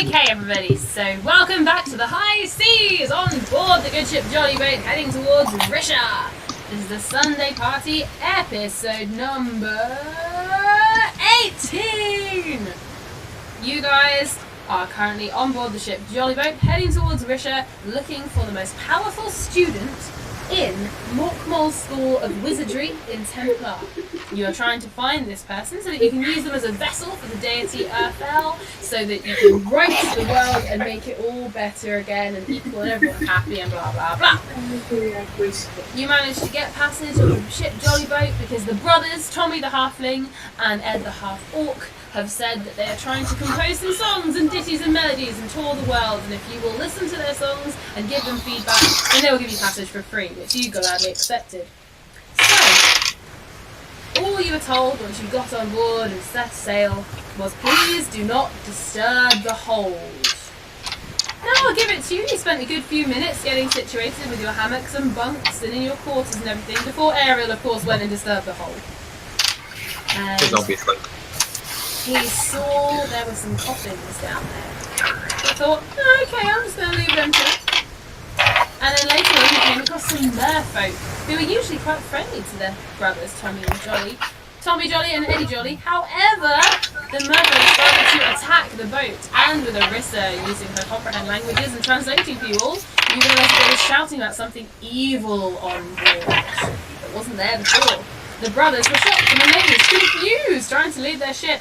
Okay, everybody, so welcome back to the high seas on board the good ship Jollyboat heading towards Risha. This is the Sunday Party episode number 18. You guys are currently on board the ship Jollyboat heading towards Risha, looking for the most powerful student in Morkmol's School of Wizardry in Templar. You are trying to find this person so that you can use them as a vessel for the deity Earthel, so that you can right the world and make it all better again and equal and everyone happy and blah blah blah. You managed to get passage on the ship Jollyboat because the brothers, Tommy the Halfling and Ed the Half-Orc, have said that they are trying to compose some songs and ditties and melodies and tour the world, and if you will listen to their songs and give them feedback, then they will give you passage for free, which you gladly accepted. So, all you were told once you got on board and set sail was, please do not disturb the hold. Now I'll give it to you. You spent a good few minutes getting situated with your hammocks and bunks and in your quarters and everything before Ariel, of course, went and disturbed the hold. And obviously. he saw there were some coffins down there. I thought, okay, I'm just going to leave them to it. And then later on, he came across some merfolk who were usually quite friendly to their brothers, Tommy Jolly and Eddie Jolly. However, the merfolk started to attack the boat, and with Risha using her comprehend languages and translating for you all, you realised they were shouting about something evil on board that wasn't there before. The brothers were shocked and amazed, confused, trying to leave their ship.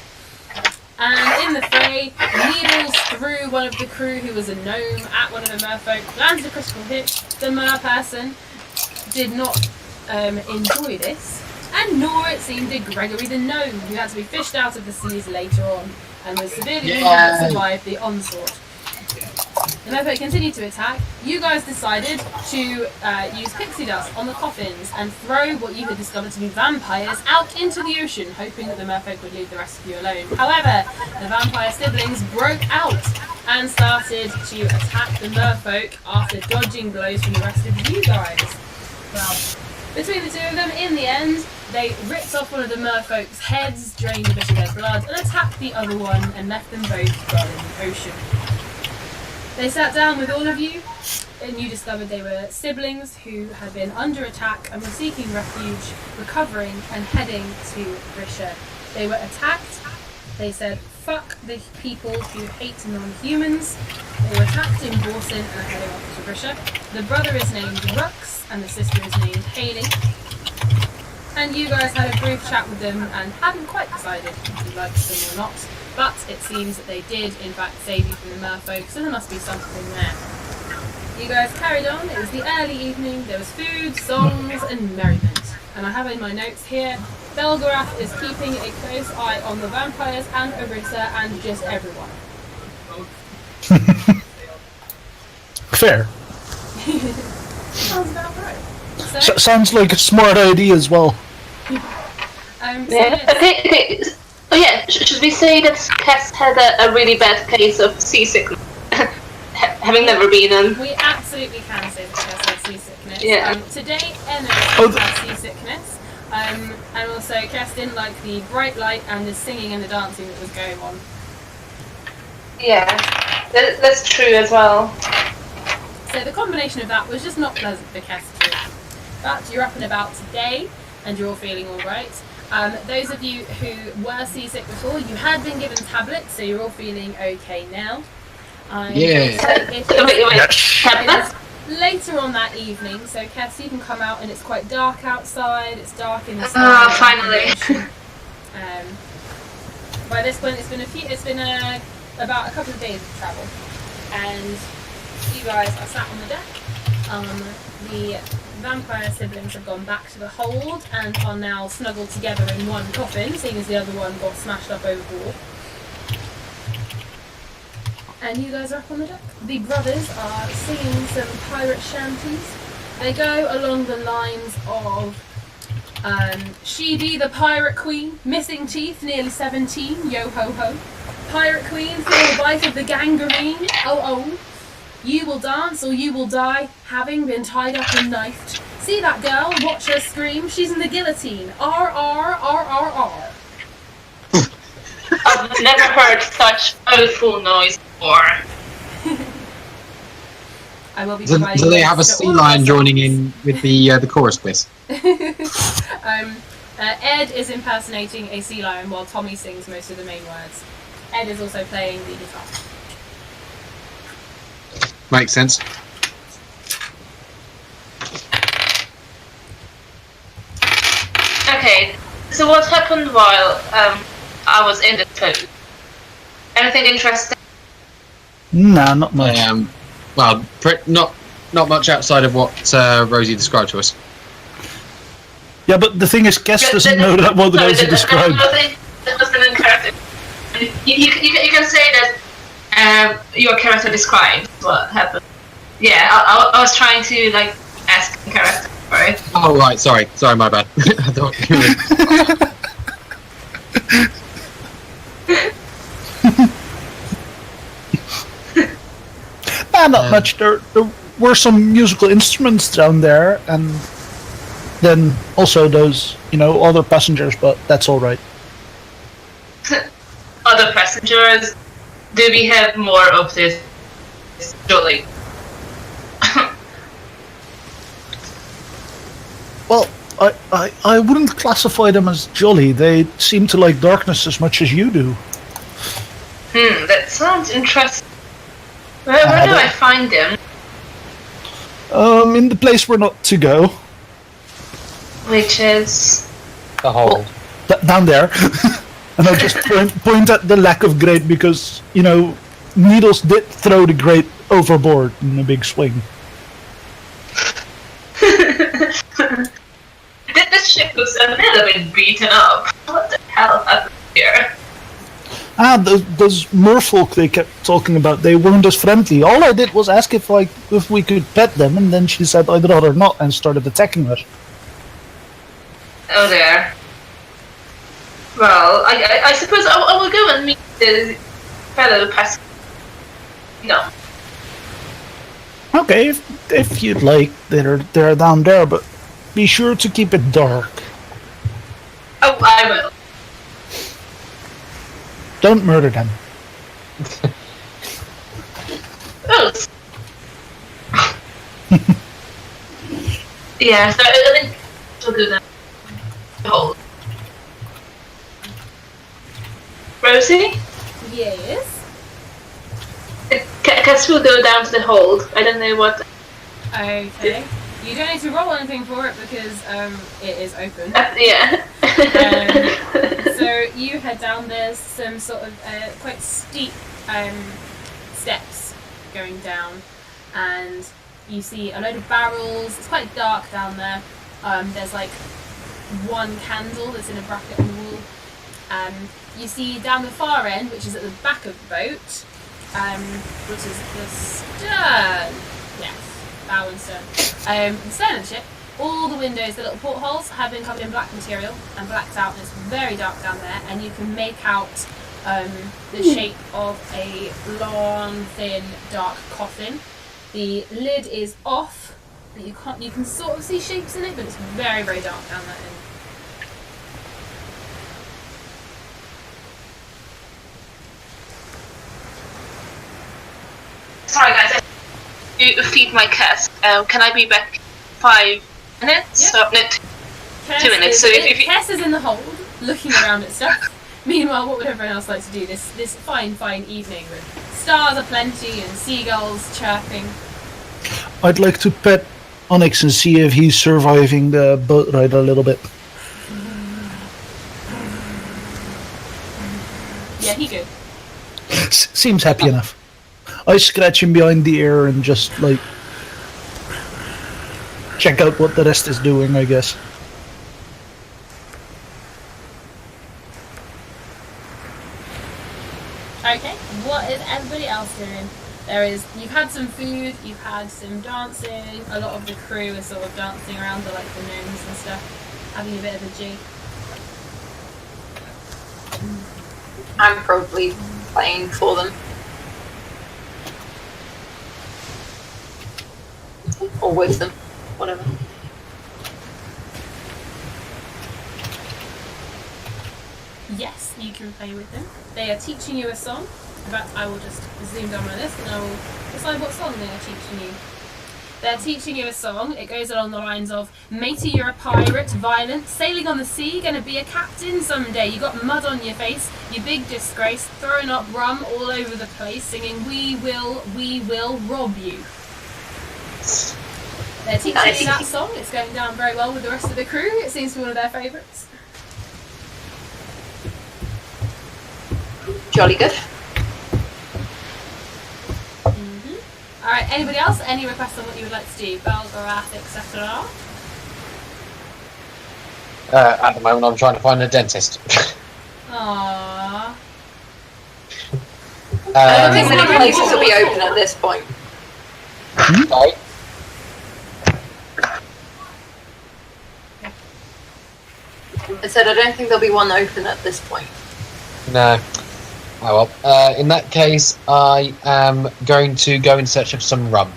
And in the fray, needles through one of the crew who was a gnome at one of the merfolk, landed a critical hit. The mer person did not enjoy this, and nor it seemed did Gregory the gnome, who had to be fished out of the seas later on and was severely wounded but survived the onslaught. The merfolk continued to attack. You guys decided to use pixie dust on the coffins and throw what you had discovered to be vampires out into the ocean, hoping that the merfolk would leave the rest of you alone. However, the vampire siblings broke out and started to attack the merfolk after dodging blows from the rest of you guys. Well, between the two of them, in the end, they ripped off one of the merfolk's heads, drained a bit of their blood, and attacked the other one and left them both dead in the ocean. They sat down with all of you, and you discovered they were siblings who had been under attack and were seeking refuge, recovering and heading to Risha. They were attacked. They said, fuck the people who hate non-humans. They were attacked in Borson and are heading off to Risha. The brother is named Rux, and the sister is named Hayley. And you guys had a brief chat with them and hadn't quite decided if you liked them or not. But it seems that they did, in fact, save you from the merfolk, so there must be something there. You guys carried on. It was the early evening. There was food, songs, and merriment. And I have in my notes here, Belgarath is keeping a close eye on the vampires and Arissa and just everyone. Fair. Sounds about right. So, Sounds like a smart idea as well. Okay. Oh yeah, should we say that Cass had a really bad case of seasickness? Having never been in. We absolutely can say that Cass had seasickness. Yeah. Today, Emma had seasickness. And also, Cass didn't like the bright light and the singing and the dancing that was going on. Yeah, that's true as well. So the combination of that was just not pleasant for Cass to do. But you're up and about today, and you're all feeling all right. Those of you who were seasick before, you had been given tablets, so you're all feeling okay now. It is later on that evening, so Cass, you can come out, and it's quite dark outside. It's dark in the sky. Finally. By this point, it's been about a couple of days of travel, and you guys are sat on the deck. The vampire siblings have gone back to the hold and are now snuggled together in one coffin, seeing as the other one got smashed up overboard. And you guys are up on the deck. The brothers are singing some pirate shanties. They go along the lines of She be the pirate queen, missing teeth, nearly 17, yo ho ho. Pirate queen, feel the bite of the gangrene, oh oh. You will dance or you will die, having been tied up and knifed. See that girl, watch her scream, she's in the guillotine. R R R R R. I've never heard such awful noise before. I will be Do providing they have a links to sea all of our lion joining songs. in with the chorus quiz? Ed is impersonating a sea lion while Tommy sings most of the main words. Ed is also playing the guitar. Makes sense. Okay, so what happened while I was in the food? Anything interesting? Nah, not much. Well, not much outside of what Rosie described to us. Yeah, but the thing is, Cass doesn't know that what Rosie described. Nothing that wasn't interesting. You can say that your character described what happened. Yeah, I was trying to like ask the character, right? Oh right, sorry, my bad. I thought you were... Not much. There were some musical instruments down there, and then also those, other passengers, but that's all right. Other passengers, do we have more of this jolly? Well, I wouldn't classify them as jolly. They seem to like darkness as much as you do. That sounds interesting. Where do I find them? In the place we're not to go. Which is... The hole. Down there. And I'll just point at the lack of grate because, Needles did throw the grate overboard in a big swing. This ship looks a little bit beaten up. What the hell happened here? Those merfolk they kept talking about, they weren't as friendly. All I did was ask if we could pet them, and then she said I'd rather not and started attacking us. Oh there. Well, I suppose I will go and meet the fellow passenger. No. Okay, if you'd like, they're down there, but be sure to keep it dark. Oh, I will. Don't murder them. Oh. Yeah, so I think we'll do that. Hold. Rosie? Yes. Guess we'll go down to the hold. I don't know what. Okay. You don't need to roll anything for it because it is open. Yeah. So you head down. There's some sort of quite steep steps going down, and you see a load of barrels. It's quite dark down there. There's like one candle that's in a bracket on the wall. You see down the far end, which is at the back of the boat, which is the stern. Yes, bow and stern. The stern of the ship, all the windows, the little portholes, have been covered in black material and blacked out, and it's very dark down there, and you can make out the shape of a long, thin, dark coffin. The lid is off, but you can sort of see shapes in it, but it's very, very dark down that end. Sorry guys, I have to feed my cat. Can I be back 5 minutes? Yeah. So, no, 2 minutes. So if you... Tess is in the hold, looking around at stuff. Meanwhile, what would everyone else like to do this fine evening with stars aplenty and seagulls chirping? I'd like to pet Onyx and see if he's surviving the boat ride a little bit. Yeah, he good. Seems happy enough. I scratch him behind the ear and just, check out what the rest is doing, I guess. Okay, what is everybody else doing? You've had some food, you've had some dancing, a lot of the crew are sort of dancing around the gnomes and stuff, having a bit of a jig. I'm probably playing for them. Or with them, whatever. Yes, you can play with them. They are teaching you a song. In fact, I will just zoom down my list and I will decide what song they are teaching you. They're teaching you a song. It goes along the lines of, matey, you're a pirate, violent, sailing on the sea, gonna be a captain someday. You got mud on your face, you big disgrace, throwing up rum all over the place, singing, we will rob you. They're teaching you that song. It's going down very well with the rest of the crew. It seems to be one of their favourites. Jolly good. Alright, anybody else? Any requests on what you would like to do? Belgarath, etc.? At the moment, I'm trying to find a dentist. Aww. I don't think many places will be open at this point. Sorry? I said I don't think there'll be one open at this point. No. Oh well. In that case, I am going to go in search of some rum.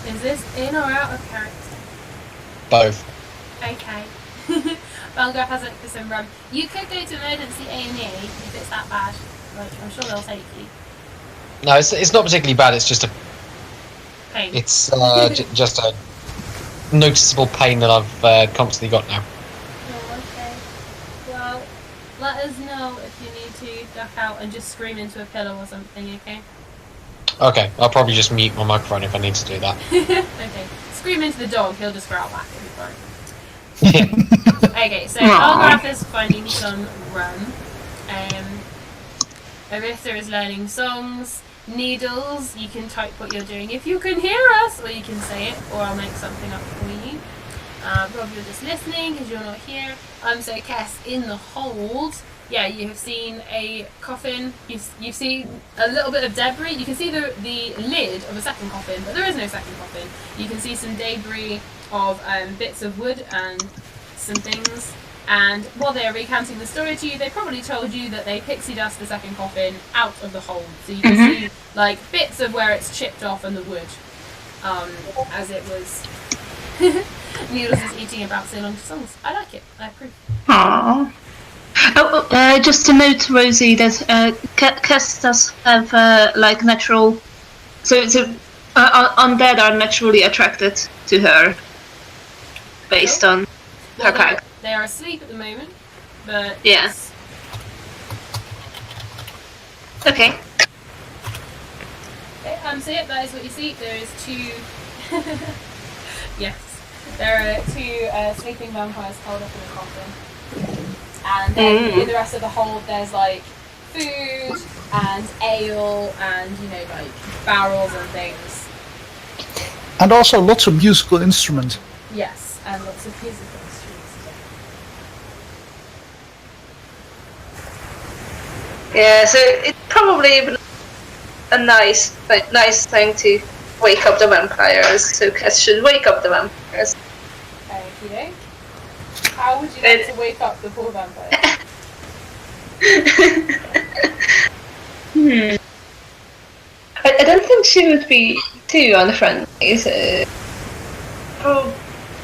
Is this in or out of character? Both. Okay. Belgarath has looked for some rum. You could go to emergency A&E if it's that bad. Like, I'm sure they'll take you. No, it's not particularly bad. It's just a. Pain. It's just a noticeable pain that I've constantly got now. Oh, okay. Well, let us know if you need to duck out and just scream into a pillow or something, okay? Okay, I'll probably just mute my microphone if I need to do that. Okay. Scream into the dog, he'll just growl back, it'll be fine. Okay, so Belgarath is finding some rum. Aritha is learning songs. Needles, you can type what you're doing if you can hear us, or you can say it, or I'll make something up for you. Rob, you're just listening because you're not here. So Cass, in the hold, yeah, you have seen a coffin. You've seen a little bit of debris. You can see the lid of a second coffin, but there is no second coffin. You can see some debris of bits of wood and some things. And while they are recounting the story to you, they probably told you that they pixie dust the second coffin out of the hold. So you can see like bits of where it's chipped off and the wood, as it was. Needles is eating about so long songs. I like it. I approve. Aww. Oh, just to note, Rosie, that Cass does have like natural. So undead are naturally attracted to her, based on her character. They are asleep at the moment, but Yeah. Okay, Okay. so yeah, that is what you see. There is two. Yes, there are two sleeping vampires curled up in a coffin, and then in the rest of the hold, there's like food and ale and like barrels and things. And also lots of musical instruments. Yes, and lots of musical instruments. Yeah, so it's probably a nice thing to wake up the vampires. So Cass should wake up the vampires. Okey-doke. How would you like to wake up the poor vampire? I don't think she would be too unfriendly. So,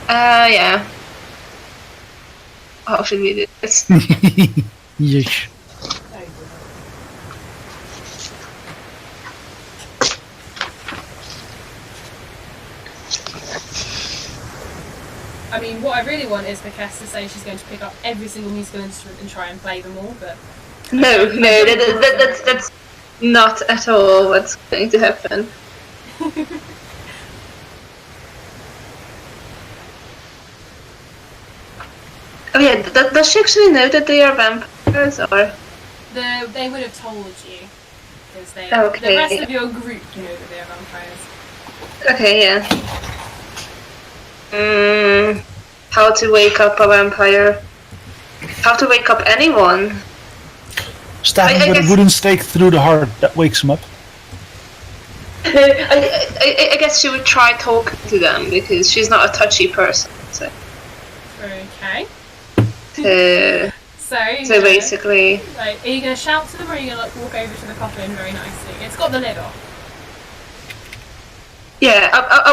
yeah. How should we do this? Yeesh. I mean, what I really want is for Cass to say she's going to pick up every single musical instrument and try and play them all, but... No, that's not at all what's going to happen. Oh yeah, does she actually know that they are vampires, or...? They would have told you, because Okay. the rest of your group know that they are vampires. Okay, yeah. How to wake up a vampire? How to wake up anyone? Stab I him with guess- a wooden stake through the heart. That wakes him up. I guess she would try talking to them because she's not a touchy person. So, Okay. so So basically, like, are you going to shout to them, or are you going to like walk over to the coffin very nicely? It's got the lid off. yeah,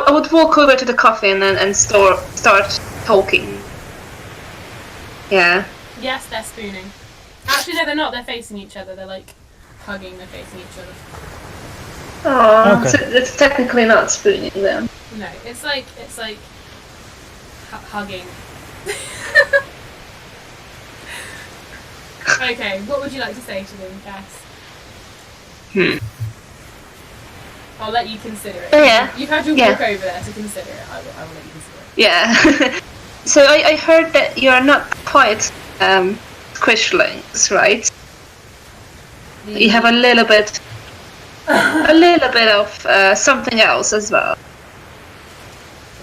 I would walk over to the coffin and start talking. Yeah. Yes, they're spooning. Actually, no, they're not. They're facing each other. They're like hugging. They're facing each other. Oh, Okay. so it's technically not spooning them. No, it's like hugging. Okay, what would you like to say to them, Cass? I'll let you consider it. Oh, yeah. You've had your Yeah. walk over there to consider it. I will let you consider it. Yeah. So I heard that you're not quite squishlings, right? You have a little bit of something else as well.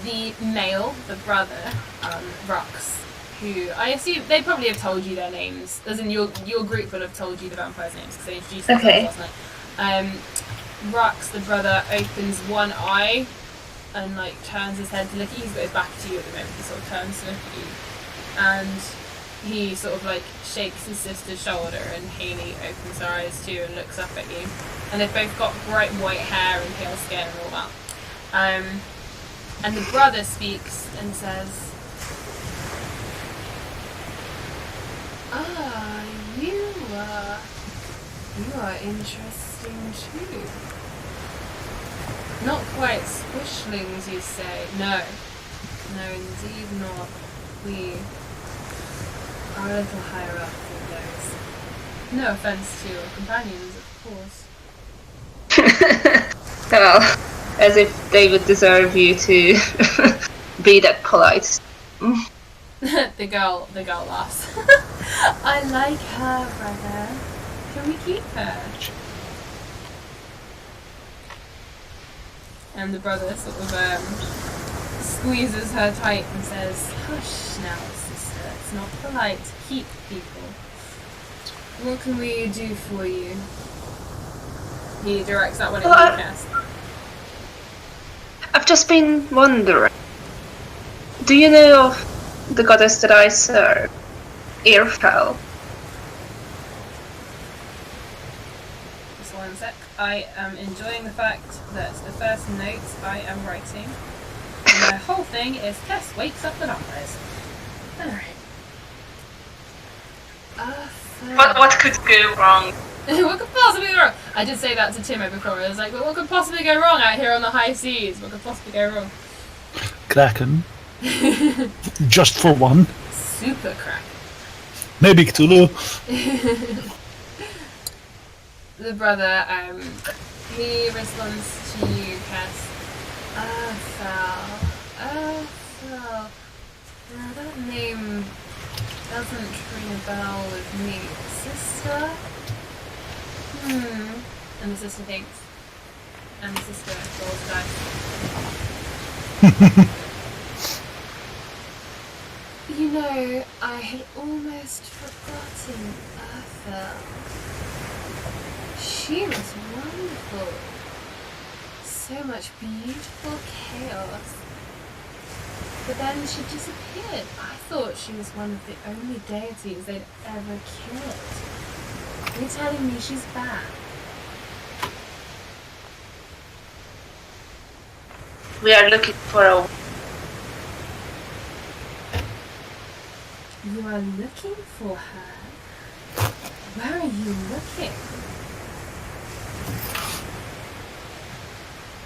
The male, the brother, Rux, who I assume they probably have told you their names, as in your group will have told you the vampires' names because they introduced themselves Okay. last night. Rux, the brother, opens one eye and like turns his head to look at you. He's got his back to you at the moment. He sort of turns to look at you, and he sort of like shakes his sister's shoulder, and Haley opens her eyes too and looks up at you. And they've both got bright white hair and pale skin and all that. And the brother speaks and says, "Ah, you are interesting too. Not quite squishlings, you say? No, indeed not. We are a little higher up than those. No offense to your companions, of course." Well, as if they would deserve you to be that polite. The girl laughs. "I like her, brother. Can we keep her?" And the brother sort of squeezes her tight and says, "Hush now, sister. It's not polite to keep people. What can we do for you?" He directs that one at you, Cass. I've just been wondering. Do you know of the goddess that I serve, Earfell? Just one sec. I am enjoying the fact that the first notes I am writing, and the whole thing is Tess wakes up the vampires. Alright. What could go wrong? What could possibly go wrong? I did say that to Timo before. I was like, "But what could possibly go wrong out here on the high seas? What could possibly go wrong?" Kraken. Just for one. Super crack. Maybe Cthulhu. The brother, he responds to you, Cass. Ethel. Now that name doesn't ring a bell with me. Sister? And the sister thinks. And the sister rolls the dice. "You know, I had almost forgotten Ethel. She was wonderful. So much beautiful chaos. But then she disappeared. I thought she was one of the only deities they'd ever killed. You're telling me she's back?" We are looking for a... You are looking for her? Where are you looking?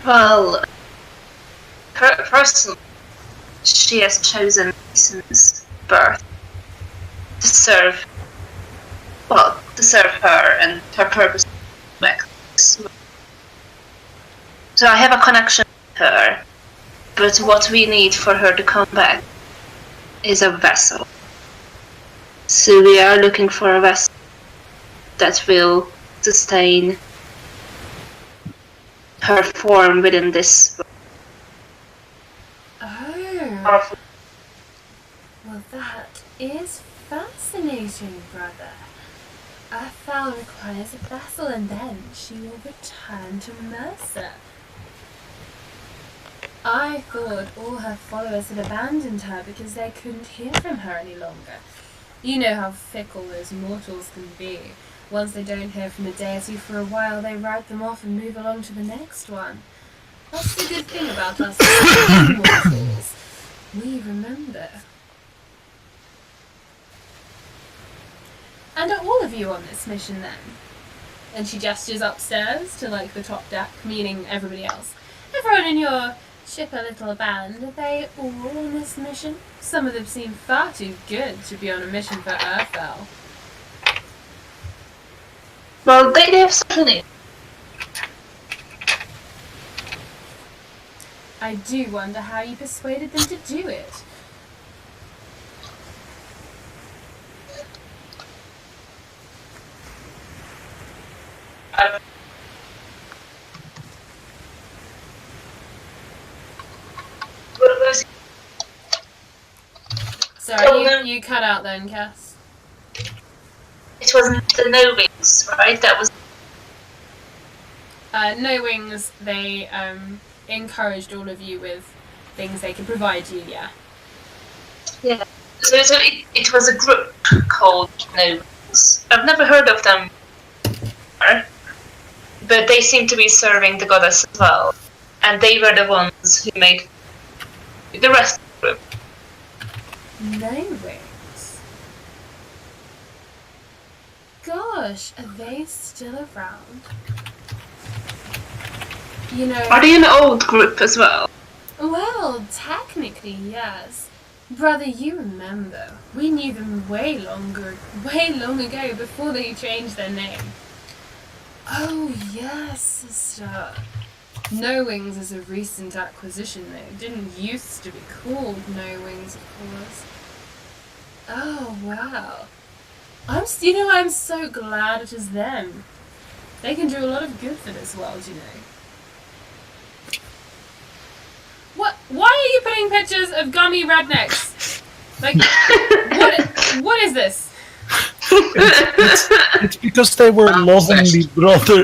Well, personally, she has chosen since birth to serve her and her purpose back. So I have a connection with her, but what we need for her to come back is a vessel. So we are looking for a vessel that will sustain her form within this. Oh. Well, that is fascinating, brother. Ethel requires a vessel and then she will return to Mercer. I thought all her followers had abandoned her because they couldn't hear from her any longer. You know how fickle those mortals can be. Once they don't hear from a deity for a while, they write them off and move along to the next one. That's the good thing about us mortals. We remember. And are all of you on this mission then? And she gestures upstairs to like the top deck, meaning everybody else. Everyone in your ship a little band, are they all on this mission? Some of them seem far too good to be on a mission for Earthfell. Well, they have certainly. I do wonder how you persuaded them to do it. Sorry, you cut out then, Cass. It wasn't the No Wings, right? That was. No Wings, they encouraged all of you with things they could provide you, yeah. Yeah. So it was a group called No Wings. I've never heard of them, but they seem to be serving the goddess as well. And they were the ones who made the rest of the group. No Wings? Gosh, are they still around? You know... Are they an old group as well? Well, technically, yes. Brother, you remember, we knew them way long ago before they changed their name. Oh, yes, sister. No Wings is a recent acquisition, though. It didn't used to be called No Wings, of course. Oh, wow. I'm so glad it is them. They can do a lot of good for this world, you know. What? Why are you putting pictures of gummy rednecks? Like, what is this? It's because they were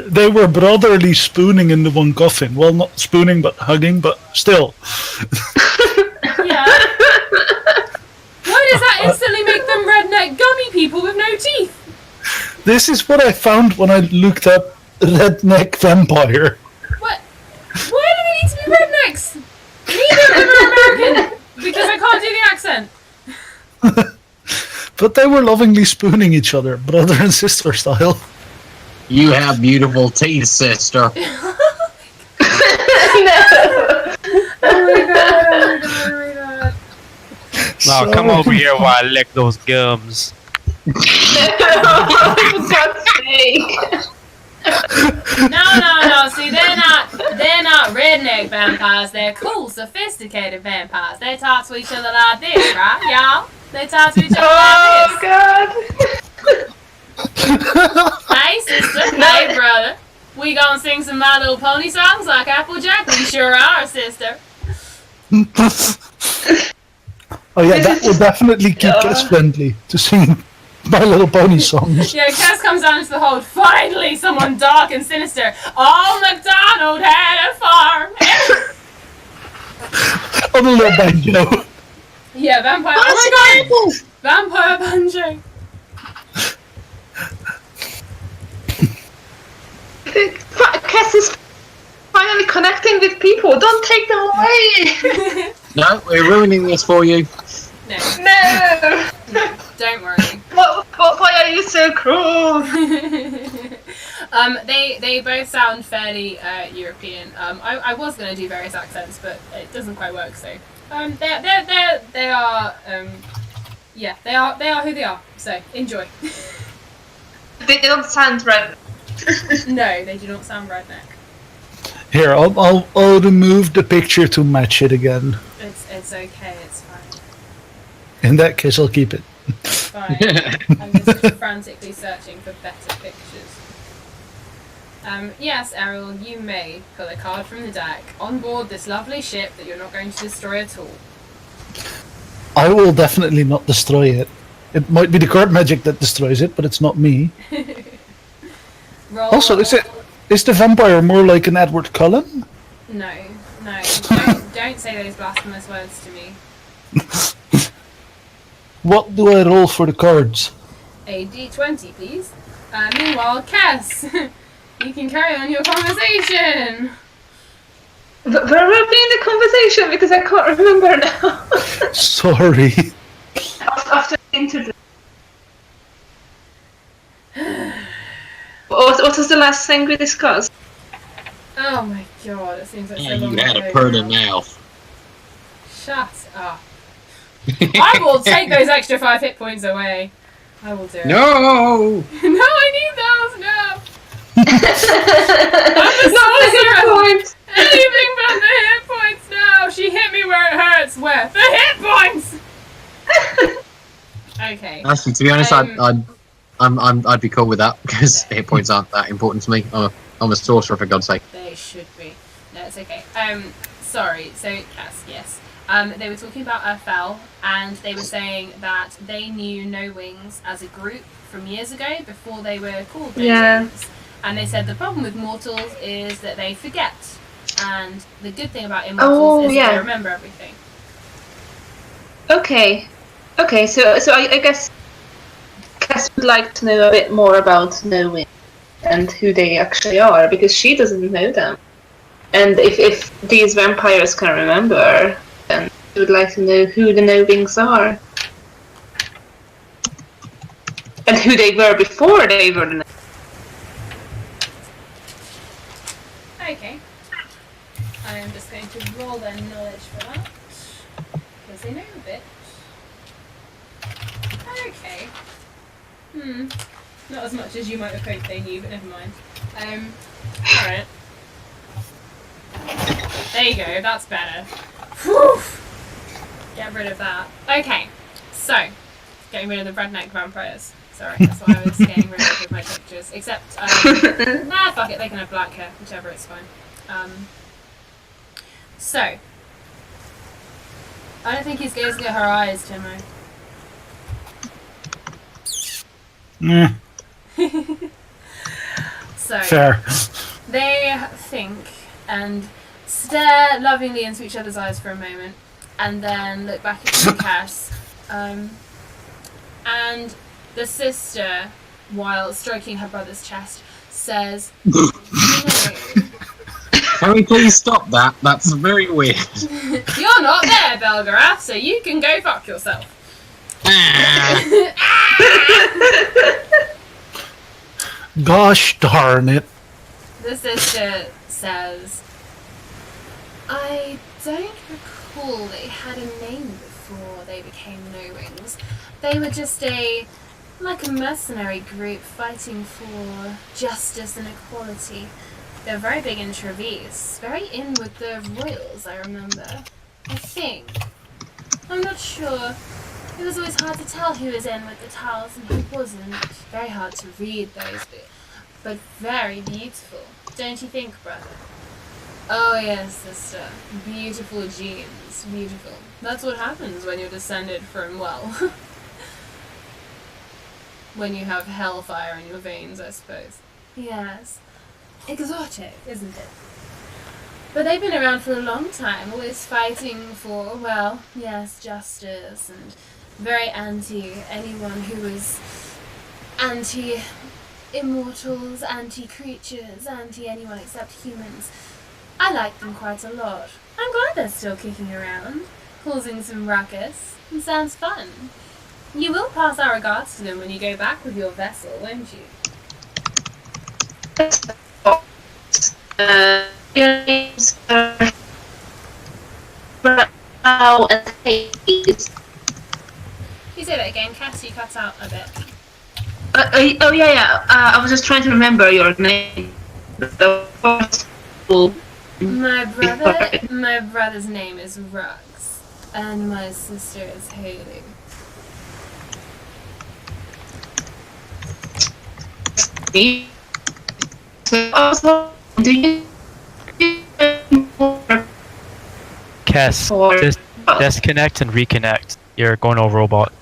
they were brotherly spooning in the one coffin. Well, not spooning, but hugging, but still. Yeah. Why does that instantly make them redneck gummy people with no teeth? This is what I found when I looked up redneck vampire. What? Why do they need to be rednecks? Neither of them are American, because I can't do the accent. But they were lovingly spooning each other, brother and sister style. You have beautiful teeth, sister. Oh my god. Now come over here while I lick those gums. For God's sake! No. See, they're not redneck vampires. They're cool, sophisticated vampires. They talk to each other like this, right, y'all? They talk to each other like this. God! Hey, sister. Hey, brother. We gonna sing some My Little Pony songs like Applejack? We sure are, sister. Oh yeah, that will definitely keep us friendly to sing My Little Pony songs. Yeah, Cass comes down into the hold. Finally, someone dark and sinister. Old MacDonald had a farm. On a little banjo. Yeah, vampire. Oh my god! Vampire banjo. Cass is finally connecting with people. Don't take them away. No, we're ruining this for you. No. No. Don't worry. Why are you so cruel? They both sound fairly European. I was gonna do various accents, but it doesn't quite work. So they are who they are. So enjoy. They don't sound red. No, they do not sound redneck. Here, I'll remove the picture to match it again. It's okay. It's fine. In that case, I'll keep it. It's fine. I'm just frantically searching for better pictures. Yes, Errol, you may pull a card from the deck on board this lovely ship that you're not going to destroy at all. I will definitely not destroy it. It might be the card magic that destroys it, but it's not me. Roll. Also, is the vampire more like an Edward Cullen? No. Don't say those blasphemous words to me. What do I roll for the cards? A d20, please. Meanwhile, Cass, you can carry on your conversation. Where were we in the conversation? Because I can't remember now. Sorry. After the interview. what was the last thing we discussed? Oh my god, it seems like Yeah, so long you had ago a purty now. mouth. Shut up. I will take those extra 5 hit points away. I will do it. No! No, I need those, no! I'm the Not the hit sorcerer! points! Anything but the hit points now! She hit me where it hurts. Where? The hit points! Okay. Actually, to be honest, I'd be cool with that because hit points aren't that important to me. I'm a sorcerer, for God's sake. They should be. No, it's okay. Sorry. So, yes. They were talking about Earthfell, and they were saying that they knew No Wings as a group from years ago before they were called No Wings. And they said the problem with mortals is that they forget. And the good thing about immortals is that they remember everything. Okay, so I guess Cass would like to know a bit more about No Wings and who they actually are, because she doesn't know them. And if these vampires can remember, then she would like to know who the No Wings are. And who they were before they were the No. Okay. I am just going to roll their knowledge for that. Because they know a bit. Okay. Not as much as you might have hoped they knew, but never mind. Alright. There you go, that's better. Whew. Get rid of that. Okay, so, getting rid of the redneck vampires. Sorry, that's why I was getting rid of my pictures. Except, nah, fuck it, they can have black hair, whichever, it's fine. So, I don't think he's gazing at her eyes, Timo. So, Fair. they think and stare lovingly into each other's eyes for a moment, and then look back at you, Cass. And the sister, while stroking her brother's chest, says, "You know, Can we please stop that? That's very weird. you're not there, Belgarath, so you can go fuck yourself." Gosh darn it. The sister says, "I don't recall they had a name before they became No Wings. They were just like a mercenary group fighting for justice and equality. They're very big in Trevis, very in with the royals, I remember. I think. I'm not sure. It was always hard to tell who was in with the towels and who wasn't. Very hard to read those, but very beautiful. Don't you think, brother?" "Oh yes, sister. Beautiful genes. Beautiful. That's what happens when you're descended from, well, when you have hellfire in your veins, I suppose." "Yes. Exotic, isn't it? But they've been around for a long time, always fighting for, well, yes, justice, and very anti anyone who is anti-immortals, anti-creatures, anti-anyone except humans. I like them quite a lot. I'm glad they're still kicking around, causing some ruckus. It sounds fun. You will pass our regards to them when you go back with your vessel, won't you?" Your names are Brow and Hades. You say that again, Cass, you cut out a bit. I was just trying to remember your name. The first My brother's name is Rux, and my sister is Haley. So also, do you Cass, just disconnect and reconnect. You're going all robot.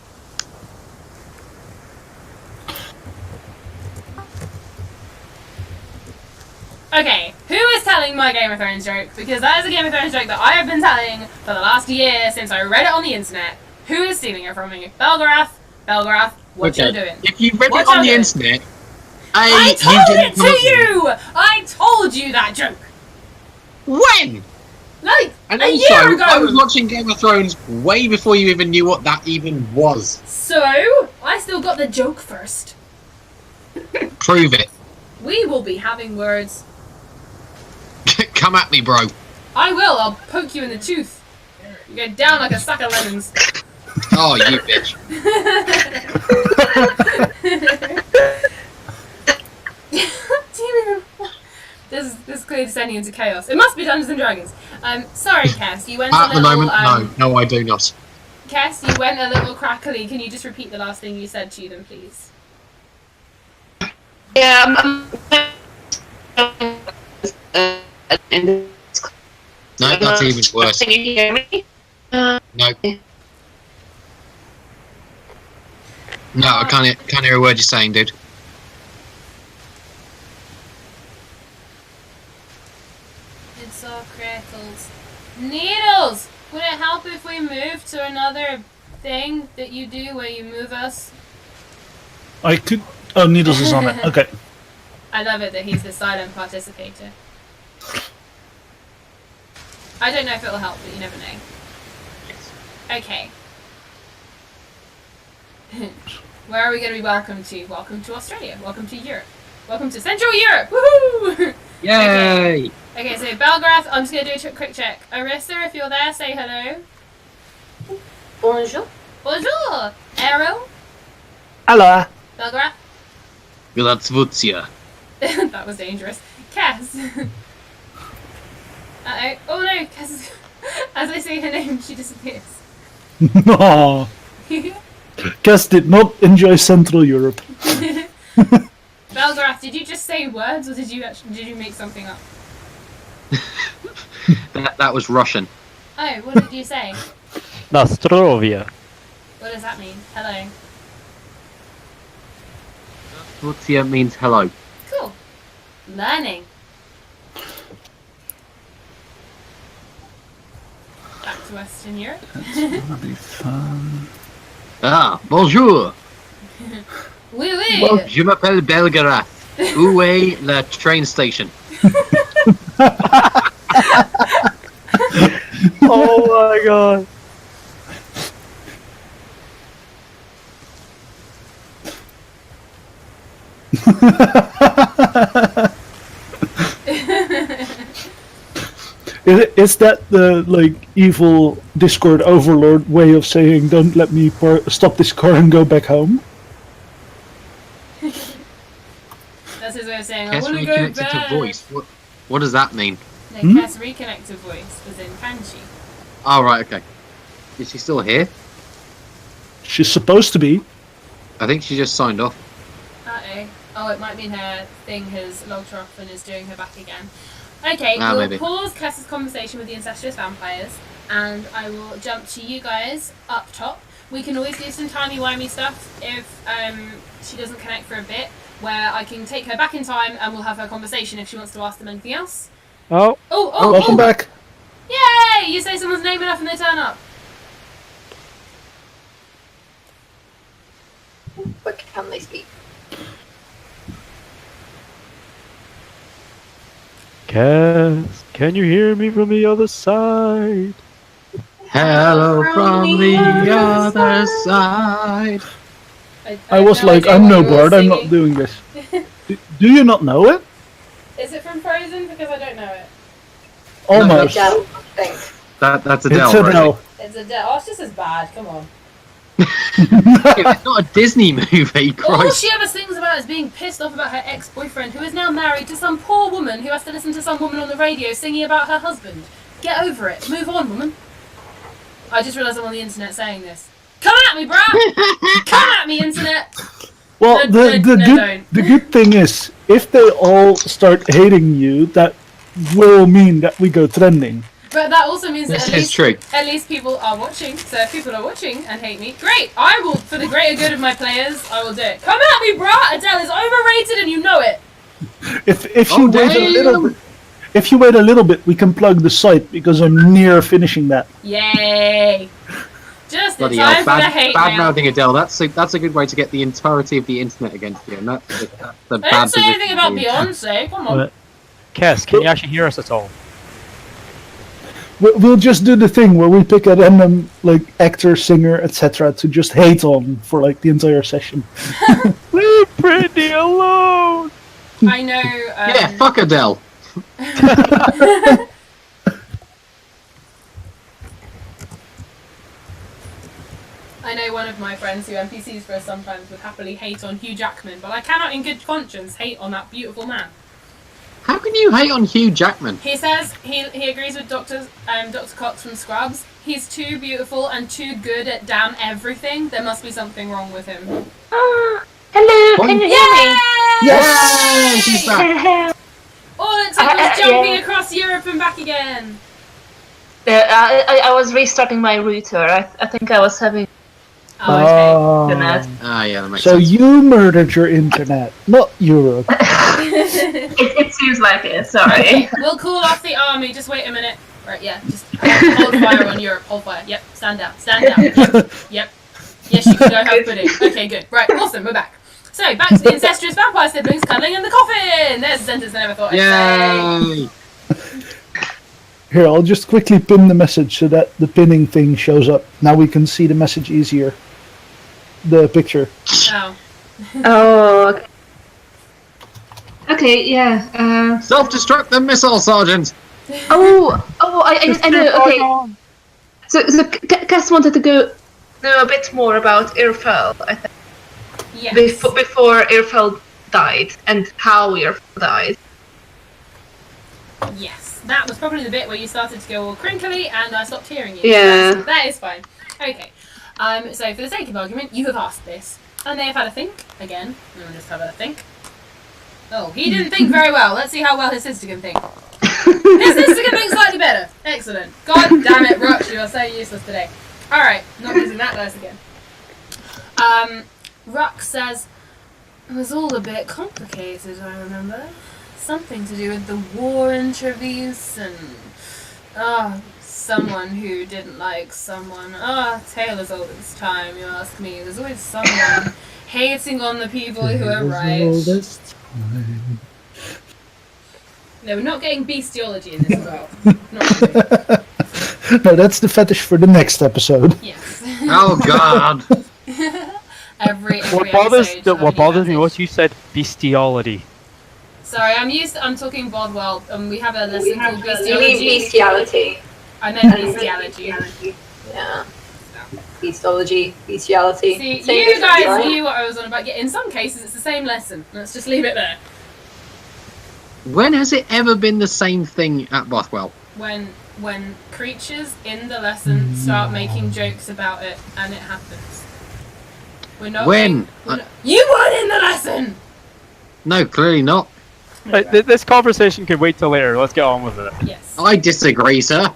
Okay, who is telling my Game of Thrones joke? Because that is a Game of Thrones joke that I have been telling for the last year since I read it on the internet. Who is stealing it from me? Belgarath, what you doing? If you read it on the internet, I told it to you! I told you that joke! When? Like, And a also, year ago! I was watching Game of Thrones way before you even knew what that even was. So, I still got the joke first. Prove it. We will be having words. Come at me, bro. I will. I'll poke you in the tooth. You go down like a sack of lemons. Oh, you bitch. This is clearly descending into chaos. It must be Dungeons and Dragons. Sorry, Cass. You went At a the little. moment, no, I do not. Cass, you went a little crackly. Can you just repeat the last thing you said to them, please? Yeah, No, that's even worse. Can you hear me? No. No, I can't hear a word you're saying, dude. It's all crackles. Needles! Would it help if we move to another thing that you do where you move us? I could. Oh, Needles is on it. Okay. I love it that he's the silent participator. I don't know if it'll help, but you never know. Okay. Where are we going to be welcomed to? Welcome to Australia. Welcome to Europe. Welcome to Central Europe. Woohoo! Yay! Okay, so Belgrath, I'm just going to do a quick check. Arissa, if you're there, say hello. Bonjour. Bonjour! Arrow? Hello. Belgrath? Grazvutia. That was dangerous. Cass. Uh-oh. Oh no, Cass is... As I say her name, she disappears. No. Cass did not enjoy Central Europe. Belgrath, did you just say words, or did you make something up? That was Russian. Oh, what did you say? Nostrovia. What does that mean? Hello. Grazvutia means hello. Cool. Learning. Back to Western Europe. That'll be fun. Ah, bonjour. Oui, oui. Well- Je m'appelle Belgarath. Où est la train station? Oh my god. Is that the evil Discord overlord way of saying don't let me stop this car and go back home? That's his way of saying, I Cass want to go reconnected back. to voice. What does that mean? No, Cass reconnect to voice, as in, can she? Oh, right, okay. Is she still here? She's supposed to be. I think she just signed off. Uh-oh. Oh, it might mean her thing has logged her off and is doing her back again. Okay, Ah, we'll maybe. pause Cass's conversation with the incestuous vampires, and I will jump to you guys up top. We can always do some timey-wimey stuff if she doesn't connect for a bit, where I can take her back in time and we'll have her conversation if she wants to ask them anything else. Oh, Oh, Welcome back. Yay! You say someone's name enough and they turn up. But can they speak? Cass, can you hear me from the other side? Hello from the other side. I was have no like, idea I'm what no you were bard, I'm not singing. doing this. Do you not know it? Is it from Frozen? Because I don't know it. Almost. Adele, I think. That's Adele, It's right? Adele. It's Adele. Oh, it's just as bad. Come on. It's not a Disney movie, All Christ. she ever sings about is being pissed off about her ex-boyfriend, who is now married to some poor woman who has to listen to some woman on the radio singing about her husband. Get over it. Move on, woman. I just realised I'm on the internet saying this. Come at me, bruh! Come at me, internet! Well, No, the good thing is, if they all start hating you, that will mean that we go trending. But that also means that This is true. at least people are watching. So if people are watching and hate me, great! I will, for the greater good of my players, I will do it. Come at me, bruh! Adele is overrated and you know it! If you wait a little bit, if you wait a little bit, we can plug the site because I'm near finishing that. Yay! Just in Bloody time hell, for the hate bad mail. mouthing Adele. That's a good way to get the entirety of the internet against you, and that's the I bad didn't say position anything about to be in. Beyonce. Come on. What? Cass, can you actually hear us at all? We'll just do the thing where we pick a random actor, singer, etc. to just hate on for the entire session. Leave Brittany alone! I know. Yeah, fuck Adele. I know one of my friends who NPCs for us sometimes would happily hate on Hugh Jackman, but I cannot in good conscience hate on that beautiful man. How can you hate on Hugh Jackman? He says he agrees with Dr. Cox from Scrubs. He's too beautiful and too good at damn everything. There must be something wrong with him. Hello, can you hear me? Yes! She's back. All it took was jumping across Europe and back again. I was restarting my router. I think I was having internet. Yeah, that makes So sense. you murdered your internet, not Europe. It seems like it, sorry. We'll call off the army. Just wait a minute. Right, yeah. Just hold fire on Europe. Hold fire. Yep. Stand down. Stand down. Yep. Yes, you can go have pudding. Okay, good. Right, awesome. We're back. So, back to the incestuous vampire siblings cuddling in the coffin. There's a sentence I never thought I'd say. Yay! Here, I'll just quickly pin the message so that the pinning thing shows up. Now we can see the message easier. The picture. Oh. Oh, okay. Okay, yeah. Self-destruct the missile, Sergeant! I know, okay. So Cass wanted to know a bit more about Irfel, I think. Yes. Before Irfel died, and how Irfel died. Yes. That was probably the bit where you started to go all crinkly and I stopped hearing you. Yeah. That is fine. Okay. So for the sake of argument, you have asked this. And they have had a think. Again, we'll just have a think. Oh, he didn't think very well. Let's see how well his sister can think. His sister can think slightly better. Excellent. God damn it, Rux, you are so useless today. Alright, not using that dice again. Rux says, it was all a bit complicated, I remember. Something to do with the war in Treviso and... someone who didn't like someone. Tale as old as time, you ask me. There's always someone hating on the people who are right. No, we're not getting bestiology in this as well. Not really. No, that's the fetish for the next episode. Yes. Oh, God! every What episode, bothers me was you said bestiality. Sorry, I'm talking Bothwell, and we have a lesson called You mean bestiology. bestiality. I meant bestiology. Yeah. Beastology, bestiality. See, Same you difference, guys right? knew what I was on about. Yeah, in some cases, it's the same lesson. Let's just leave it there. When has it ever been the same thing at Bothwell? When creatures in the lesson start making jokes about it, and it happens. We're not. When? You weren't in the lesson. No, clearly not. This conversation can wait till later. Let's get on with it. Yes. I disagree, sir.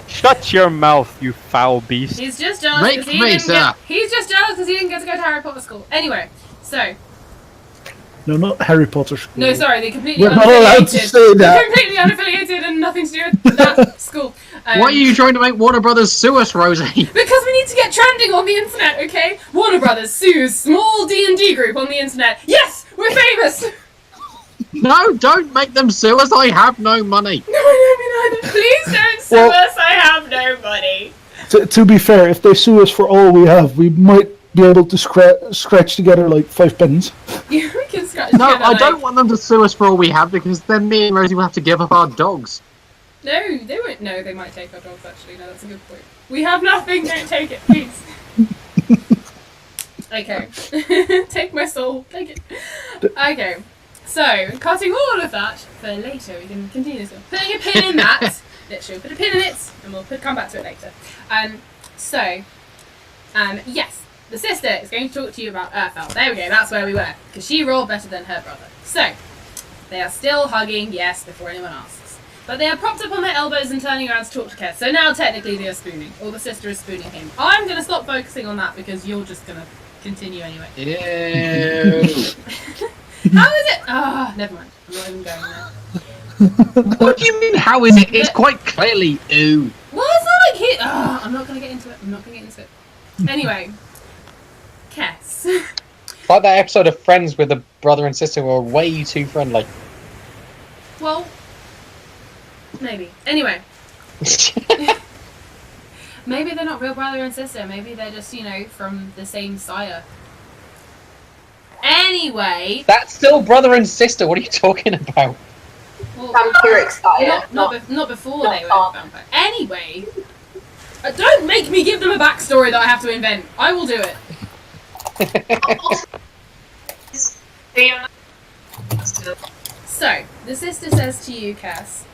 Shut your mouth, you foul beast. He's just jealous Make because he me, didn't sir. get. He's just jealous because he didn't get to go to Harry Potter school. Anyway, so No, not Harry Potter school. no, sorry, they completely We're not allowed to unaffiliated. say that. They're completely unaffiliated and nothing to do with that school. Why are you trying to make Warner Brothers sue us, Rosie? Because we need to get trending on the internet, okay? Warner Brothers sues small D&D group on the internet. Yes, we're famous. No, don't make them sue us. I have no money. No, I don't mean either. Please don't sue Well- us. I have no money. To be fair, if they sue us for all we have, we might be able to scratch together like 5 pennies. Yeah, we can scratch No, together, I like- don't want them to sue us for all we have because then me and Rosie will have to give up our dogs. No, they won't. No, they might take our dogs. Actually, no, that's a good point. We have nothing. Don't take it, please. Okay, take my soul. Take it. Okay, so cutting all of that for later. We can continue this one. Putting a pin in that. Literally, put a pin in it, and we'll come back to it later. Yes, the sister is going to talk to you about Urfel. There we go. That's where we were because she rolled better than her brother. So they are still hugging. Yes, before anyone asks. But they are propped up on their elbows and turning around to talk to Kes. So now technically they are spooning. Or the sister is spooning him. I'm going to stop focusing on that because you're just going to continue anyway. Ew. How is it? Never mind. I'm not even going there. What do you mean, how is it? It's quite clearly ooh. Well, it's not like he... I'm not going to get into it. Anyway. Kes. Like that episode of Friends with the brother and sister who are way too friendly. Well, maybe. Anyway. Maybe they're not real brother and sister. Maybe they're just, from the same sire. Anyway, That's still brother and sister. What are you talking about? well, Vampiric style. not before not they were father. vampire. Anyway, don't make me give them a backstory that I have to invent. I will do it. So, the sister says to you, Cass,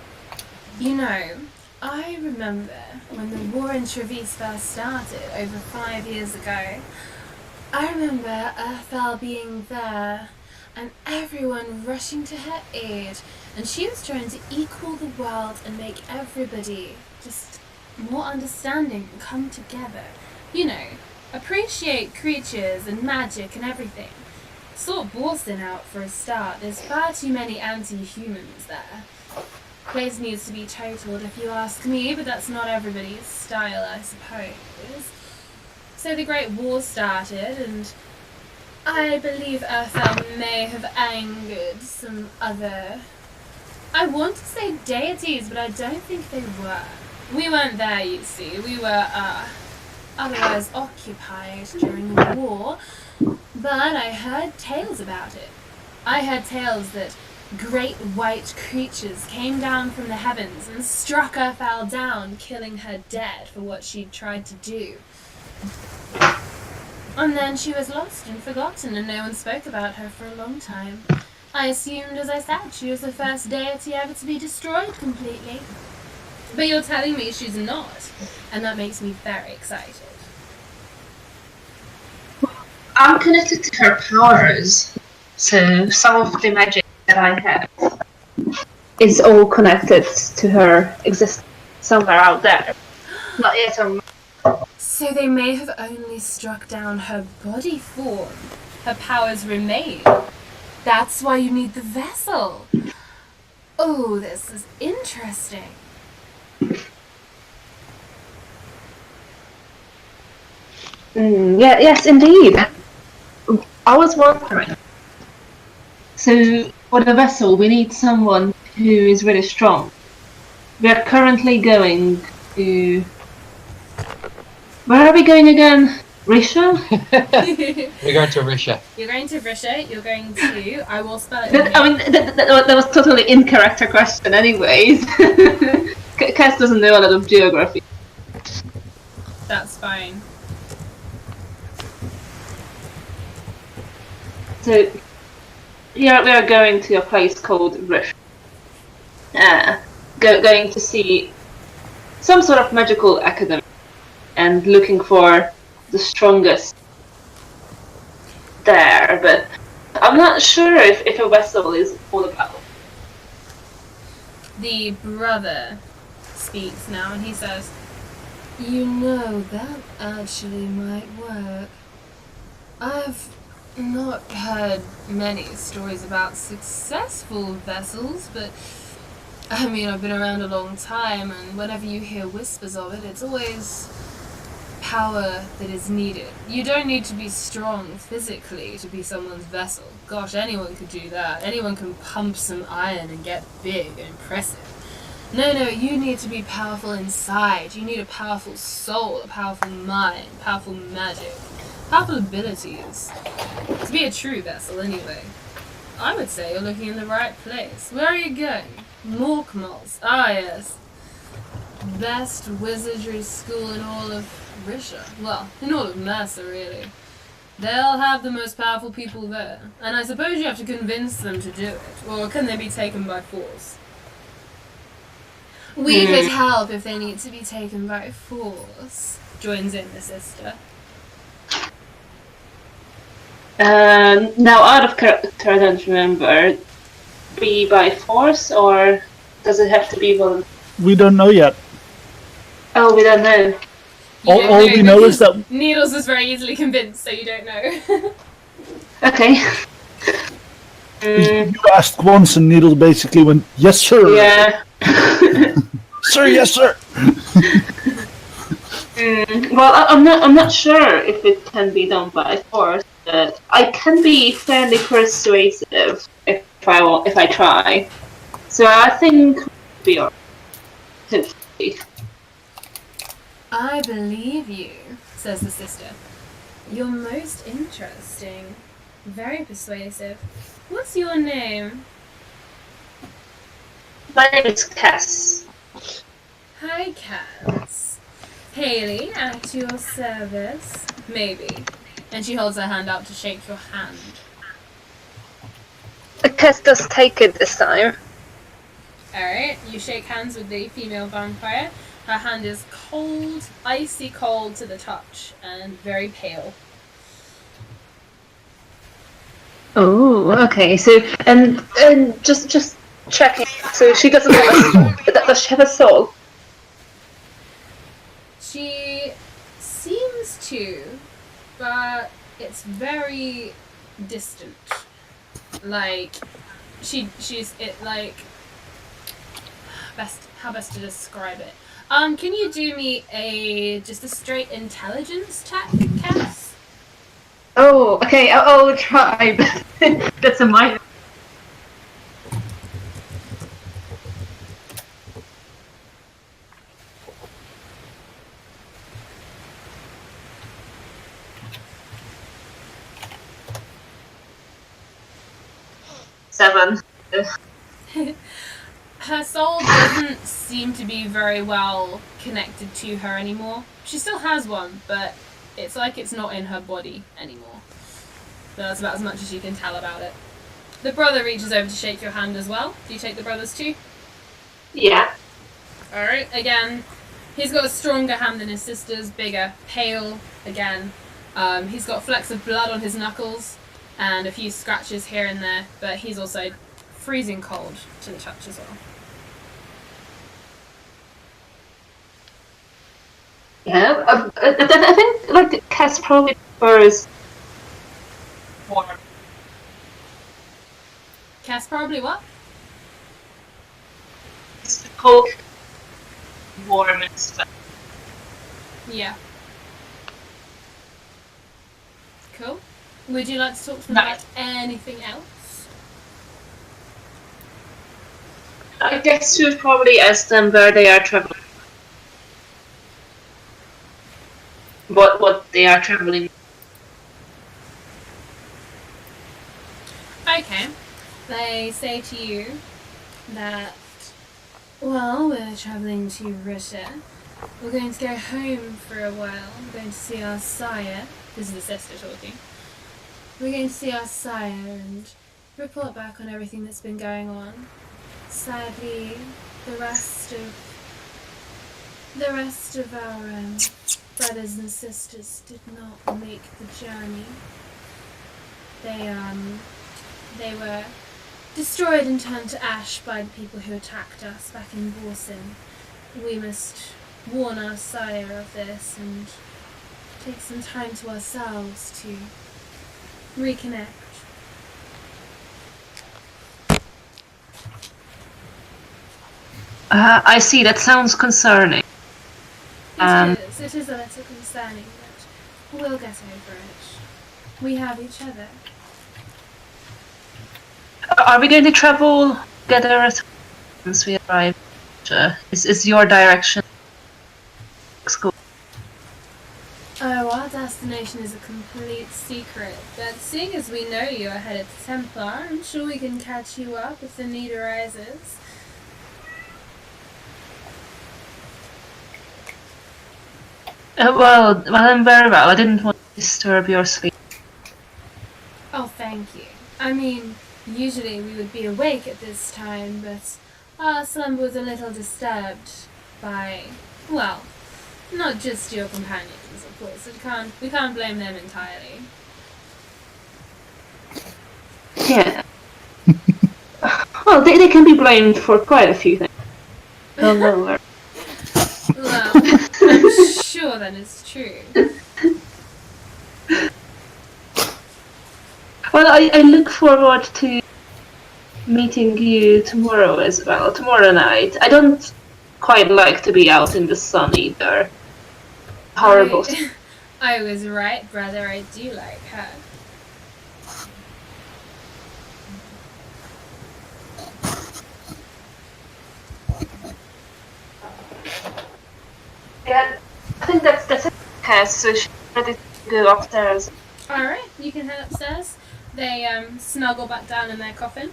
you know, I remember when the war in Trevice first started over 5 years ago. I remember Earthel being there and everyone rushing to her aid, and she was trying to equal the world and make everybody just more understanding and come together. You know, appreciate creatures and magic and everything. Sort Boston out for a start. There's far too many anti-humans there. Place needs to be totaled if you ask me, but that's not everybody's style, I suppose. So the Great War started, and I believe Earthel may have angered some other... I want to say deities, but I don't think they were. We weren't there, you see. We were, otherwise occupied during the war. But I heard tales about it. I heard tales that great white creatures came down from the heavens and struck Earthel down, killing her dead for what she'd tried to do. And then she was lost and forgotten, and no one spoke about her for a long time. I assumed, as I said, she was the first deity ever to be destroyed completely. But you're telling me she's not, and that makes me very excited. I'm connected to her powers, so some of the magic that I have is all connected to her existence somewhere out there. Not yet on. So they may have only struck down her body form. Her powers remain. That's why you need the vessel. Oh, this is interesting. Yes, indeed. I was wondering. So, for the vessel, we need someone who is really strong. We are currently going to... Where are we going again? Risha? We're going to Risha. You're going to Risha, you're going to... I will spell it. That was totally in character question anyways. Cass doesn't know a lot of geography. That's fine. So, here we are going to a place called Risha. Going to see some sort of magical academy and looking for the strongest there, but I'm not sure if a vessel is all about. The brother speaks now, and he says, you know, that actually might work. I've not heard many stories about successful vessels, but I mean, I've been around a long time, and whenever you hear whispers of it, it's always power that is needed. You don't need to be strong physically to be someone's vessel. Gosh, anyone could do that. Anyone can pump some iron and get big and impressive. No, you need to be powerful inside. You need a powerful soul, a powerful mind, powerful magic, powerful abilities. To be a true vessel, anyway. I would say you're looking in the right place. Where are you going? Morkmals. Ah, yes. Best wizardry school in all of Risha. Well, in all of Mercer, really. They'll have the most powerful people there. And I suppose you have to convince them to do it. Or can they be taken by force? We could help if they need to be taken by force. Joins in the sister. Now, out of character, I don't remember. Be by force, or does it have to be one? We don't know yet. Oh, we don't know. All we know is that Needles is very easily convinced, so you don't know. Okay. you asked once and Needle basically went, yes sir. Yeah. Sir, yes sir. Well, I'm not sure if it can be done by force, but I can be fairly persuasive if I try. So I think we are. I believe you, says the sister. You're most interesting. Very persuasive. What's your name? My name is Cass. Hi, Cass. Haley, at your service. Maybe. And she holds her hand out to shake your hand. Cass does take it this time. Alright, you shake hands with the female vampire. Her hand is cold, icy cold to the touch, and very pale. Oh, okay. So, and just checking. So she doesn't have a soul. Does she have a soul? She seems to, but it's very distant. Like, she's how best to describe it? Can you do me just a straight intelligence check, Cass? Oh, okay. I'll try. That's a minor. Seven. Her soul doesn't seem to be very well connected to her anymore. She still has one, but it's like it's not in her body anymore. So that's about as much as you can tell about it. The brother reaches over to shake your hand as well. Do you take the brother's too? Yeah. Alright, again, he's got a stronger hand than his sister's, bigger, pale, again. He's got flecks of blood on his knuckles and a few scratches here and there, but he's also freezing cold to the touch as well. Yeah. I think like Cass probably prefers warm. Cass probably what? It's cold, warm and stuff. Yeah. Cool. Would you like to talk to them about anything else? I guess you would probably ask them where they are traveling. What they are traveling. Okay. They say to you that, well, we're travelling to Risha. We're going to go home for a while. We're going to see our sire. This is the sister talking. We're going to see our sire and report back on everything that's been going on. Sadly, the rest of our brothers and sisters did not make the journey. They were destroyed and turned to ash by the people who attacked us back in Borsen. We must warn our sire of this and take some time to ourselves to reconnect. I see. That sounds concerning. It is a little concerning, but we'll get over it. We have each other. Are we going to travel together once we arrive? Is your direction school? Oh, our destination is a complete secret, but seeing as we know you are headed to Templar, I'm sure we can catch you up if the need arises. Well, I'm very well. I didn't want to disturb your sleep. Oh, thank you. I mean, usually we would be awake at this time, but our slumber was a little disturbed by, well, not just your companions, of course. We can't blame them entirely. Yeah. Well, they can be blamed for quite a few things. Don't know. Well, I'm sure that is true. Well, I look forward to meeting you tomorrow as well. Tomorrow night. I don't quite like to be out in the sun either. Horrible. I was right, brother. I do like her. Yeah, I think that's it. Okay, so she's ready to go upstairs. Alright, you can head upstairs. They snuggle back down in their coffin.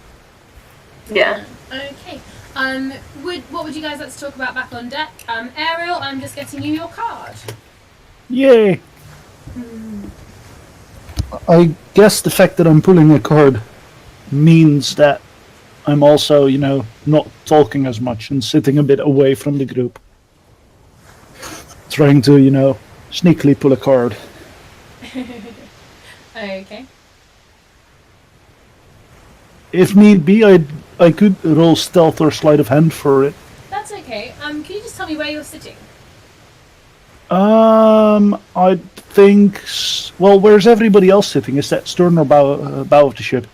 Yeah. Okay. What would you guys like to talk about back on deck? Ariel, I'm just getting you your card. Yay! I guess the fact that I'm pulling a card means that I'm also, not talking as much and sitting a bit away from the group. Trying to, sneakily pull a card. Okay. If need be, I could roll stealth or sleight of hand for it. That's okay. Can you just tell me where you're sitting? I think. Well, where's everybody else sitting? Is that stern or bow of the ship?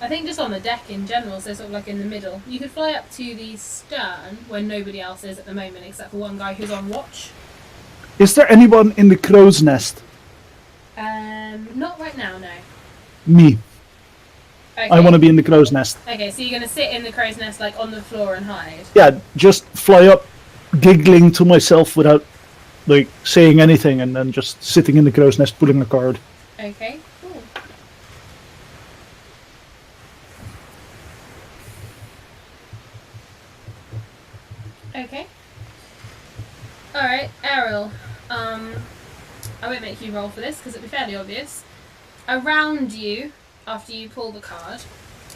I think just on the deck in general, so sort of like in the middle. You could fly up to the stern where nobody else is at the moment, except for one guy who's on watch. Is there anyone in the crow's nest? Not right now, no. Me. Okay. I want to be in the crow's nest. Okay, so you're gonna sit in the crow's nest, like on the floor and hide. Yeah, just fly up, giggling to myself without, saying anything, and then just sitting in the crow's nest, pulling a card. Okay, cool. Okay. Alright, Ariel. I won't make you roll for this because it'll be fairly obvious. Around you, after you pull the card,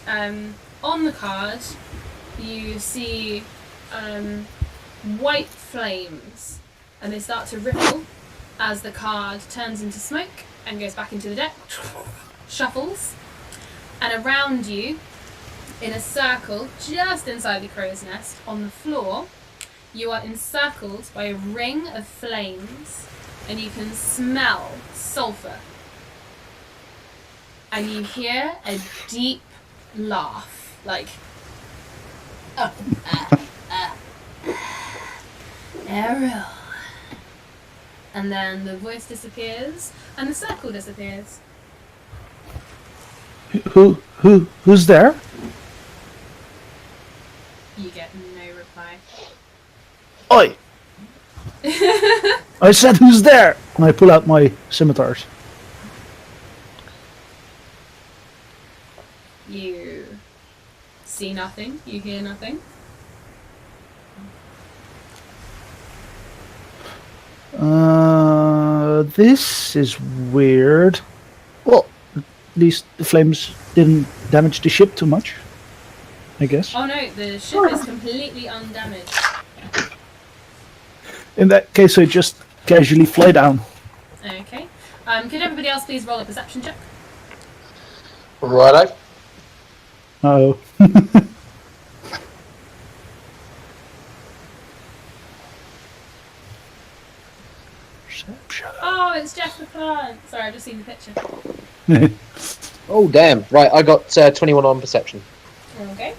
on the card, you see white flames, and they start to ripple as the card turns into smoke and goes back into the deck, shuffles, and around you, in a circle just inside the crow's nest, on the floor, you are encircled by a ring of flames, and you can smell sulphur. And you hear a deep laugh, like, Ariel. And then the voice disappears, and the circle disappears. Who's there? You get no reply. Oi! I said, who's there? And I pull out my scimitars. You see nothing, you hear nothing. This is weird. Well, at least the flames didn't damage the ship too much, I guess. Oh no, the ship is completely undamaged. In that case, I just casually fly down. Okay. Could everybody else please roll a perception check? Righto. Uh-oh. Oh, it's Jeff the Plant. Sorry, I've just seen the picture. Oh, damn. Right, I got 21 on perception. Okay.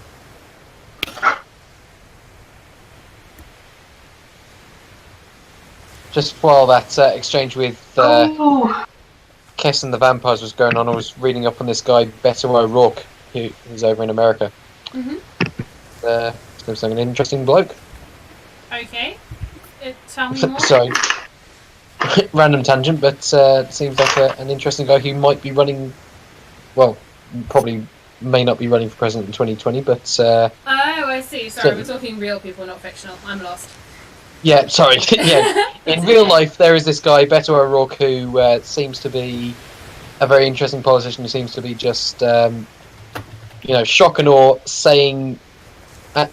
Just while that exchange with Kess and the vampires was going on, I was reading up on this guy, Beto O'Rourke, who's over in America. Mm-hmm. Seems like an interesting bloke. Okay. Tell me more. Sorry. Random tangent, but seems like an interesting guy who might be running, well, probably may not be running for president in 2020, but... oh, I see. Sorry, we're talking real people, not fictional. I'm lost. Yeah, sorry. Yeah, in real life, there is this guy, Beto O'Rourke, who seems to be a very interesting politician who seems to be just, shock and awe,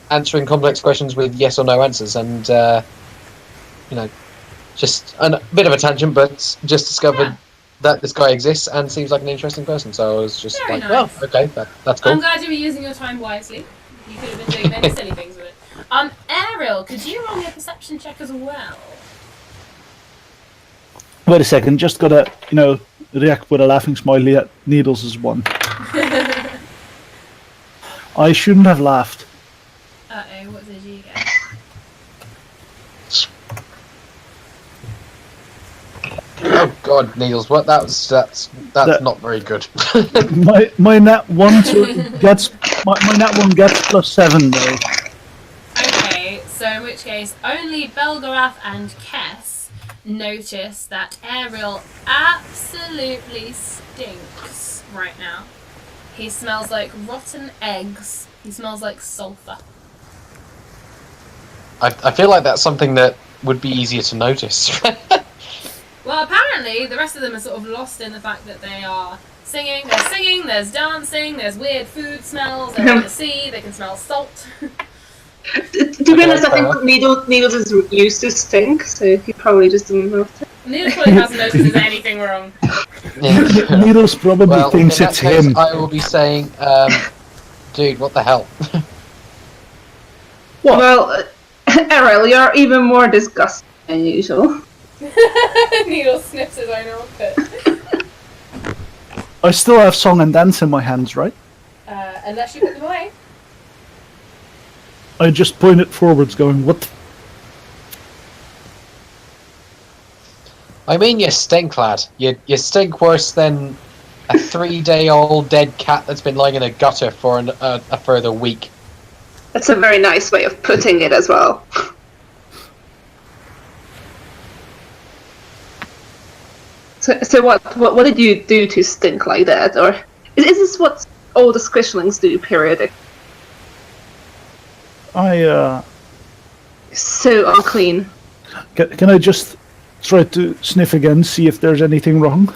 answering complex questions with yes or no answers, and, just a bit of a tangent, but just discovered that this guy exists and seems like an interesting person, so I was just Very like, nice. well, okay, that's cool. I'm glad you were using your time wisely. You could have been doing many silly things with it. Ariel, could you roll me a perception check as well? Wait a second, just gotta, react with a laughing smiley at Needles as one. I shouldn't have laughed. Uh-oh, what did you get? Oh God, Niels, what? That's not very good. my nat one gets my nat one gets +7 though. Okay, so in which case only Belgarath and Kess notice that Ariel absolutely stinks right now. He smells like rotten eggs. He smells like sulphur. I feel like that's something that would be easier to notice. Well, apparently the rest of them are sort of lost in the fact that they are singing, there's dancing, there's weird food smells, they're in the sea, they can smell salt. To be honest, I think Needles is used to stink, so he probably just didn't notice. Needles probably hasn't noticed there's anything wrong. Needles probably Well, thinks in that it's case, him. I will be saying, dude, what the hell? What? Well, Errol, you're even more disgusting than usual. Needles sniffs his own armpit. I still have song and dance in my hands, right? Unless you put them away. I just pointed forwards going, what? I mean, you stink, lad. You stink worse than a 3-day-old dead cat that's been lying in a gutter for a further week. That's a very nice way of putting it as well. So what did you do to stink like that? Or is this what all the squishlings do periodic? So unclean. Can I just try to sniff again, see if there's anything wrong?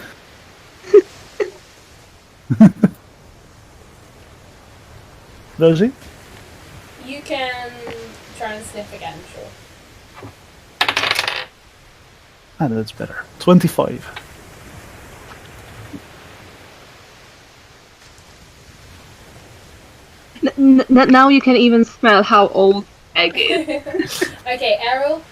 Rosie? You can try and sniff again, sure. Ah, that's better. 25. Now you can even smell how old egg is. Okay, Errol,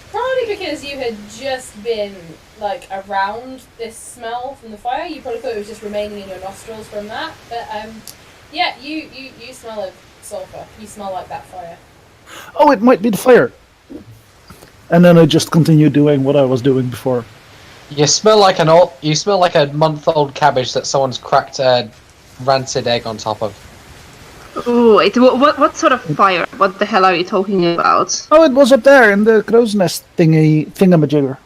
probably because you had just been, like, around this smell from the fire, you probably thought it was just remaining in your nostrils from that, but, yeah, you smell like sulphur. You smell like that fire. Oh, it might be the fire. And then I just continue doing what I was doing before. You smell like a month-old cabbage that someone's cracked a rancid egg on top of. Ooh, wait, what sort of fire? What the hell are you talking about? Oh, it was up there in the crow's nest thingamajigger.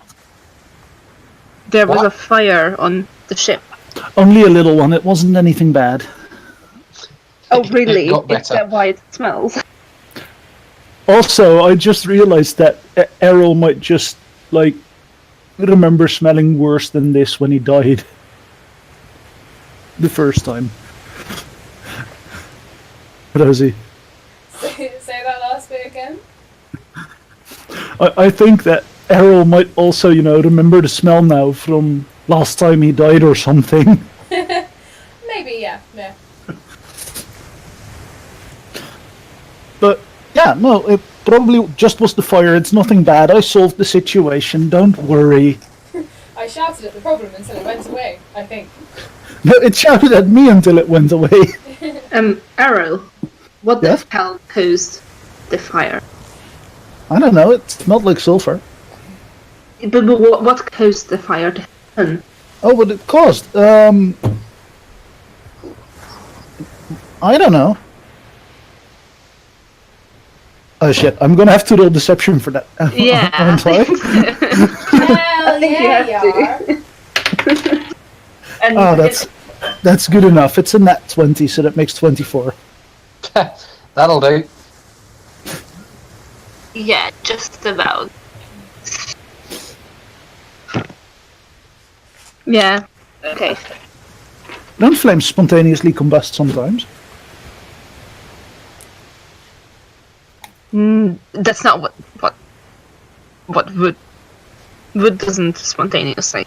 There was What? a fire on the ship. Only a little one. It wasn't anything bad. Oh, really? It got Is better. that why it smells? Also, I just realized that Errol might just, like, remember smelling worse than this when he died. The first time. Rosie. Say that last bit again. I think that Errol might also, remember the smell now from last time he died or something. Maybe, yeah. But, yeah, no, it probably just was the fire. It's nothing bad. I solved the situation. Don't worry. I shouted at the problem until it went away, I think. No, it shouted at me until it went away. Arrow, what Yes? the hell caused the fire? I don't know. It smelled like sulfur. But what caused the fire to happen? Oh, what it caused? I don't know. Oh shit! I'm gonna have to roll deception for that. Yeah. I'm sorry. Hell think you yeah, have you to. are. And Oh, that's good enough. It's a nat 20, so that makes 24. That'll do. yeah, just about. Yeah. Okay. Don't flames spontaneously combust sometimes? That's not what wood doesn't spontaneously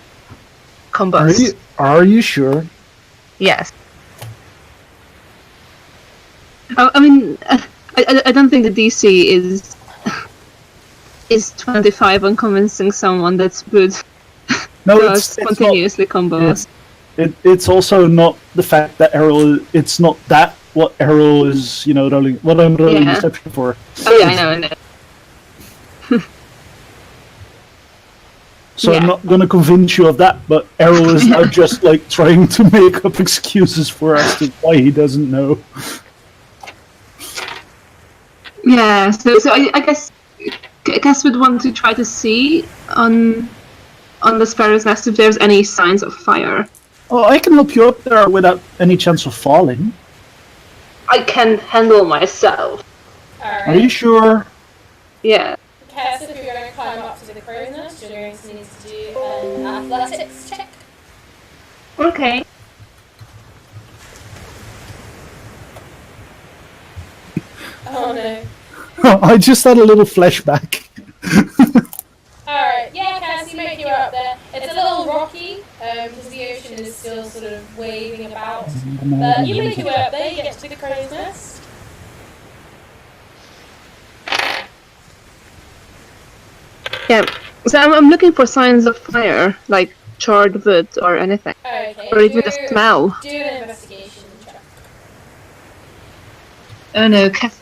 combust. Are you sure? Yes. I mean, I don't think the DC is 25 on convincing someone that's wood No, does it's not. spontaneously combust. It's also not the fact that Errol. It's not that what Errol is, rolling. What I'm rolling Yeah. deception for. Oh yeah, I know. So Yeah. I'm not going to convince you of that, but Errol is now just like trying to make up excuses for us to why he doesn't know. Yeah, so I guess we'd want to try to see on the sparrow's nest if there's any signs of fire. Oh, I can help you up there without any chance of falling. I can handle myself. Are you sure? Yeah. Cass, if you're going to climb up to the crow's nest, you're going to need to do an athletics check. Okay. Oh no. I just had a little flashback. Alright, yeah, Cass, you make your way up there. It's a little rocky, because the ocean is still sort of waving about. But you make your way up there, you get to the crow's nest. Yeah. So I'm looking for signs of fire, like charred wood or anything. Okay. Or even the smell. Do an investigation check. Oh no, Cass.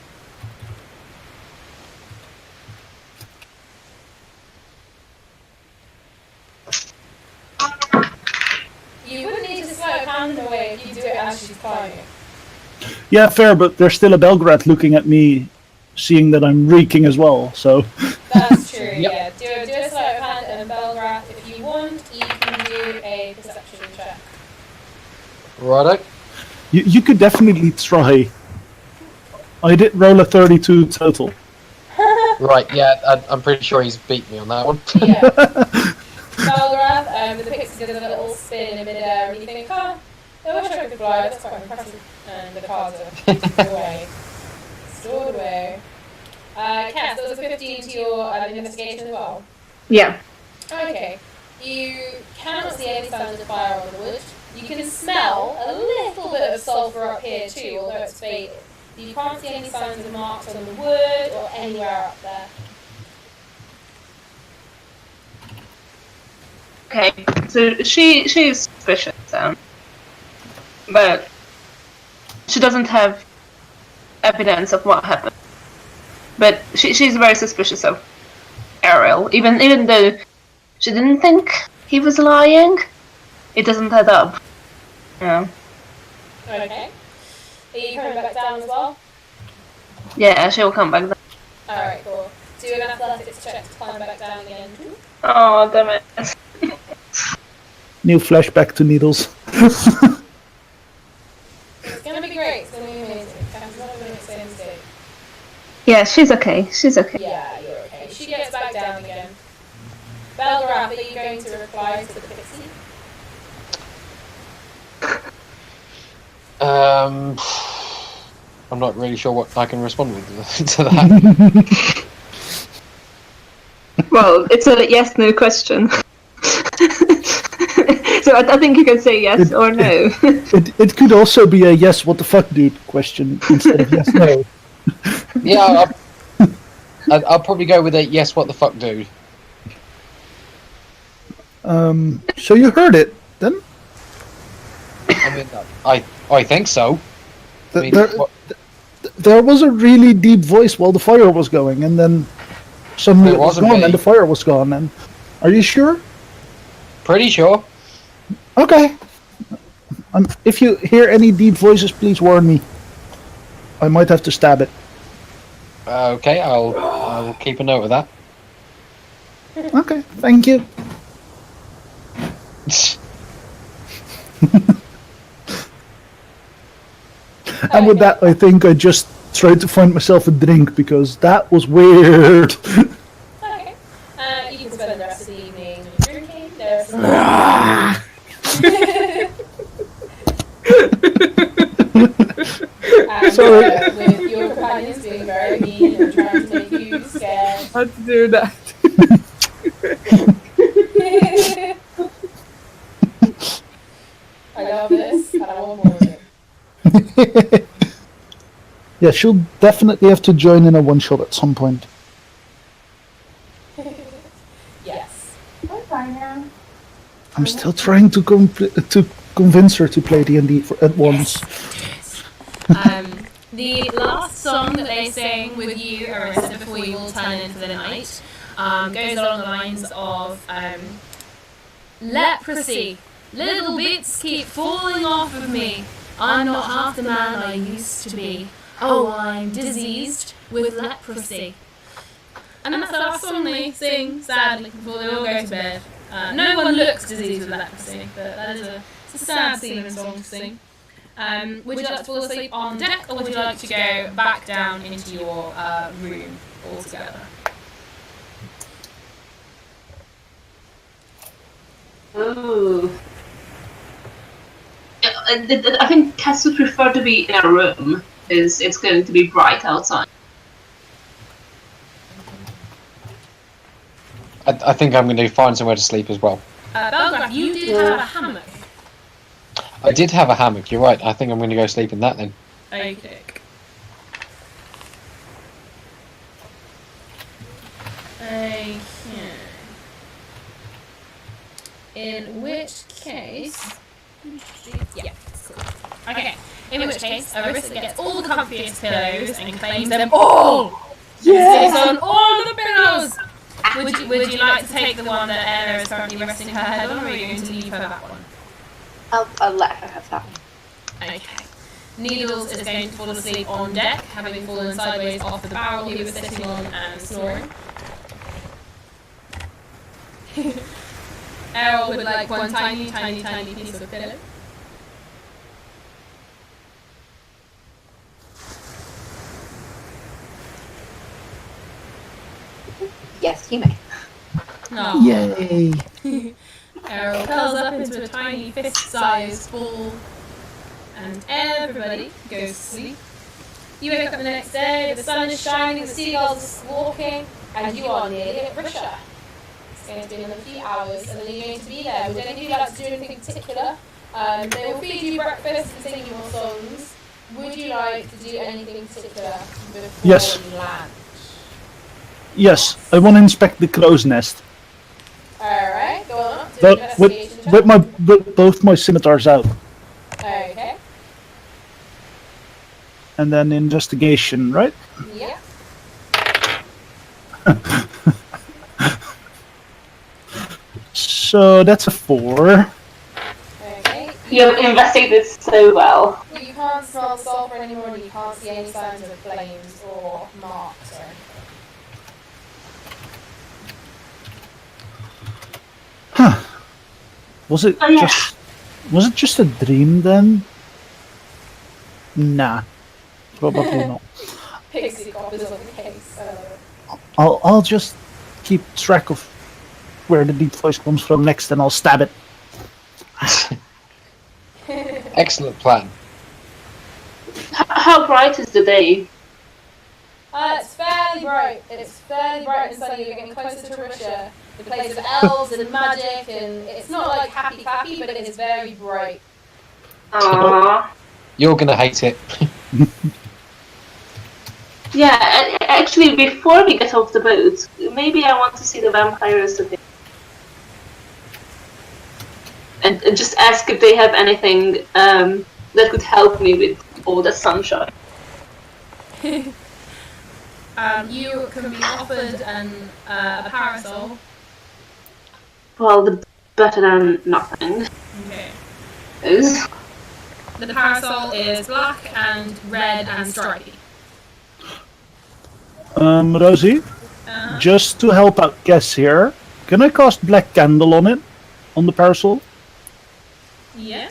You wouldn't need to slow hand away if you do it as she's climbing. Yeah, fair, but there's still a Belgrade looking at me, seeing that I'm reeking as well, so... That's true, yeah. Do a slow hand and Belgraph. If you want, you can do a perception check. Righto. You could definitely try. I did roll a 32 total. Right, yeah, I'm pretty sure he's beat me on that one. Yeah. Belgraph, the pixie does a little spin in midair and you think, I wish I could fly, that's quite impressive. And the cards are stored away. Stored away. Cass, that was a 15 to your investigation as well? Yeah. Okay. You cannot see any signs of fire on the wood. You can smell a little bit of sulphur up here too, although it's faded. You can't see any signs of marks on the wood or anywhere up there. Okay, so she's suspicious, but she doesn't have evidence of what happened. But she's very suspicious of Ariel, even though she didn't think he was lying. It doesn't add up. Yeah. Okay. Are you coming back down as well? Yeah, she will come back down. Alright, cool. Do an athletics check to climb back down again. Oh, damn it. New flashback to Needles. It's gonna be great. It's gonna be amazing. Cass, not gonna make the same mistake. Yeah, she's okay. She's okay. Yeah, you're okay. She gets back down again. Belgraph, are you going to reply to the pixie? I'm not really sure what I can respond with to that. Well, it's a yes/no question. So I think you can say yes or no. It could also be a yes, what the fuck, dude question instead of yes, no. Yeah, I'll probably go with a yes, what the fuck, dude. So you heard it, then? I mean, I think so. I mean, There was a really deep voice while the fire was going, and then suddenly it was wasn't gone, me. and the fire was gone. And are you sure? Pretty sure. Okay. If you hear any deep voices, please warn me. I might have to stab it. Okay, I'll keep a note of that. Okay, thank you. And with that, I think I just tried to find myself a drink because that was weird. Okay. You can spend the rest of the evening drinking. There's Sorry. with your companions being very mean and trying to make you scared. How to do that? I love this, and I want more of it. Yeah, she'll definitely have to join in a one-shot at some point. Yes. I'm still trying to convince her to play D&D at once. The last song that they sing with you, Arista, before you all turn in for the night, goes along the lines of leprosy. Little bits keep falling off of me. I'm not half the man I used to be. Oh, I'm diseased with leprosy. And that's the last song they sing, sadly, before they all go to bed. No one looks diseased with leprosy, but that is a It's a sad scene and song to sing. Would you like to fall asleep on deck, or would you like to go back down into your room altogether? Ooh. I think Cass would prefer to be in a room, because it's going to be bright outside. I think I'm going to find somewhere to sleep as well. Belgraph, you did have a hammock. I did have a hammock, you're right. I think I'm going to go sleep in that then. Okay. Okay. In which case... Yeah, cool. Okay. In which case, Arissa gets all the comfiest pillows and claims them all! Yes! Sits on all the pillows! Would you like to take the one that Ella is currently resting her head on, or are you going to leave her that one? I'll let her have that one. Okay. Needles is going to fall asleep on deck, having fallen sideways off of the barrel he was sitting on and snoring. Errol would like one tiny piece of pillow. Yes, you may. No. Yay! Errol curls up into a tiny fist-sized ball, and everybody goes to sleep. You wake up the next day, the sun is shining, the seagulls are squawking, and you are nearly at Risha. It's going to be another few hours, and then you're going to be there. Would any of you like to do anything particular? They will feed you breakfast and sing you more songs. Would you like to do anything particular before Yes. you land? Yes, I want to inspect the crow's nest. Alright, go on up to But investigation check. with both my scimitars out. Okay, And then investigation, right? yeah. So that's a 4. Okay. You have investigated so well. You can't smell the sulfur anymore, and you can't see any signs of flames or marks or anything. Was it Oh, yeah. just a dream then? Nah, probably not. Pixie cop is on the case. I'll just keep track of where the deep voice comes from next, and I'll stab it. Excellent plan. How bright is the day? It's fairly bright. It's fairly bright and sunny. You're getting closer to Risha, the place of elves and magic, and it's not like happy clappy, but it is very bright. Aww. You're going to hate it. Yeah, actually, before we get off the boat, maybe I want to see the vampires a bit. And just ask if they have anything that could help me with all the sunshine. You can be offered a parasol. Well, better than nothing. Okay. Is. The parasol is black and red and stripy. Rosie, just to help out Guess here, can I cast Black Candle on it? On the parasol? Yeah.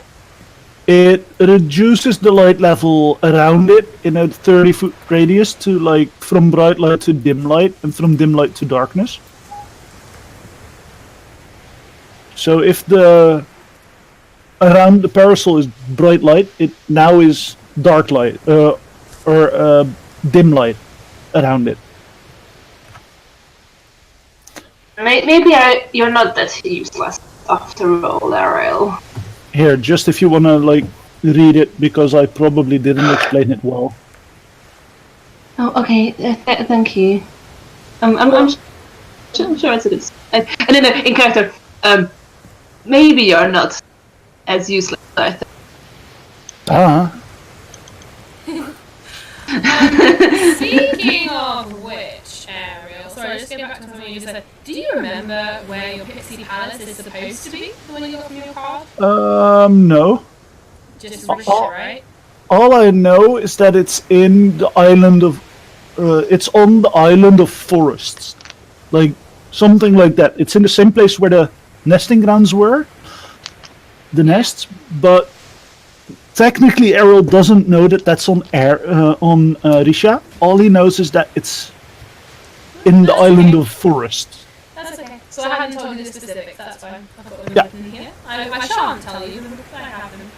It reduces the light level around it in a 30-foot radius to, like, from bright light to dim light, and from dim light to darkness. So if the around the parasol is bright light, it now is dark light, or dim light around it. Maybe you're not that useless after all, Ariel. Here, just if you want to, like, read it, because I probably didn't explain it well. Oh, okay. Thank you. I'm sure it's a good. And then in character, maybe you're not as useless as I think. Speaking of which, Ariel, sorry, just get back to something you just said. Do you remember where your Pixie Palace is supposed to be? The one you got from your card? No. Just Risha, right? All I know is that it's in the island of, it's on the island of forests, like something like that. It's in the same place where the nesting grounds were, the nests, but technically Errol doesn't know that that's on Risha. All he knows is that it's in the island of Forest. That's okay. So I hadn't told you the specifics, that's fine. I've got them Yeah. written here. I shan't tell you, but I have them.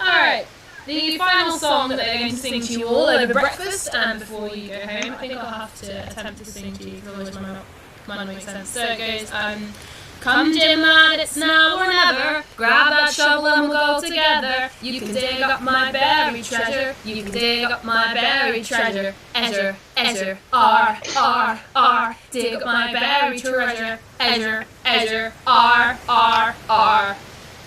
Alright, the final song that they're going to sing to you all over breakfast and before you go home. I think I'll have to attempt to sing to you, because otherwise mine won't make sense. So it goes, come dim lad, it's now or never. Grab that shovel and we'll go together. You can dig up my buried treasure. You can dig up my buried treasure. Ezra, Ezra, R, R, R. Dig up my buried treasure. Ezra, Ezra, R, R, R.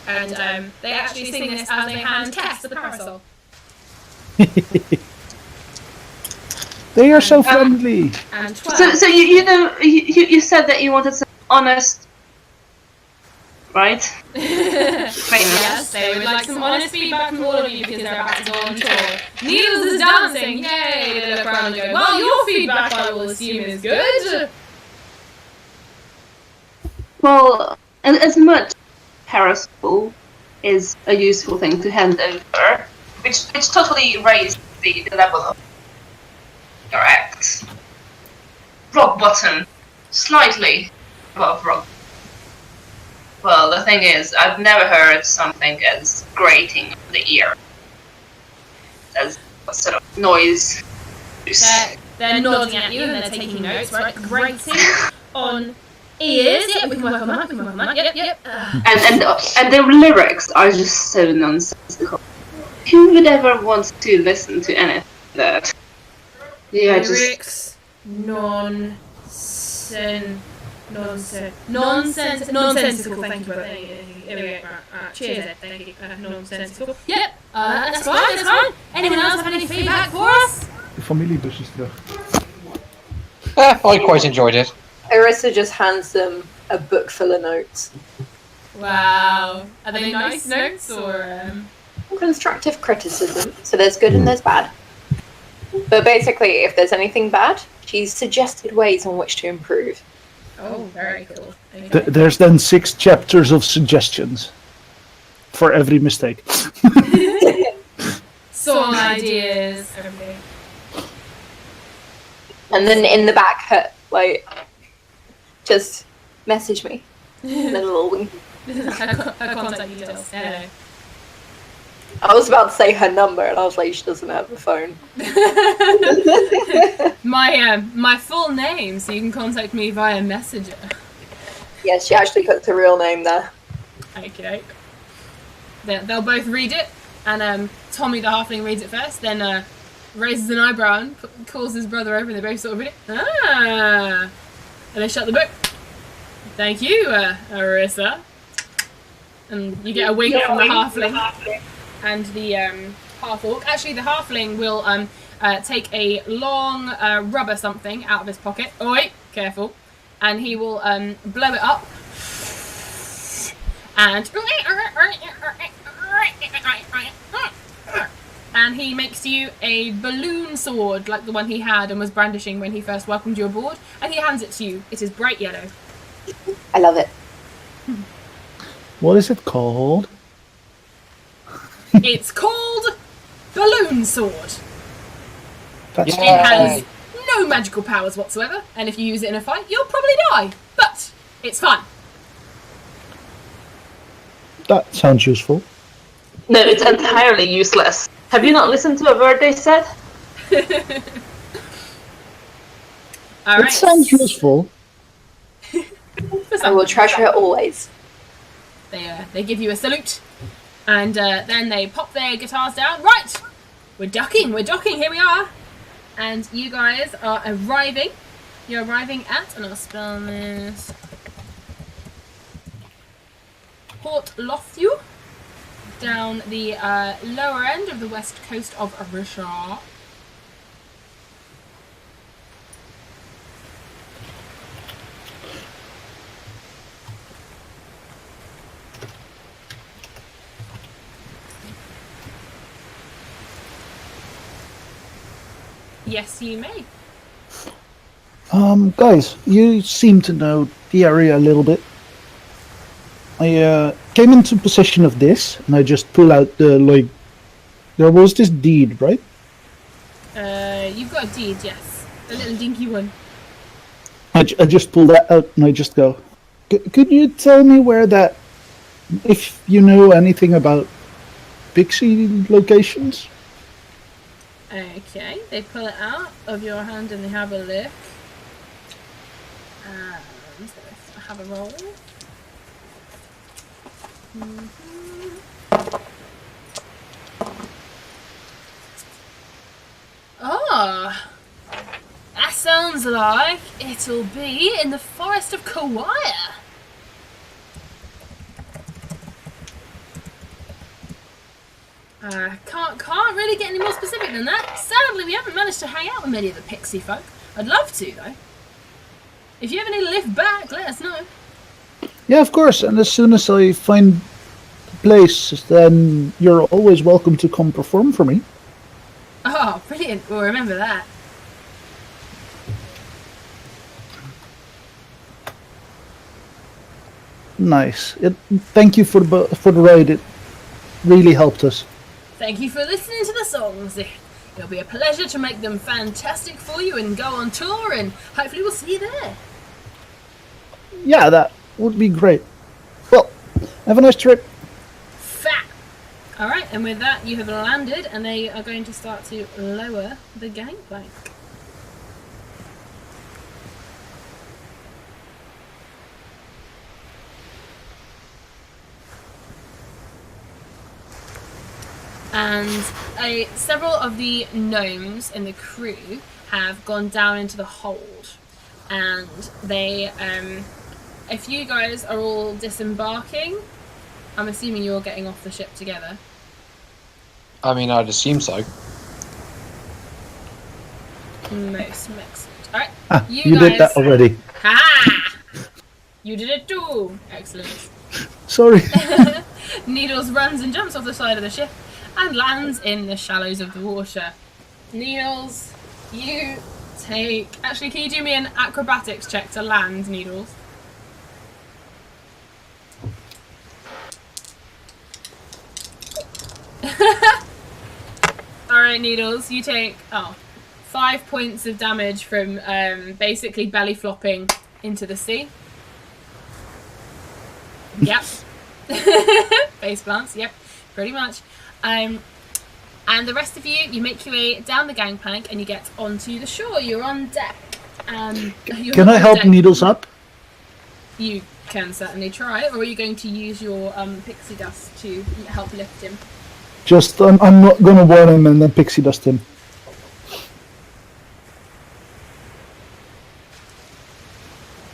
And they actually sing this as they hand Tess the parasol. They are so friendly. And 12. So you said that you wanted some honest, right? Yes, they would like some honest feedback from all of you because they're about to go on tour. Needles is dancing, yay! They look around and go, well, your feedback I will assume is good. Well, as much parasol is a useful thing to hand over, which totally raised the level of correct. Rock bottom, slightly above rock. Well, the thing is, I've never heard something as grating on the ear as what sort of noise. They're nodding at you and they're taking notes, right? Grating on ears. Yep, we can work on that. Yep. And the lyrics are just so nonsensical. Who would ever want to listen to anything like that? Yeah, lyrics, nonsensical. Thank you, brother. Here we go. Cheers, Ed. Thank you. Nonsensical. Yep. That's fine. Anyone else have any feedback for us? De familiebus is terug. I quite enjoyed it. Arissa just hands them a book full of notes. Wow. Are they nice notes or? Constructive criticism. So there's good and there's bad. But basically, if there's anything bad, she's suggested ways on which to improve. Oh, very cool. Okay. There's then 6 chapters of suggestions for every mistake. Song ideas, everything. And then in the back, her just message me. And then a little wink. her contact details. Hello. I was about to say her number, and I was like, she doesn't have a phone. My full name, so you can contact me via Messenger. Yes, she actually puts her real name there. Okay. They'll both read it, and Tommy the halfling reads it first, then raises an eyebrow and calls his brother over, and they both sort of read it. Ah! And they shut the book. Thank you, Arissa. And you get a wink from the halfling. And the half-orc. Actually, the halfling will take a long rubber something out of his pocket. Oh wait, careful. And he will blow it up. And he makes you a balloon sword like the one he had and was brandishing when he first welcomed you aboard. And he hands it to you. It is bright yellow. I love it. What is it called? It's called Balloon Sword. That's It has no magical powers whatsoever, and if you use it in a fight, you'll probably die. But it's fun. That sounds useful. No, it's entirely useless. Have you not listened to a word they said? All It right. sounds useful. I will treasure it always. They give you a salute, and then they pop their guitars down. Right, we're docking, here we are. And you guys are arriving. You're arriving at, and I'll spell this, Port Lothiu, down the lower end of the west coast of Risha. Yes, you may. Guys, you seem to know the area a little bit. I came into possession of this, and I just pull out the, like, there was this deed, right? You've got a deed, yes. A little dinky one. I just pull that out, and I just go, could you tell me where that, if you know anything about pixie locations? Okay, they pull it out of your hand and they have a look. And have a roll. Oh, that sounds like it'll be in the forest of Kauai. Can't really get any more specific than that. Sadly, we haven't managed to hang out with many of the pixie folk. I'd love to, though. If you ever need a lift back, let us know. Yeah, of course. And as soon as I find the place, then you're always welcome to come perform for me. Oh, brilliant. We'll remember that. Nice. Thank you for the ride. It really helped us. Thank you for listening to the songs. It'll be a pleasure to make them fantastic for you and go on tour, and hopefully we'll see you there. Yeah, that would be great. Well, have a nice trip. Fat. Alright, and with that you have landed, and they are going to start to lower the gangplank. And several of the gnomes in the crew have gone down into the hold, and they, if you guys are all disembarking, I'm assuming you're getting off the ship together. I mean, I'd assume so. Most excellent. Alright, You guys, did that already. Ha! You did it too. Excellent. Sorry. Needles runs and jumps off the side of the ship and lands in the shallows of the water. Needles, you take... Actually, can you do me an acrobatics check to land, Needles? Alright, Needles, you take 5 points of damage from basically belly flopping into the sea. Yep. Face plants, yep, pretty much. And the rest of you make your way down the gangplank and you get onto the shore. You're on deck. Can I help Needles up? You can certainly try, or are you going to use your pixie dust to help lift him? Just, I'm not gonna warn him and then pixie dust him.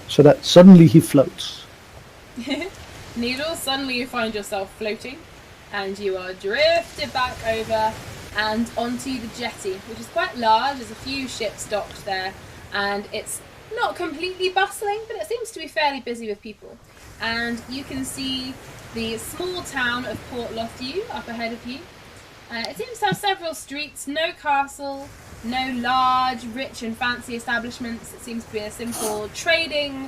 So that suddenly he floats. Needles, suddenly you find yourself floating, and you are drifted back over and onto the jetty, which is quite large. There's a few ships docked there, and it's not completely bustling, but it seems to be fairly busy with people. And you can see the small town of Port Lothieu up ahead of you. It seems to have several streets, no castle, no large, rich and fancy establishments. It seems to be a simple trading,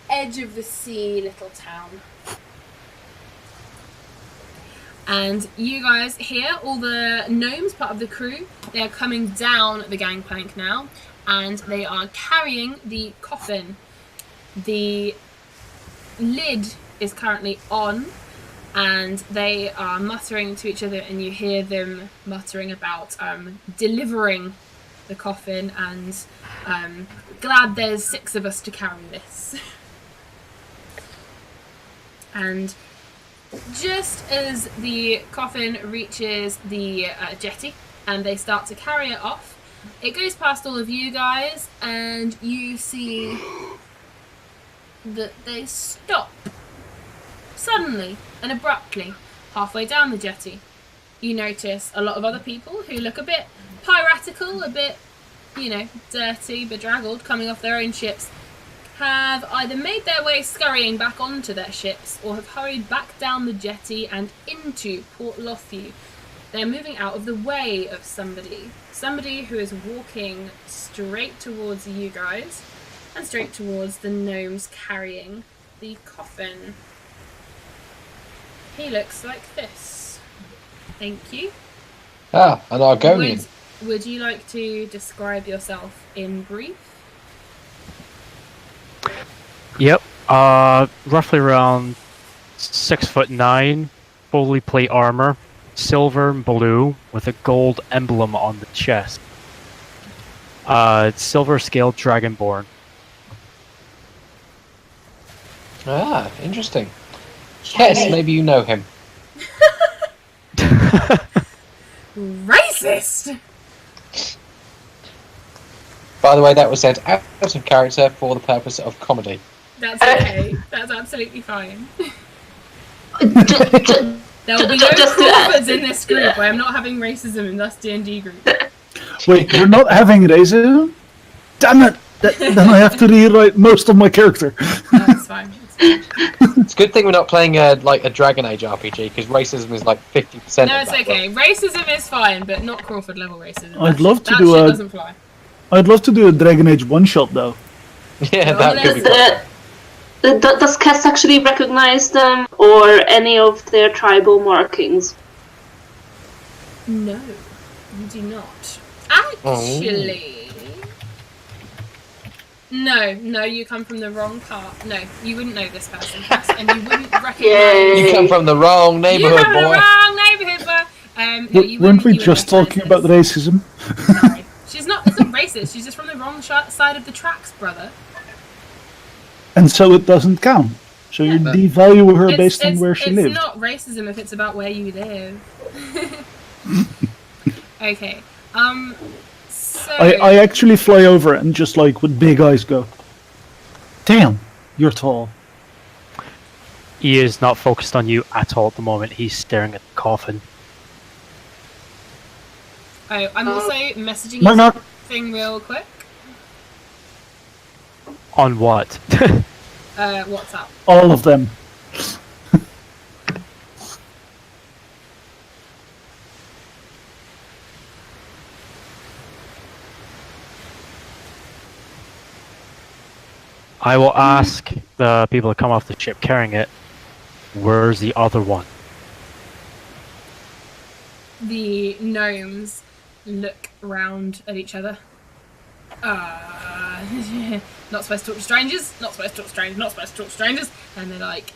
edge of the sea little town. And you guys here, all the gnomes, part of the crew, they are coming down the gangplank now, and they are carrying the coffin. The lid is currently on, and they are muttering to each other, and you hear them muttering about delivering the coffin, and glad there's 6 of us to carry this. And just as the coffin reaches the jetty and they start to carry it off, it goes past all of you guys, and you see that they stop suddenly and abruptly halfway down the jetty. You notice a lot of other people who look a bit piratical, a bit, dirty, bedraggled, coming off their own ships, have either made their way scurrying back onto their ships or have hurried back down the jetty and into Port Lothieu. They're moving out of the way of somebody who is walking straight towards you guys and straight towards the gnomes carrying the coffin. He looks like this. Thank you. Ah, an Argonian. Would you like to describe yourself in brief? Yep. Roughly around 6'9", fully plate armor, silver and blue, with a gold emblem on the chest. Silver scaled dragonborn. Ah, interesting. Yes, maybe you know him. Racist! By the way, that was said out of character for the purpose of comedy. That's okay. That's absolutely fine. There will be no Crawfords in this group. I am not having racism in this D&D group. Wait, you're not having racism? Damn it! Then I have to rewrite most of my character. No, it's fine. It's a good thing we're not playing a Dragon Age RPG, because racism is like 50%. No, it's okay. Racism is fine, but not Crawford level racism. I'd love to that do shit a. doesn't fly. I'd love to do a Dragon Age one shot though. Yeah, that could be cool. Does Cass actually recognize them or any of their tribal markings? No, you do not. Actually... No, you come from the wrong part. No, you wouldn't know this person, Cass, and you wouldn't recognise... You come from the wrong neighbourhood, boy. You come from the wrong neighbourhood, boy. No, Weren't we just talking about racism? Sorry. It's not racist, she's just from the wrong side of the tracks, brother. And so it doesn't count. So you devalue her based on where she lives. It's not racism if it's about where you live. Okay. So... I actually fly over it and just like with big eyes go, damn, you're tall. He is not focused on you at all at the moment. He's staring at the coffin. Oh, I'm also messaging No, you no. something real quick. On what? WhatsApp. All of them. I will ask the people that come off the ship carrying it, where's the other one? The gnomes look round at each other. Not supposed to talk to strangers, not supposed to talk to strangers, not supposed to talk to strangers. And they like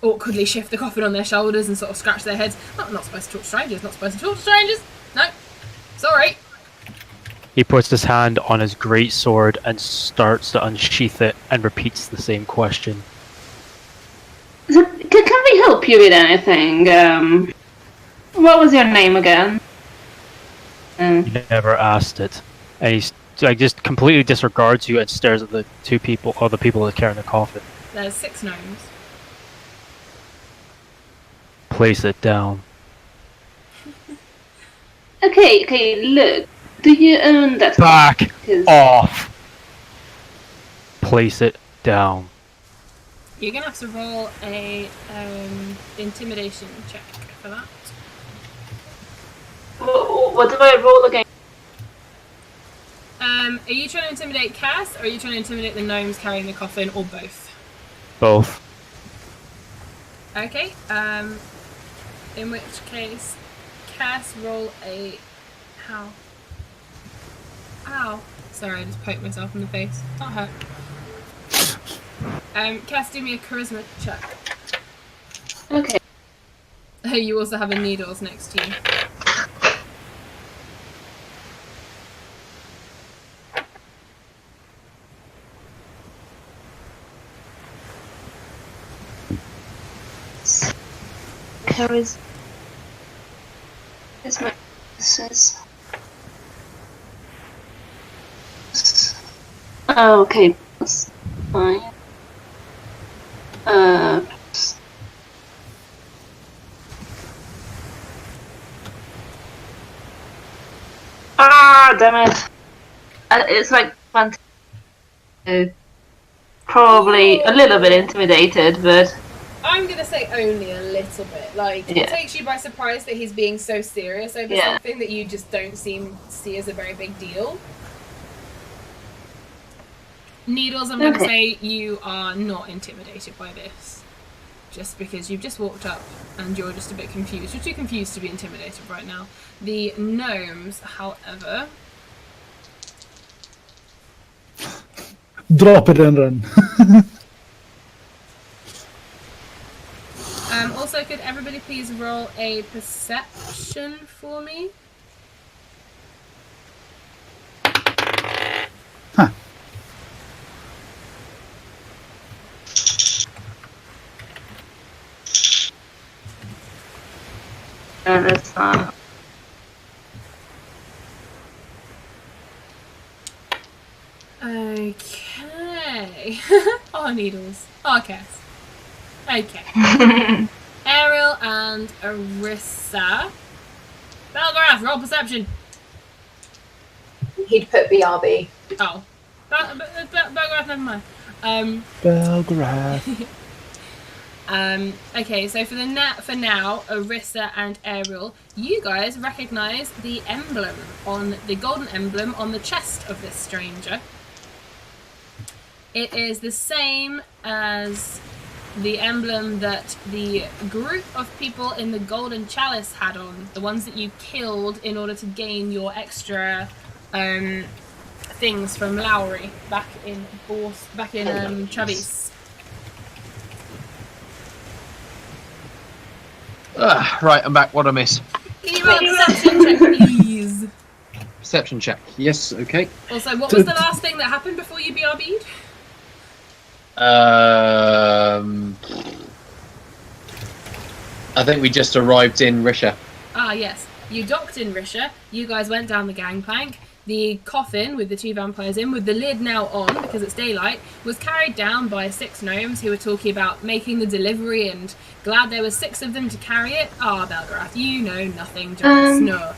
awkwardly shift the coffin on their shoulders and sort of scratch their heads. Not supposed to talk to strangers, not supposed to talk to strangers. No, sorry. He puts his hand on his great sword and starts to unsheath it and repeats the same question. So, can we help you with anything? What was your name again? He never asked it. And he's like just completely disregards you and stares at the two people, or the people that carry the coffin. There's 6 gnomes. Place it down. Okay, look. Do you own that? Back off! Place it down. You're gonna have to roll a intimidation check for that. What do I roll again? Are you trying to intimidate Cass, or are you trying to intimidate the gnomes carrying the coffin, or both? Both. Okay, in which case, Cass, roll a... Ow. Sorry, I just poked myself in the face. Not hurt. Cass, do me a charisma check. Okay. You also have a needles next to you. Charisma. This is... Oh, okay. That's fine. Damn it. It's like fun. Probably a little bit intimidated, but... I'm gonna say only a little bit. Like, it takes you by surprise that he's being so serious over something that you just don't see as a very big deal. Needles, I'm gonna say you are not intimidated by this. just because you've just walked up and you're just a bit confused. You're too confused to be intimidated right now. The gnomes, however... Drop it and run. Also, could everybody please roll a perception for me? Huh. That's not. Okay. Oh, needles. Okay. Okay. Ariel and Arissa. Belgrath, roll perception. He'd put BRB. Oh. Belgrath, never mind. Belgrath. Okay, so for now, Arissa and Ariel, you guys recognise the emblem the golden emblem on the chest of this stranger. It is the same as the emblem that the group of people in the Golden Chalice had on, the ones that you killed in order to gain your extra things from Lowry back in Travis. Right, I'm back. What did I miss? Can you roll a perception check, please? Perception check. Yes, okay. Also, what was the last thing that happened before you BRB'd? I think we just arrived in Risha. Ah, yes. You docked in Risha. You guys went down the gangplank. The coffin with the 2 vampires in, with the lid now on because it's daylight, was carried down by 6 gnomes who were talking about making the delivery and glad there were 6 of them to carry it. Ah, Belgrath, you know nothing, Jonas. No.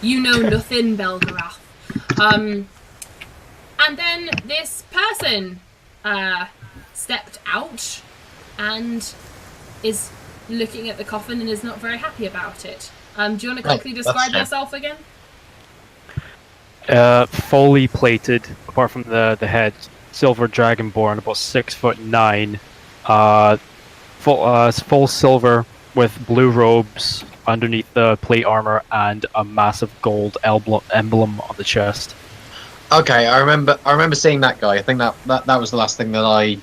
You know nothing, Belgrath. And then this person stepped out and is looking at the coffin and is not very happy about it. Do you want to quickly describe yourself again? Fully plated, apart from the head, silver dragonborn, about 6'9", full silver with blue robes underneath the plate armor and a massive gold emblem on the chest. Okay, I remember seeing that guy. I think that was the last thing that I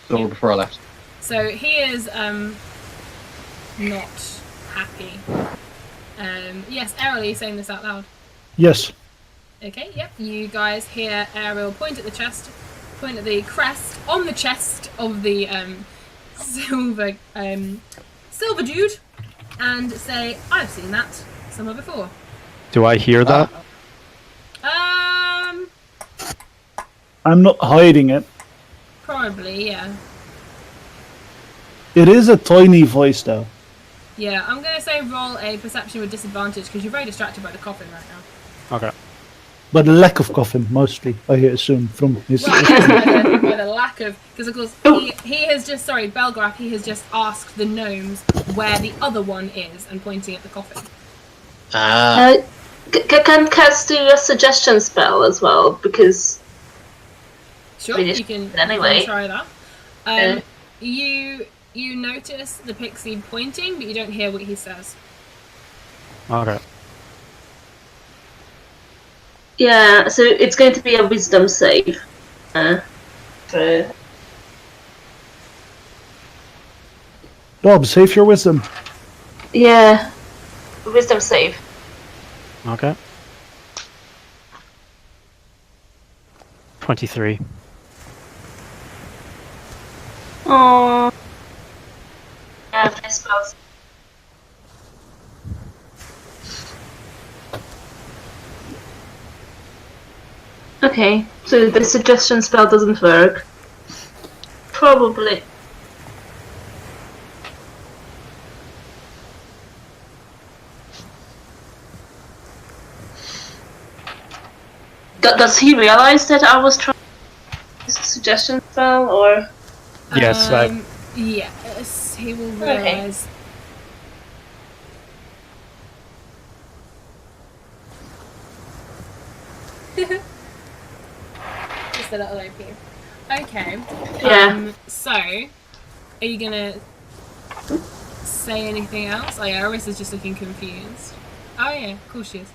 saw before I left. So he is not happy. Yes, Ariel, are you saying this out loud? Yes. Okay, yep. You guys hear Ariel point at the chest, point at the crest on the chest of the silver dude, and say, "I've seen that somewhere before." Do I hear that? I'm not hiding it. Probably, yeah. It is a tiny voice, though. Yeah, I'm going to say roll a perception with disadvantage because you're very distracted by the coffin right now. Okay. But the lack of coffin, mostly, I assume, from his... Well, by the lack of... Because, of course, he has just... Sorry, Belgrath, he has just asked the gnomes where the other one is and pointing at the coffin. Can Kaz do a suggestion spell as well? Because... Sure, you can try that. You notice the pixie pointing, but you don't hear what he says. Okay. Yeah, so it's going to be a wisdom save. Bob, save your wisdom. Yeah, wisdom save. Okay. 23. Oh. Yeah, I suppose. Okay, so the suggestion spell doesn't work. Probably. Does he realize that I was trying to use a suggestion spell, or? Yes, yes, he will realise. Okay. Just a little OP. Okay. Yeah. So, are you gonna say anything else. Oh yeah, Arissa's just looking confused. Oh yeah, of course she is.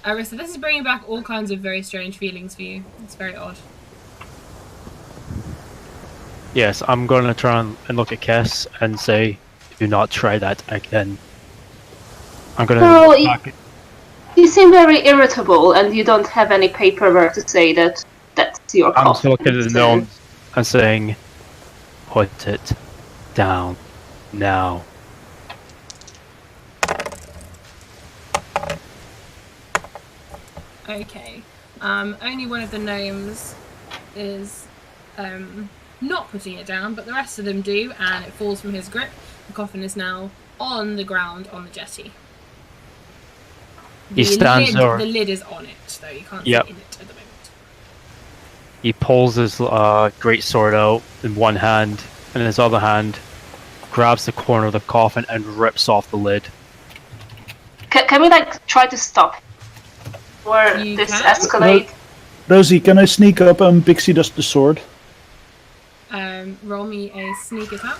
Arissa, this is bringing back all kinds of very strange feelings for you. It's very odd. Yes, I'm going to try and look at Kess and say, do not try that again. I'm going to... Well, you seem very irritable, and you don't have any paperwork to say that that's your I'm coffin. just looking at the so- gnomes and saying, put it down now. Okay. Only one of the gnomes is not putting it down, but the rest of them do, and it falls from his grip. The coffin is now on the ground on the jetty. He stands lid, over. The lid is on it, though you can't Yep. see in it at the moment. He pulls his great sword out in one hand, and in his other hand, grabs the corner of the coffin and rips off the lid. Can we try to stop? Or You this can. escalate? Rosie, can I sneak up and pixie dust the sword? Roll me a sneak attack.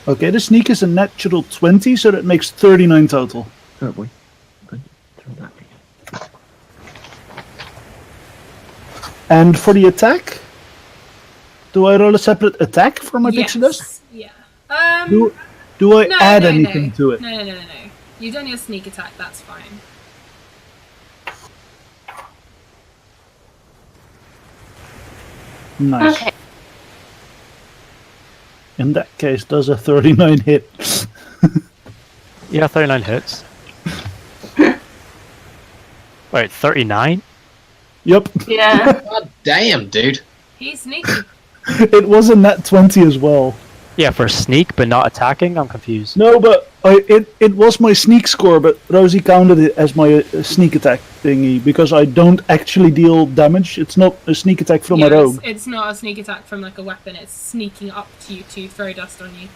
Okay, the sneak is a natural 20, so that makes 39 total. Oh boy. Throw that again. And for the attack, do I roll a separate attack for my pixie dust? Yeah. Do I No, add no, anything no. to it? No. You've done your sneak attack, that's fine. Nice. Okay. In that case, does a 39 hit? Yeah, 39 hits. Wait, 39? Yep. Yeah. God damn, dude. He's sneaky. It was a nat 20 as well. Yeah, for sneak, but not attacking? I'm confused. No, but it was my sneak score, but Rosie counted it as my sneak attack thingy, because I don't actually deal damage. It's not a sneak attack from a rogue. It's not a sneak attack from like a weapon, it's sneaking up to you to throw dust on you.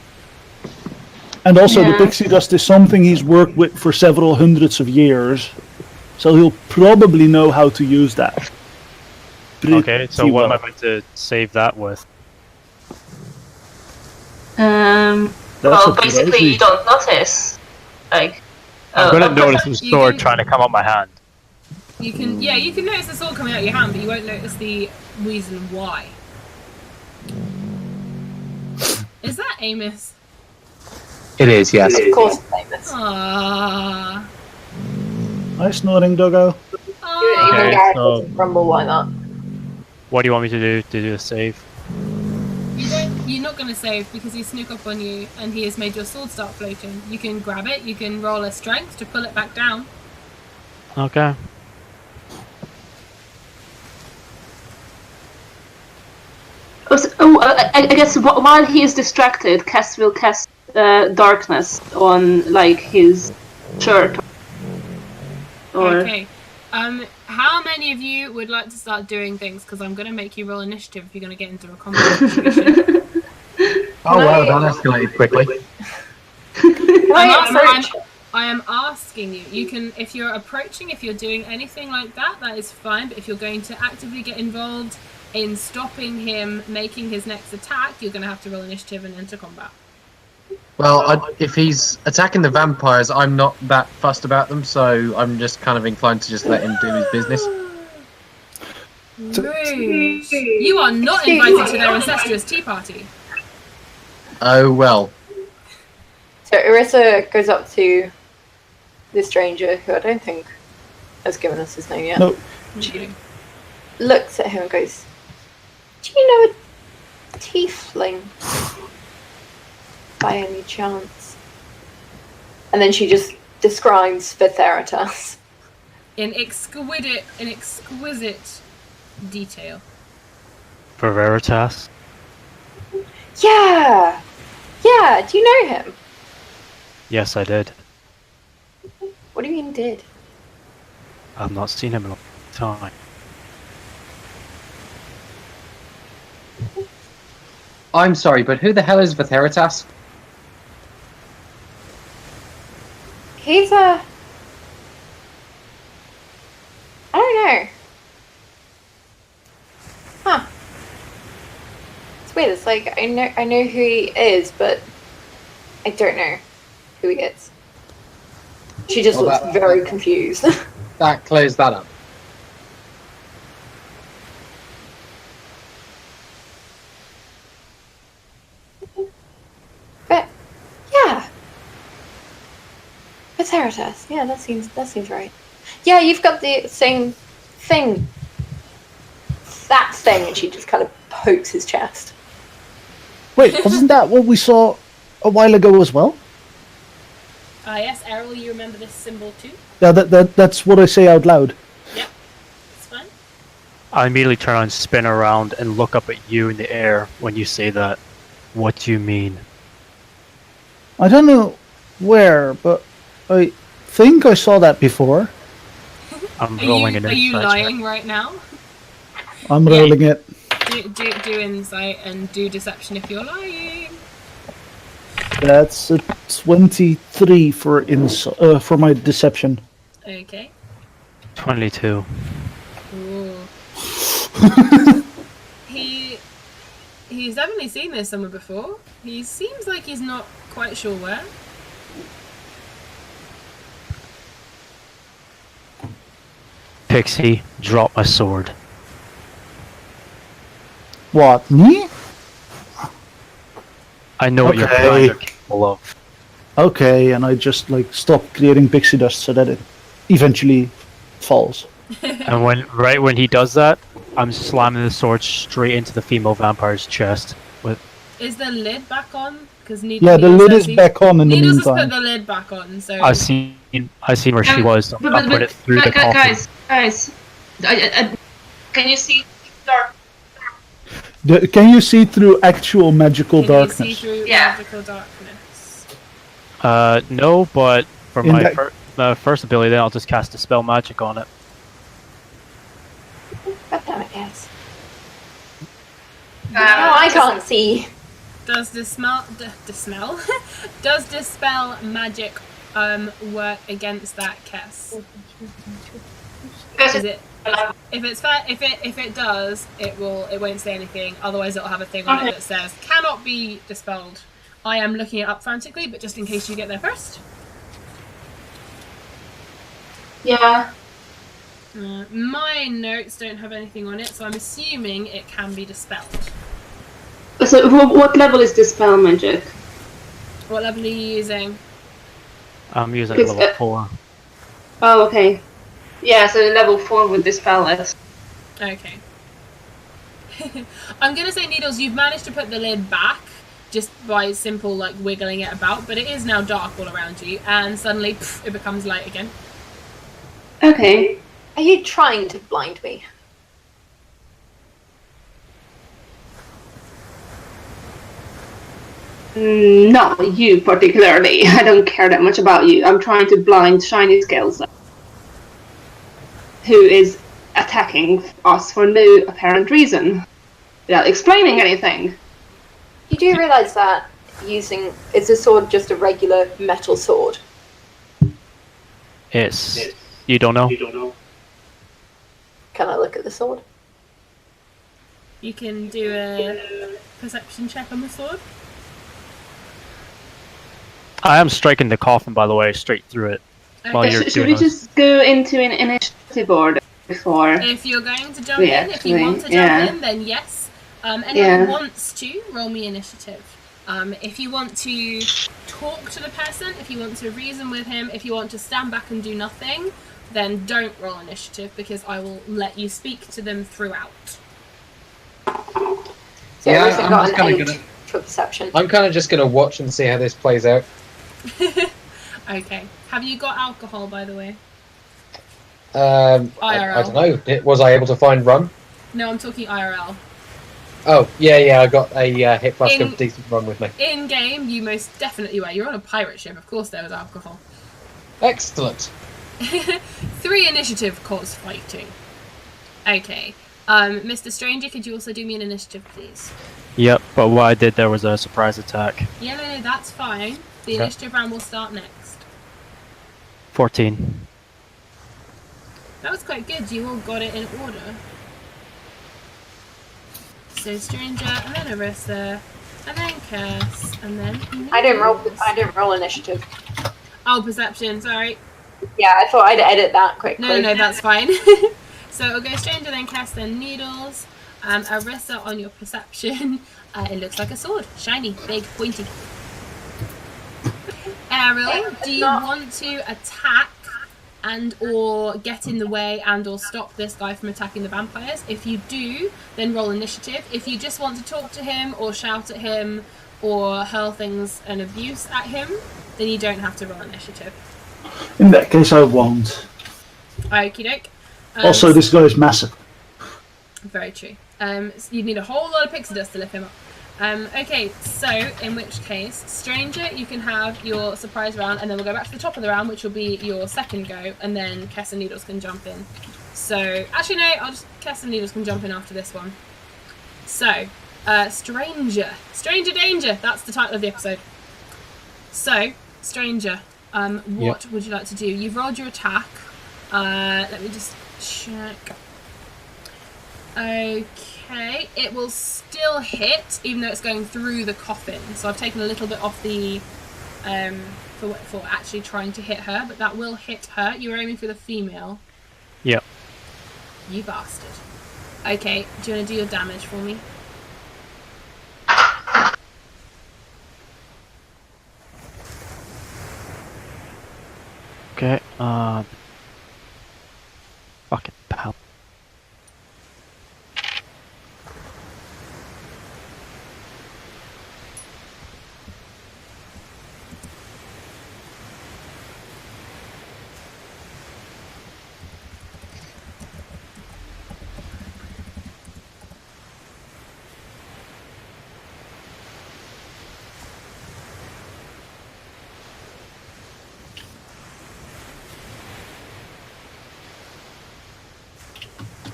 And also Yeah. the pixie dust is something he's worked with for several hundreds of years, so he'll probably know how to use that. Okay, so Pretty what am I well. going to save that with? That's Well, up to basically, Rosie. you don't notice. Like, I'm going to notice the You sword can- trying to come up my hand. You can notice the sword coming out of your hand, but you won't notice the reason why. Is that Amos? It is, yes. Of course, famous. Ah. Hi, snoring doggo. Ah. Even Okay, Gareth so- doesn't crumble, why not? What do you want me to do a save? You're not going to save because he snook up on you and he has made your sword start floating. You can grab it, you can roll a strength to pull it back down. Okay. I guess while he is distracted, Cass will cast darkness on like his shirt. Or Okay. How many of you would like to start doing things? Because I'm going to make you roll initiative if you're going to get into a combat situation. Oh well, that escalated quickly. I am asking you. You can, if you're approaching, if you're doing anything like that, that is fine. But if you're going to actively get involved in stopping him making his next attack, you're going to have to roll initiative and enter combat. Well, if he's attacking the vampires, I'm not that fussed about them, so I'm just kind of inclined to just let him do his business. Rude. You are not invited to their incestuous tea party. Oh well. So Arissa goes up to the stranger, who I don't think has given us his name yet. No. Okay. Looks at him and goes, "Do you know a tiefling by any chance?" And then she just describes Vitheritas. In exquisite detail. For Veritas? Yeah! Yeah, do you know him? Yes, I did. What do you mean did? I've not seen him in a long time. I'm sorry, but who the hell is Vitheritas? He's a... I don't know. Huh. It's weird. It's like I know who he is, but I don't know who he is. She just looks very confused. That clears that up. But yeah, Vitaritas. Yeah, that seems right. Yeah, you've got the same thing. That thing, and she just kind of pokes his chest. Wait, wasn't that what we saw a while ago as well? Yes, Errol, you remember this symbol too? Yeah, that's what I say out loud. Yep, it's fun. I immediately turn on, spin around, and look up at you in the air when you say that. What do you mean? I don't know where, but I think I saw that before. I'm rolling an Are you insight check. lying right now? I'm rolling it. Do insight and do deception if you're lying. That's a 23 for my deception. Okay. 22. Ooh. He's definitely seen this somewhere before. He seems like he's not quite sure where. Pixie, drop my sword. What, me? I know what your Okay. plans are capable of. Okay, and I just stop creating pixie dust so that it eventually falls. And when he does that, I'm slamming the sword straight into the female vampire's chest. Is the lid back on? Because Yeah, the lid is back on in the Needles has meantime. put the lid back on, so... I seen where she was. So I put it through the coffin. Guys, can you see dark? Can you see through actual magical Can you see darkness? through Yeah. magical darkness? No, but for In my that- first ability, then I'll just cast Dispel Magic on it. God damn it, yes. Uh, No, I can't see. Does Does Dispel Magic work against that Kess? Is it? If it's fair, if it does, it won't say anything. Otherwise, it'll have a thing on it that says cannot be dispelled. I am looking it up frantically, but just in case you get there first. Yeah. My notes don't have anything on it, so I'm assuming it can be dispelled. So, what level is the spell magic? What level are you using? I'm using Because, level 4. Oh, okay. Yeah, so level 4 with dispel it. Okay. I'm gonna say, Needles, you've managed to put the lid back just by simple wiggling it about, but it is now dark all around you, and suddenly it becomes light again. Okay. Are you trying to blind me? Not you particularly. I don't care that much about you. I'm trying to blind Shiny Scales, who is attacking us for no apparent reason, without explaining anything. You do realise that is a sword just a regular metal sword? It's you don't know. Can I look at the sword? You can do a perception check on the sword. I am striking the coffin, by the way, straight through it. While Okay. you're Should doing we this. just go into an initiative order before? If you're going to jump Yeah, in, if you want to jump yeah. in, then yes. Anyone Yeah. wants to, roll me initiative. If you want to talk to the person, if you want to reason with him, if you want to stand back and do nothing, then don't roll initiative because I will let you speak to them throughout. So Yeah, I've also I'm got just an kinda 8 for perception. I'm kind of just going to watch and see how this plays out. Okay. Have you got alcohol, by the way? I IRL. don't know. Was I able to find rum? No, I'm talking IRL. Oh, yeah, I got a hit flask In- of decent rum with me. In game, you most definitely were. You're on a pirate ship, of course there was alcohol. Excellent. 3 initiative cause fighting. Okay. Mr. Stranger, could you also do me an initiative, please? Yep, but what I did there was a surprise attack. Yeah, no, that's fine. The Okay. initiative round will start next. 14. That was quite good. You all got it in order. So Stranger, and then Arissa, and then Cass, and then I didn't Needles. roll initiative. Oh, perception. Sorry. Yeah, I thought I'd edit that quickly. No, that's fine. So it'll go Stranger, then Cass, then Needles. Arissa on your perception. It looks like a sword. Shiny, big, pointy. Ariel, do you want to attack and or get in the way and or stop this guy from attacking the vampires? If you do, then roll initiative. If you just want to talk to him or shout at him or hurl things and abuse at him, then you don't have to roll initiative. In that case, I won't. Okie doke. Also, this guy is massive. Very true. You need a whole lot of pixie dust to lift him up. Okay, so in which case, Stranger, you can have your surprise round, and then we'll go back to the top of the round, which will be your second go, and then Kess and Needles can jump in. So, actually no, Kess and Needles can jump in after this one. So, Stranger. Stranger Danger, that's the title of the episode. So, Stranger, what would you like to do? You've rolled your attack. Let me just check. Okay, it will still hit, even though it's going through the coffin. So I've taken a little bit off the, for actually trying to hit her, but that will hit her. You were aiming for the female. Yep. You bastard. Okay, do you want to do your damage for me? Okay, fucking pal.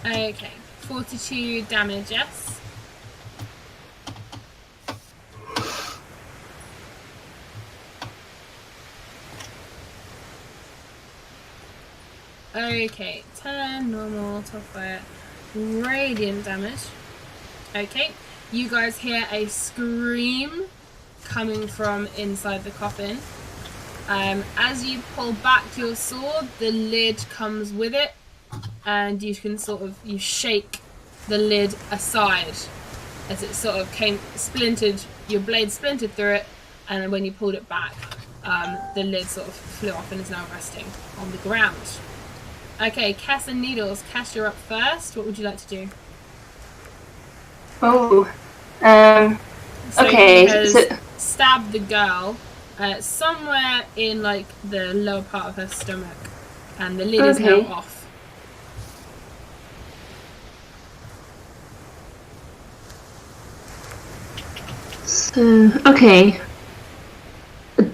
Okay, 42 damage, yes? Okay, 10, normal, top fire, radiant damage. Okay, you guys hear a scream coming from inside the coffin. As you pull back your sword, the lid comes with it, and you can you shake the lid aside as it sort of splintered, your blade splintered through it, and then when you pulled it back, the lid sort of flew off and is now resting on the ground. Okay, Cass and Needles. Cass, you're up first. What would you like to do? Oh, So okay. he has So, stabbed the girl somewhere in like the lower part of her stomach, and the lid is now Okay. off. okay.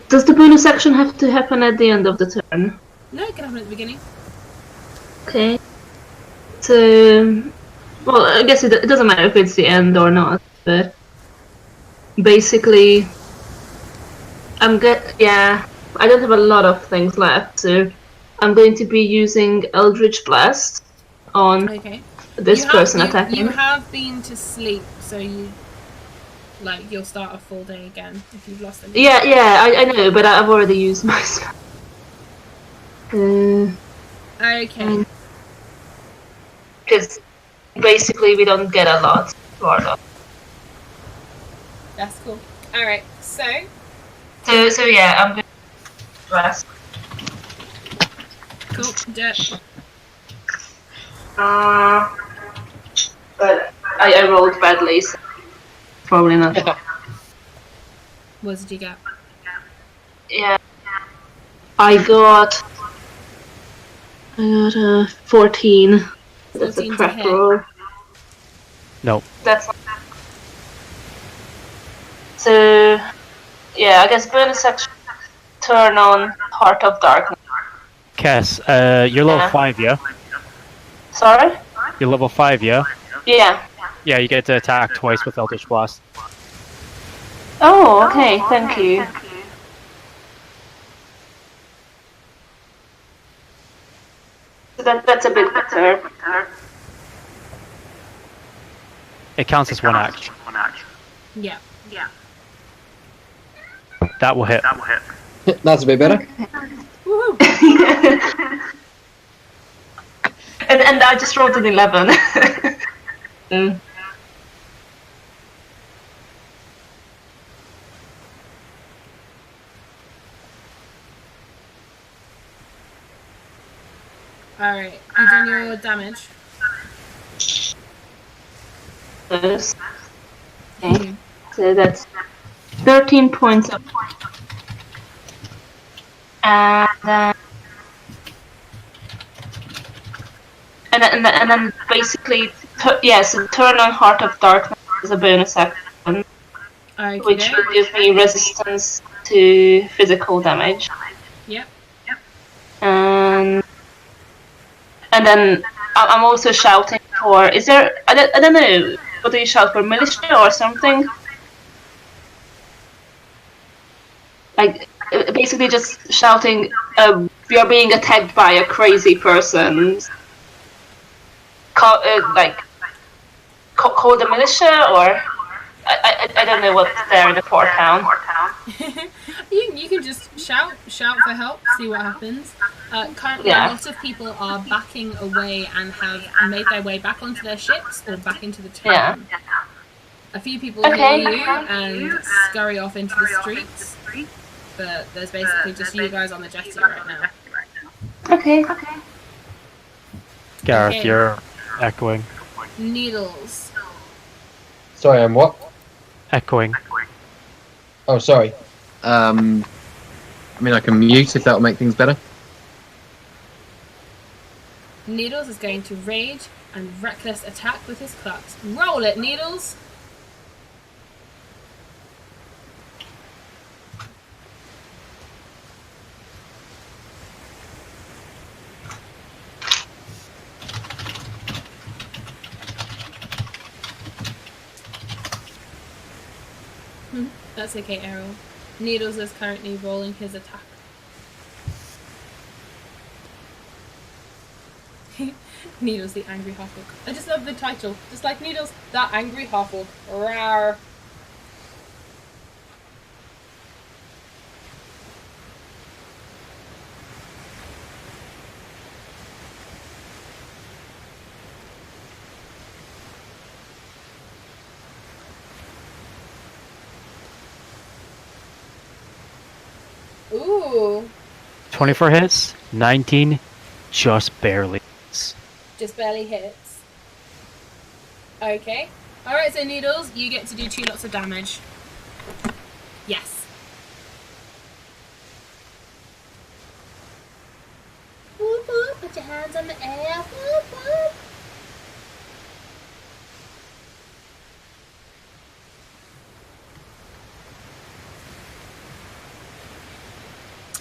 Does the bonus action have to happen at the end of the turn? No, it can happen at the beginning. Okay. So, well, I guess it doesn't matter if it's the end or not, but basically, yeah, I don't have a lot of things left, so I'm going to be using Eldritch Blast on Okay. this person You attacking. have been to sleep, so you'll start a full day again if you've lost them. Yeah, I know, but I've already used my spell. Okay. Because basically we don't get a lot for them. That's cool. Alright, so So yeah, I'm going to rest. cool. Jet. But I rolled badly, so probably not. What did you get? Yeah. I got a 14. That's 14 a to crap hit. roll. No. That's not so yeah, I guess bonus action turn on Heart of Darkness. Cass, you're level Yeah. 5, yeah? Sorry? You're level 5, yeah? Yeah. Yeah, you get to attack twice with Eldritch Blast. Oh, okay, thank you. So that's a bit better. It counts as one action. Yeah. That will hit. That's a bit better. Woohoo! And I just rolled an 11. Mm. Alright, you done your damage? Yes. Okay. So that's 13 points of and then basically so turn on Heart of Darkness as a bonus action, which will give me resistance to physical damage. Yep. And then I'm also shouting for. Is there? I don't know. What do you shout for? Militia or something? Like basically just shouting. We are being attacked by a crazy person. Call the militia, or I don't know what's there in the port town. You can just shout for help, see what happens. Currently, a lot of people are backing away and have made their way back onto their ships or back into the town. Yeah. A few people hear you and scurry off into the streets, but there's basically just you guys on the jetty right now. Okay. Gareth, Okay. you're echoing. Needles. Sorry, I'm what? Echoing. Oh, sorry. I mean, I can mute if that'll make things better. Needles is going to rage and reckless attack with his clubs. Roll it, Needles! That's okay, Errol. Needles is currently rolling his attack. Needles, the angry half-orc. I just love the title. Just like Needles, that angry half-orc. Rawr. Ooh. 24 hits, 19 just barely hits. Just barely hits. Okay. Alright, so Needles, you get to do 2 lots of damage. Yes. Whoop, whoop, put your hands on the air. Whoop, whoop.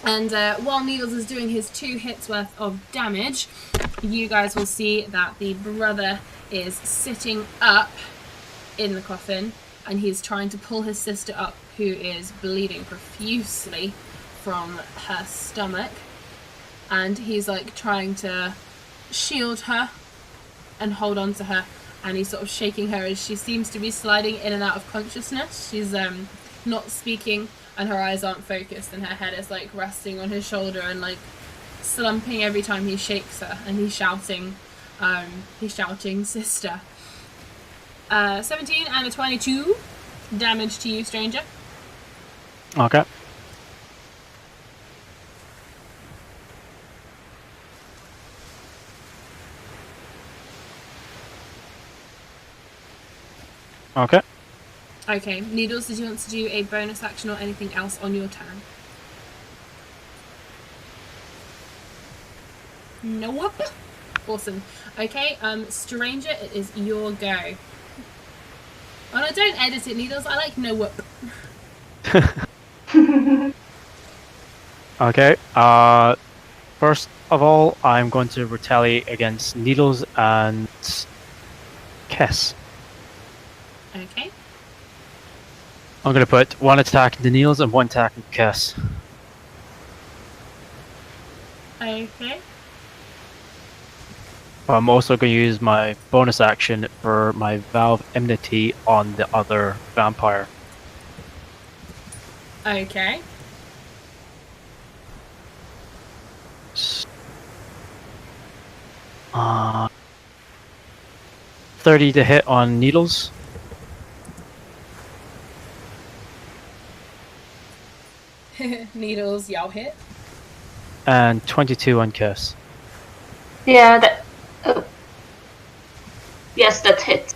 And while Needles is doing his 2 hits worth of damage, you guys will see that the brother is sitting up in the coffin and he's trying to pull his sister up, who is bleeding profusely from her stomach. And he's like trying to shield her and hold on to her, and he's sort of shaking her as she seems to be sliding in and out of consciousness. She's not speaking, and her eyes aren't focused, and her head is like resting on his shoulder and like slumping every time he shakes her, and he's shouting sister. 17 and a 22 damage to you, stranger. Okay. Okay. Okay, Needles, did you want to do a bonus action or anything else on your turn? Nope. Awesome. Okay, stranger, it is your go. Oh no, don't edit it, Needles. I like no whoop. Okay. First of all, I'm going to retaliate against Needles and Kiss. Okay. I'm going to put 1 attack into Needles and 1 attack into Kiss. Okay. But I'm also going to use my bonus action for my Valve Enmity on the other vampire. Okay. Uh, 30 to hit on needles. Needles, y'all hit. And 22 on kiss. Yeah, that. Oh. Yes, that hit.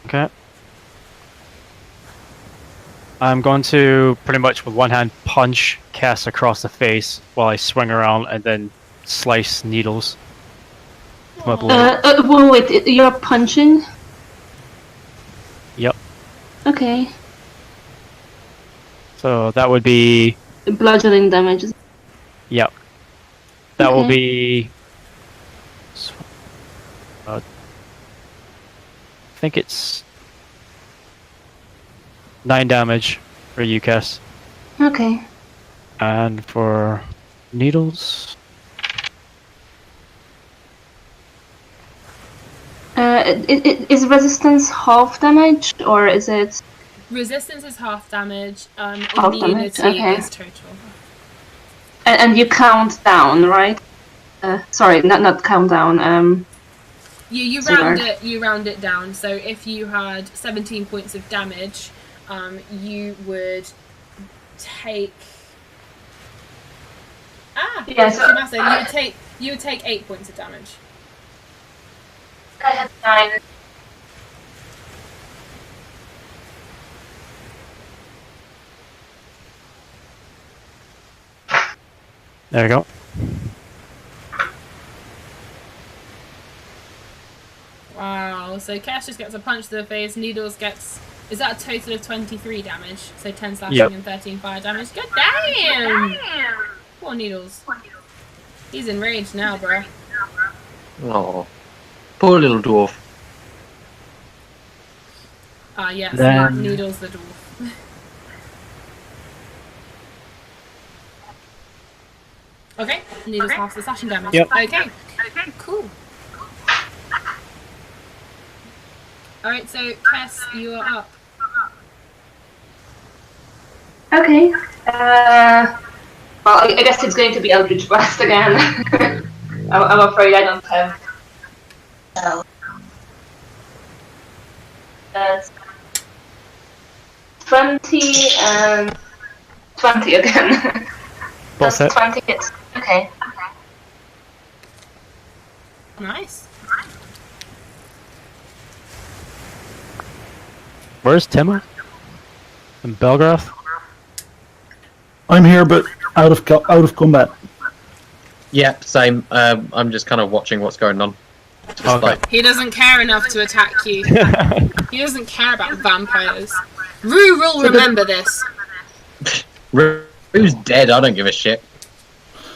Okay. I'm going to pretty much with one hand punch Cass across the face while I swing around and then slice needles. with my blade. Wait, you're punching? Yep. Okay. So that would be. Bludgeoning damage. Yep. That will Okay. be. I think it's 9 damage for you, Cass. Okay. And for needles. Is resistance half damage or is it Resistance is half damage. Half damage, Immunity okay. is total. and you count down, right? Sorry, not count down. You So round dark. it. You round it down. So if you had 17 points of damage, you would take. Yeah, so- you would take 8 points of damage. I had 9. There we go. Wow. So Cash just gets a punch to the face. Needles gets. Is that a total of 23 damage? So 10 slashing Yep. and 13 fire damage. God damn! Poor Needles. He's enraged now, bro. Oh, poor little dwarf. Yes, Then- Needles the dwarf. Okay, Needles half the slashing damage. Yep. Okay, cool. Alright, so Kess, you are up. Okay. Well, I guess it's going to be Eldritch Blast again. I'm afraid I don't have. That's 20 and 20 again. Both hit. 20 hits. Okay. Nice. Where's Timur? In Belgrath? I'm here, but out of combat. Yep, same. I'm just kind of watching what's going on. Just Okay. like, He doesn't care enough to attack you. He doesn't care about vampires. Rue will remember this. Rue's dead, I don't give a shit.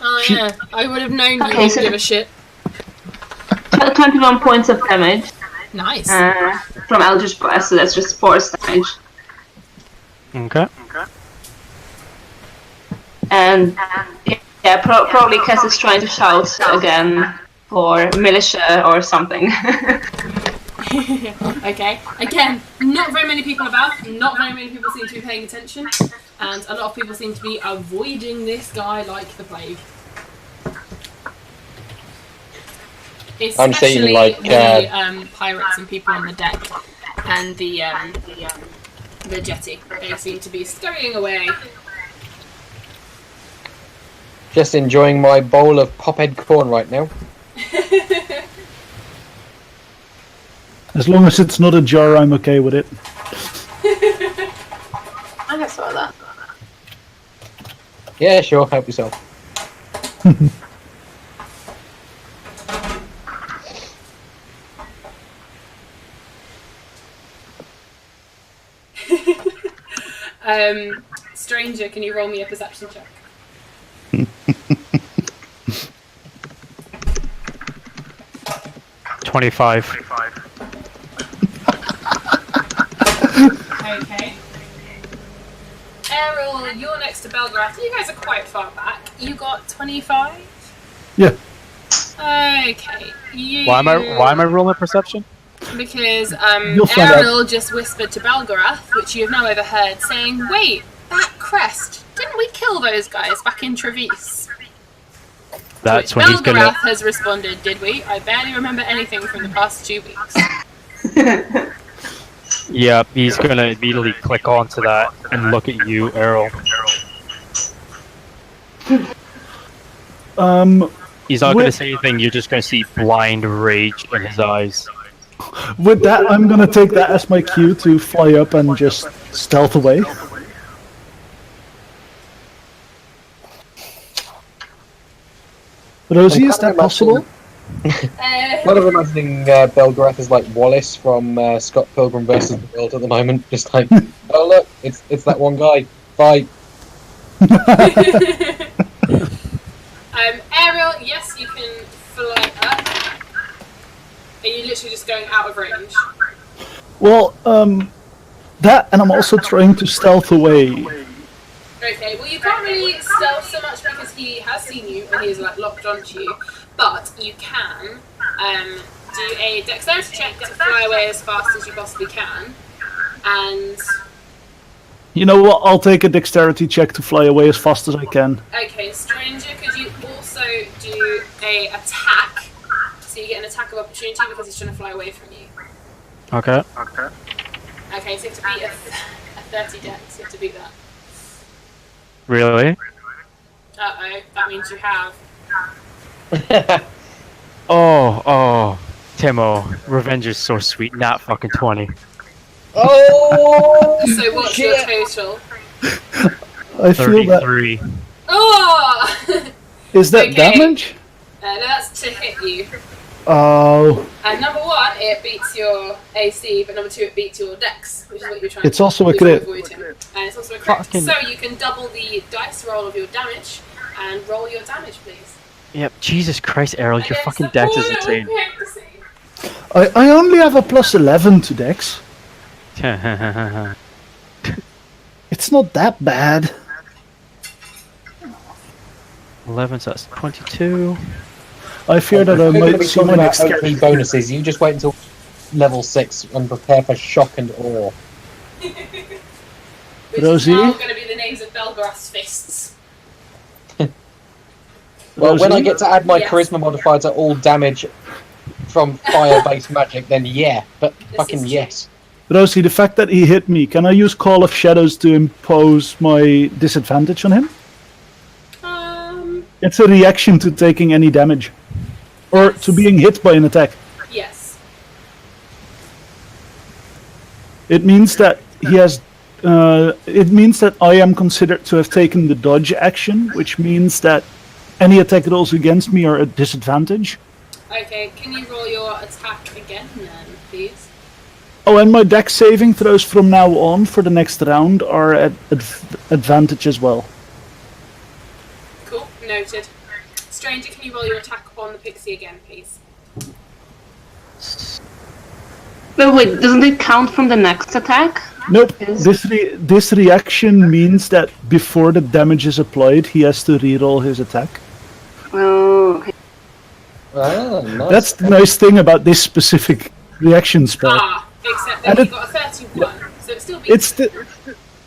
Oh yeah, I would have known you Okay, didn't so- give a shit. 21 points of damage Nice. from Eldritch Blast, so that's just force damage. Okay. And yeah, probably Cass is trying to shout again for militia or something. Okay. Again, not very many people about. Not very many people seem to be paying attention, and a lot of people seem to be avoiding this guy like the plague. I'm seeing, Especially like, the pirates and people on the deck, and the jetty. They seem to be scurrying away. Just enjoying my bowl of pophead corn right now. As long as it's not a jar, I'm okay with it. I guess so that. Yeah, sure, help yourself. Stranger, can you roll me a perception check? $25. Okay. Errol, you're next to Belgrath. You guys are quite far back. You got 25? Yeah. Okay. Why am I rolling perception? Because You'll find out. Ariel just whispered to Belgarath, which you have now overheard, saying, "Wait, that crest! Didn't we kill those guys back in Trevice?" That's To when which he's gonna. Belgarath has responded, "Did we? I barely remember anything from the past 2 weeks." Yeah, he's gonna immediately click onto that and look at you, Errol. He's not gonna say anything. You're just gonna see blind rage in his eyes. With that, I'm gonna take that as my cue to fly up and just stealth away. Rosie, is that possible? Kind of imagining Belgarath is like Wallace from Scott Pilgrim vs. the World at the moment. Just like, oh look, it's that one guy. Fight. Ariel, yes, you can fly up. Are you literally just going out of range? Well, that, and I'm also trying to stealth away. Okay, well you can't really stealth so much because he has seen you and he is like locked onto you, but you can do a dexterity check to fly away as fast as you possibly can, and... You know what, I'll take a dexterity check to fly away as fast as I can. Okay, Stranger, could you also do a attack? So you get an attack of opportunity because he's trying to fly away from you. Okay. Okay, so you have to beat a 30 dex, you have to beat that. Really? Uh-oh, that means you have. Oh, Timo, revenge is so sweet. Not fucking 20. Oh! So what's your total? I feel that. 33. Oh! Is that Okay. damage? No, that's to hit you. Oh, And number 1, it beats your AC, but number 2, it beats your dex, which is what you're trying It's to also a you're crit. avoiding. And it's also a crit. Fucking- So you can double the dice roll of your damage, and roll your damage, please. Yep. Jesus Christ, Errol, your Against fucking the dex is poor insane. little pixie. I only have a plus 11 to dex. It's not that bad. 11, so that's 22. I fear that I We're going to might be see talking my about next OP character. bonuses. You just wait until level 6 and prepare for shock and awe. Which Rosie? is now going to be the names of Belgarath's fists. Well, when I Rosie? get to add my Yes. charisma modifier to all damage from fire-based magic, then yeah. But This fucking is true. yes. Rosie, the fact that he hit me, can I use Call of Shadows to impose my disadvantage on him? It's a reaction to taking any damage. Or to being hit by an attack. Yes. It means that he has... it means that I am considered to have taken the dodge action, which means that any attack rolls against me are at disadvantage. Okay, can you roll your attack again then, please? Oh, and my dex saving throws from now on for the next round are at advantage as well. Cool, noted. Stranger, can you roll your attack on the pixie again, please? But wait, doesn't it count from the next attack? Nope. Is- This reaction means that before the damage is applied, he has to reroll his attack. Oh, okay. Ah, nice. That's the nice thing about this specific reaction spell. Ah, except And that you it- got a 31, so it still beats.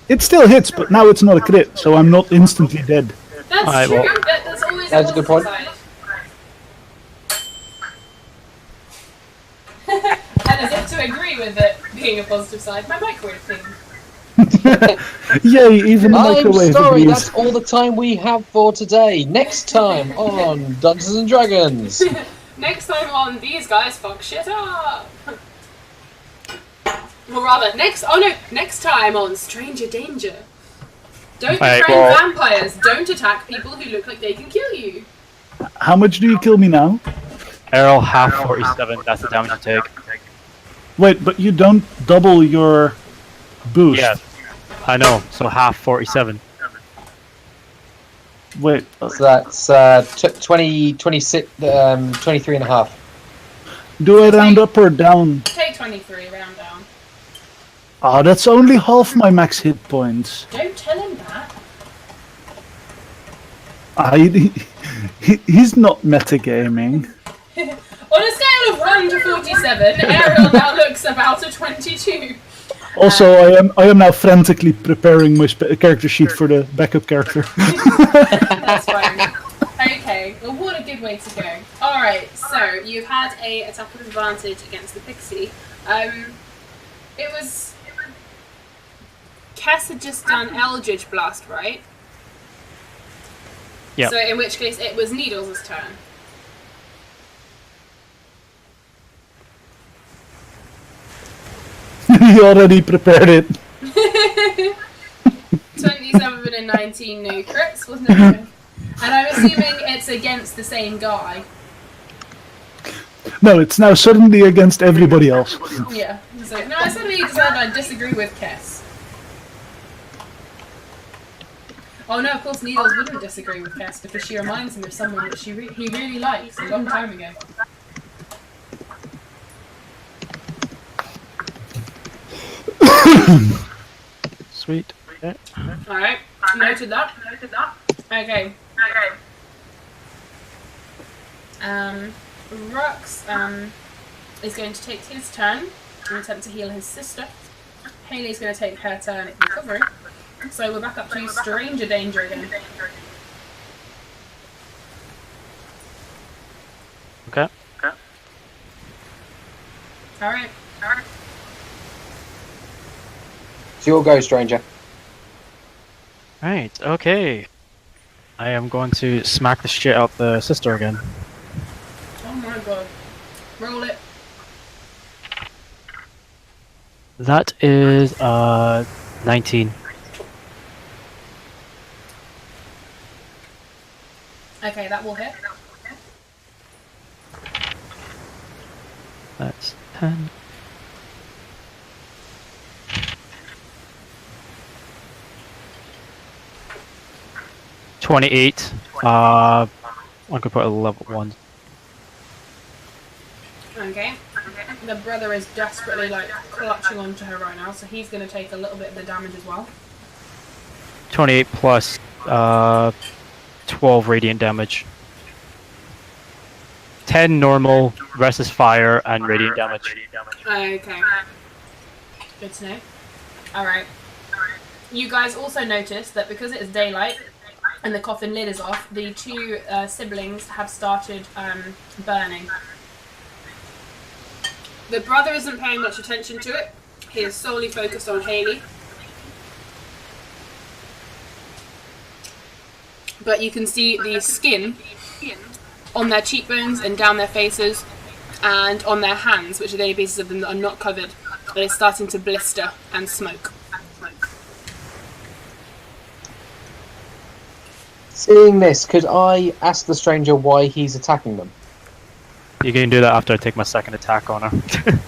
It still hits, but now it's not a crit, so I'm not instantly dead. That's Alright, true. well- That's always That's a good point. side. And as if to agree with it being a positive side, my microwave thing. Yay, even the I'm microwave sorry, agrees. that's all the time we have for today. Next time on Dungeons and Dragons. Next time on These Guys Fuck Shit Up! Or rather, next time on Stranger Danger. Don't Alright, befriend well- vampires, don't attack people who look like they can kill you. How much do you kill me now? Errol, half 47. That's the damage you take. Wait, but you don't double your boost. Yeah, I know. So half 47. Wait, So that's 20, 26, 23 and a half. do I round up or down? Take 23, round down. Ah, that's only half my max hit points. Don't tell him that. He's not metagaming. On a scale of 1 to 47, Ariel now looks about a 22. Also, I am now frantically preparing my character sheet for the backup character. That's fine. Okay, well, what a good way to go. Alright, so you've had a attack of advantage against the pixie. It was... Cass had just done Eldritch Blast, right? Yeah. So in which case it was Needles' turn. He already prepared it. 27 and 19 no crits, wasn't it? And I'm assuming it's against the same guy. No, it's now suddenly against everybody else. Yeah. So, no, I suddenly decided I disagree with Kess. Oh no, of course Needles wouldn't disagree with Kess because she reminds him of someone that he really likes a long time ago. Sweet. Yeah. Alright, noted that. Okay. Rux is going to take his turn and attempt to heal his sister. Haley's going to take her turn at recovery. So we're back up to Stranger Danger again. Okay. Alright. It's your go, stranger. Right, okay. I am going to smack the shit out the sister again. Oh my god. Roll it. That is 19. Okay, that will hit. That's 10. $28. I could put a level 1. Okay. The brother is desperately like clutching onto her right now, so he's going to take a little bit of the damage as well. 28 plus 12 radiant damage. 10 normal, rest is fire, and radiant damage. Okay. Good to know. Alright. You guys also notice that because it is daylight and the coffin lid is off, the two siblings have started burning. The brother isn't paying much attention to it. He is solely focused on Haley. But you can see the skin on their cheekbones and down their faces and on their hands, which are the only pieces of them that are not covered, that is starting to blister and smoke. Seeing this, could I ask the stranger why he's attacking them? You can do that after I take my second attack on her.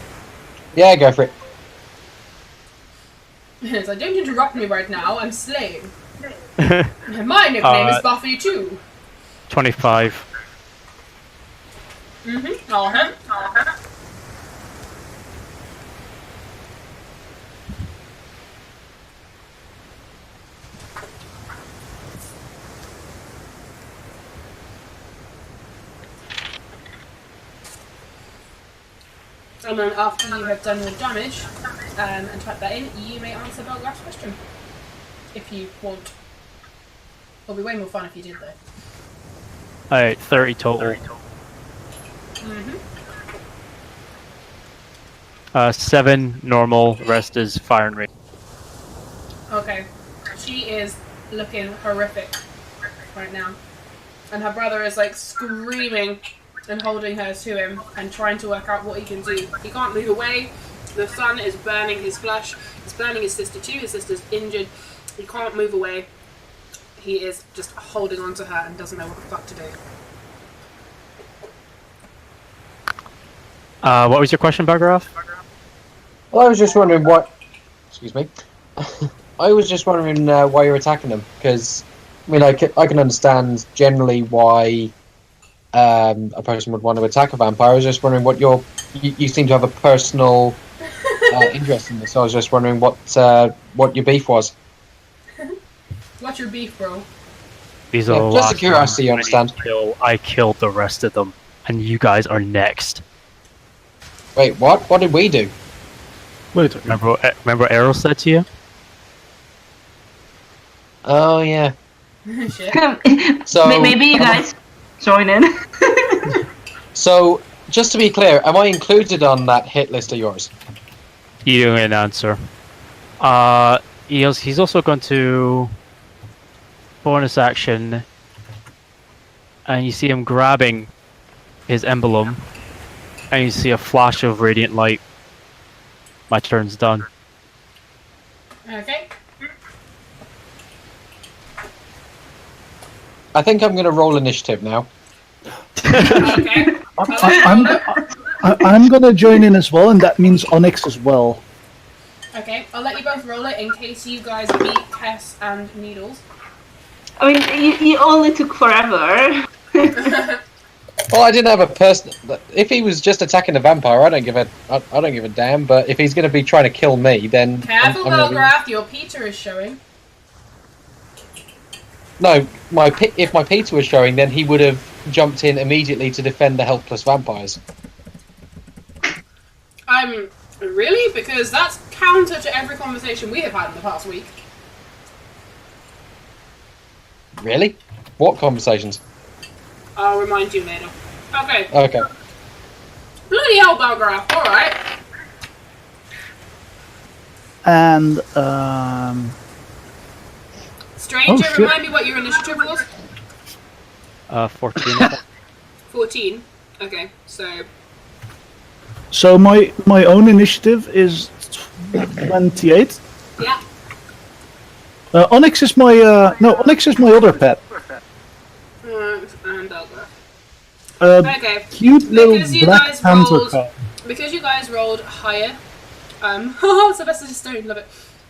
Yeah, go for it. So don't interrupt me right now, I'm slaying. My nickname is Buffy too. 25. Mm-hmm. Uh-huh. And then after you have done your damage and type that in, you may answer the last question. If you want. It'll be way more fun if you did though. Alright, 30 total. Mm-hmm. 7 normal, rest is fire and rain. Okay. She is looking horrific right now. And her brother is like screaming and holding her to him and trying to work out what he can do. He can't move away. The sun is burning his flesh. It's burning his sister too. His sister's injured. He can't move away. He is just holding on to her and doesn't know what the fuck to do. What was your question, Bagheroth? Well, I was just wondering what... Excuse me. I was just wondering why you're attacking them, because, I mean, I can understand generally why a person would want to attack a vampire. I was just wondering what you seem to have a personal interest in this, so I was just wondering what your beef was. What's your beef, bro? These are the just a last curiosity, you ones. understand. I killed the rest of them. and you guys are next. Wait, what? What did we do? Wait. Remember what Errol said to you? Oh yeah. Shit. So Maybe you guys join in. So just to be clear, am I included on that hit list of yours? You don't get an answer. He's also going to bonus action, and you see him grabbing his emblem, and you see a flash of radiant light. My turn's done. Okay. I think I'm going to roll initiative now. Okay. I'm gonna join in as well, and that means Onyx as well. Okay, I'll let you both roll it in case you guys beat Kess and Needles. I mean, you only took forever. Well, I didn't have a person. If he was just attacking the vampire, I don't give a damn. But if he's going to be trying to kill me, then Careful, I'm gonna Belgrath, your Peter is showing. No, if my Peter was showing, then he would have jumped in immediately to defend the helpless vampires. Really? Because that's counter to every conversation we have had in the past week. Really? What conversations? I'll remind you later. Okay. Okay. Bloody hell, Belgrath, alright. And Stranger, shit. remind me what your initiative was? 14. 14. Okay, so... so my own initiative is 28. Yeah. Onyx is my Onyx is my other pet. And Belgrath. Okay. Cute little Because you black guys panther rolled... cow. Because you guys rolled higher... Sylvester Stone, love it.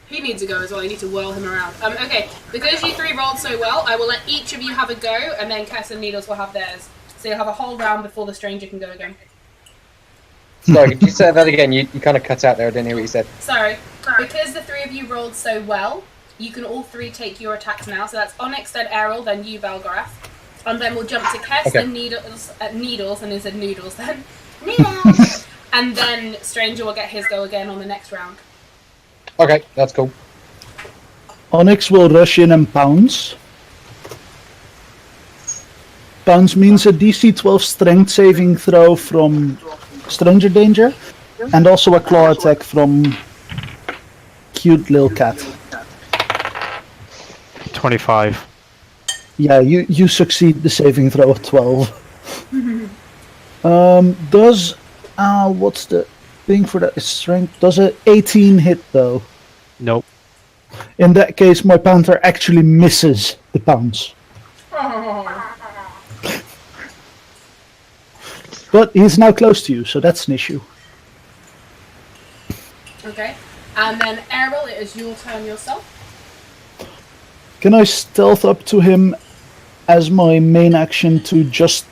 He needs to go as well, you need to whirl him around. Okay, because you three rolled so well, I will let each of you have a go, and then Cass and Needles will have theirs. So you'll have a whole round before the stranger can go again. Sorry, could you say that again? You kind of cut out there. I didn't hear what you said. Sorry. Because the three of you rolled so well, you can all three take your attacks now. So that's Onyx, then Errol, then you, Belgrath. And then we'll jump to Kess, Okay. then Needles, and he said Noodles then. Needles! And then Stranger will get his go again on the next round. Okay, that's cool. Onyx will rush in and pounce. Pounce means a DC 12 strength saving throw from stranger danger, and also a claw attack from cute little cat. 25. Yeah, you succeed the saving throw of 12. Does what's the thing for that? Strength does a 18 hit though. Nope. In that case, my panther actually misses the pounce. But he's now close to you, so that's an issue. Okay. And then Errol, it is your turn yourself. Can I stealth up to him as my main action to just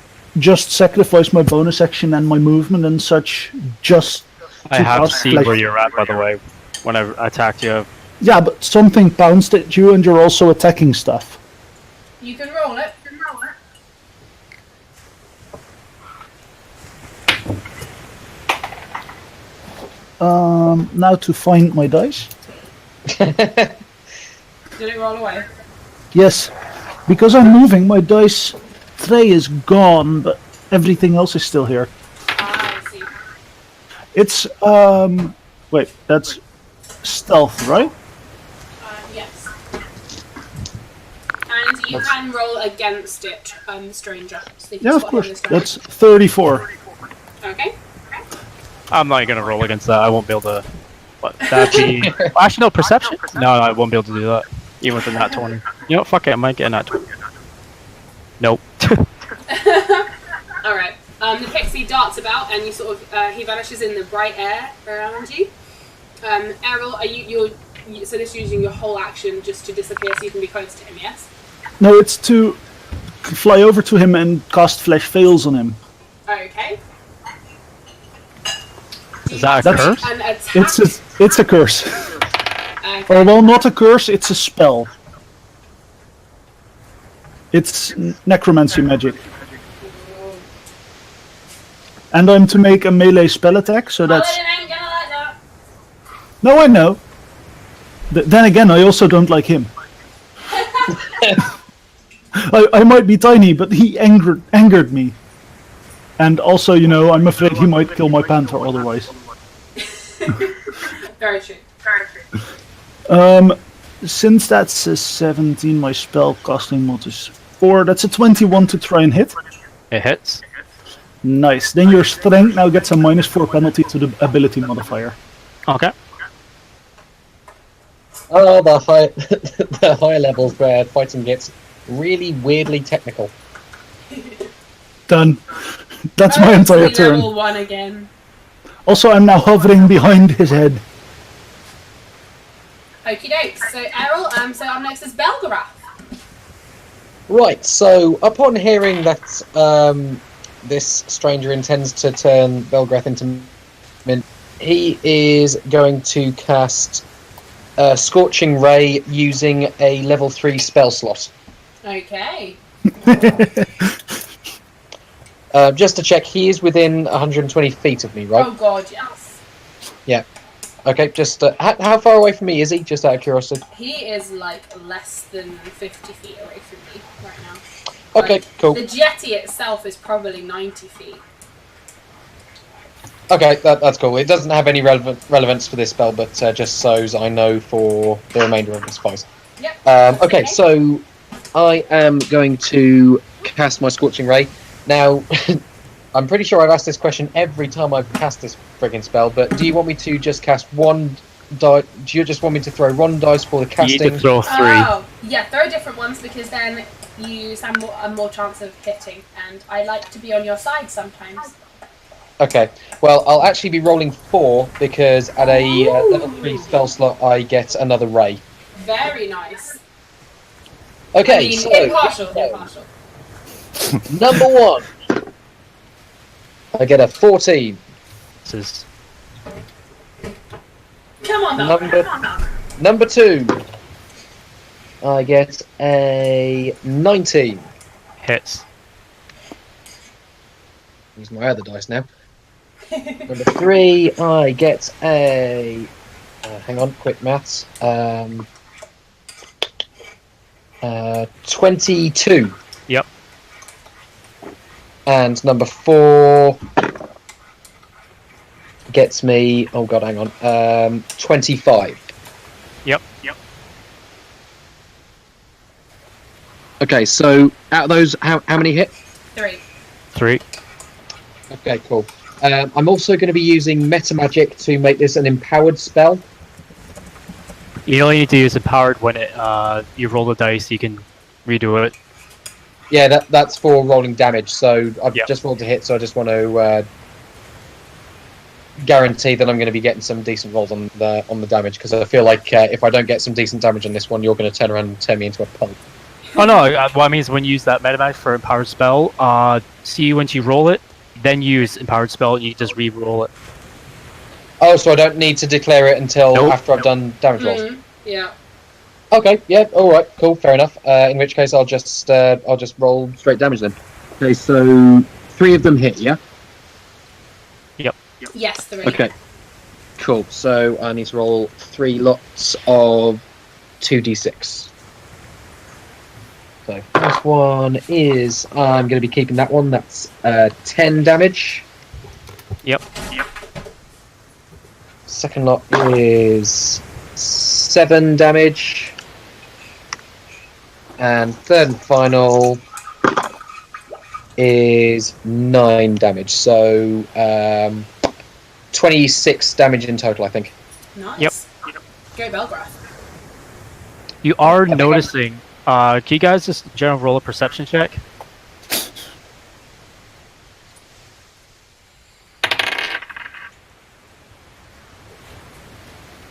sacrifice my bonus action and my movement and such just I to have cast seen flesh? where you're at, by the way, when I attacked you. Yeah, but something pounced at you and you're also attacking stuff. You can roll it. Now to find my dice. Did it roll away? Yes, because I'm moving, my dice tray is gone, but everything else is still here. I see. It's wait, that's stealth, right? Yes. And you can roll against it, Stranger. So you can Yeah, of spot course. him this time. That's 34. Okay. I'm not gonna roll against that. I won't be able to. What? That'd be. Actually, no, perception? No, I won't be able to do that. Even with a nat 20. You know what? Fuck it, I might get a nat 20. Nope. Alright. The pixie darts about and you sort of, he vanishes in the bright air around you. Errol, are you're so this is using your whole action just to disappear so you can be close to him, yes? No, it's to fly over to him and cast Flesh Fails on him. Okay. Is that a curse? An attack? It's a curse. Okay. Or well, not a curse, it's a spell. It's necromancy magic. And I'm to make a melee spell attack, so that's... Paladin ain't gonna like that. No, I know. Then again, I also don't like him. I might be tiny, but he angered me. And also, you know, I'm afraid he might kill my panther otherwise. Very true. Very true. Since that's a 17, my spell casting mod is 4. That's a 21 to try and hit. It hits. Nice. Then your strength now gets a -4 penalty to the ability modifier. Okay. Oh, the the higher levels where fighting gets really weirdly technical. Done. That's my entire turn. Level 1 again. Also, I'm now hovering behind his head. Okie dokes. So Errol, so up next is Belgarath. Right, so upon hearing that this stranger intends to turn Belgrath into mint, he is going to cast Scorching Ray using a level 3 spell slot. Okay. Just to check, he is within 120 feet of me, right? Oh god, yes. Yeah. Okay, just how far away from me is he? Just out of curiosity. He is like less than 50 feet away from me right now. Okay, Like, cool. The jetty itself is probably 90 feet. Okay, that's cool. It doesn't have any relevance for this spell, but just so I know for the remainder of this fight. Yep. Okay, so I am going to cast my Scorching Ray. Now, I'm pretty sure I've asked this question every time I've cast this friggin' spell, but do you want me to just cast one die? Do you just want me to throw one dice for the You casting? need to throw 3. Oh, yeah, throw different ones because then you stand a more chance of hitting, and I like to be on your side sometimes. Okay, well, I'll actually be rolling 4 because at a level 3 spell slot I get another ray. Very nice. Okay, I mean, so impartial. number 1, I get a 14. This is Come on, Belgarath. Number 2, I get a 19. hits. Use my other dice now. Number 3, I get a. Hang on, quick maths. 22. Yep. And number 4 gets me. Oh god, hang on. 25. Yep. Okay, so out of those, how many hit? 3. 3. Okay, cool. I'm also going to be using Meta Magic to make this an empowered spell. You only need to use empowered when you roll the dice. You can redo it. Yeah, that's for rolling damage. So I've Yep. just rolled a hit, so I just want to guarantee that I'm going to be getting some decent rolls on the damage, because I feel like if I don't get some decent damage on this one, you're going to turn around and turn me into a pulp. Oh no! What I mean is when you use that metamagic for empowered spell, see when you roll it, then use empowered spell, and you just re-roll it. Oh, so I don't need to declare it until Nope. after I've done damage rolls. Yeah. Okay, yeah, all right, cool, fair enough. In which case, I'll just roll straight damage then. Okay, so 3 of them hit, yeah. Yes, 3. Okay, cool. So I need to roll 3 lots of 2d6. So first one is I'm going to be keeping that one. That's 10 damage. Yep. Second lot is 7 damage. And third and final is 9 damage. So 26 damage in total, I think. Nice. Yep. Go Belgarath. You are noticing. Can you guys just general roll a perception check?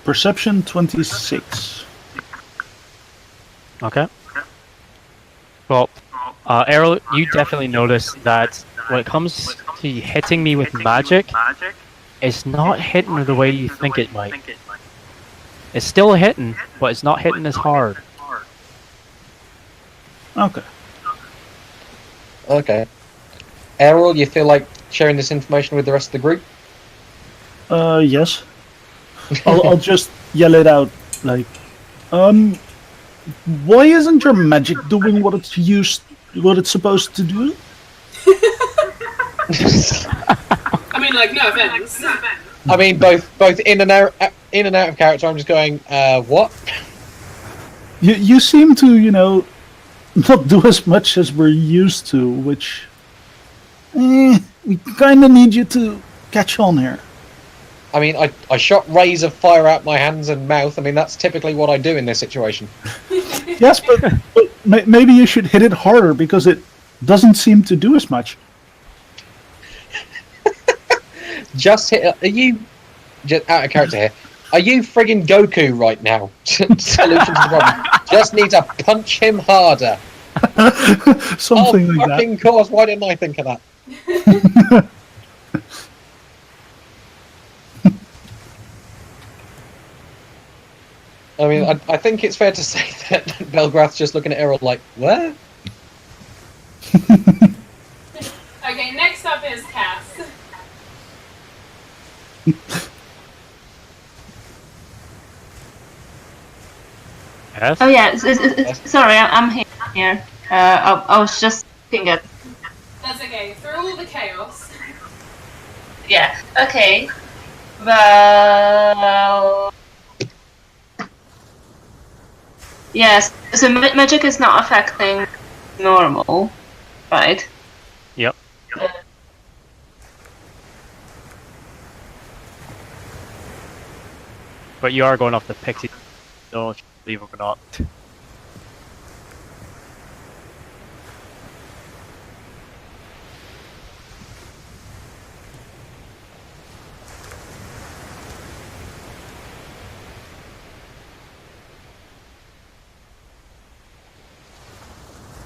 Perception 26. Okay. Well, Errol, you definitely notice that when it comes to hitting me with magic, it's not hitting the way you think it might. It's still hitting, but it's not hitting as hard. Okay. Okay. Errol, you feel like sharing this information with the rest of the group? Yes. I'll just yell it out, like, why isn't your magic doing what it's supposed to do? I mean, like, no offense. I mean, both in and out of character. I'm just going, what? You seem to, not do as much as we're used to, which we kind of need you to catch on here. I mean, I shot rays of fire out my hands and mouth. I mean, that's typically what I do in this situation. Yes, but maybe you should hit it harder because it doesn't seem to do as much. Just hit. Are you just out of character here? Are you friggin' Goku right now? Solution to the problem. Just need to punch him harder. Something like that. Fucking course. Why didn't I think of that? I mean, I think it's fair to say that Belgrath's just looking at Errol like, what? Okay, next up is Cass. Yes? Oh yeah, sorry, I'm here. I was just looking at. That's okay. Through all the chaos. Yeah. Okay. Well. Yes. So magic is not affecting normal, right? Yep. But you are going off the pixie. Don't believe it or not.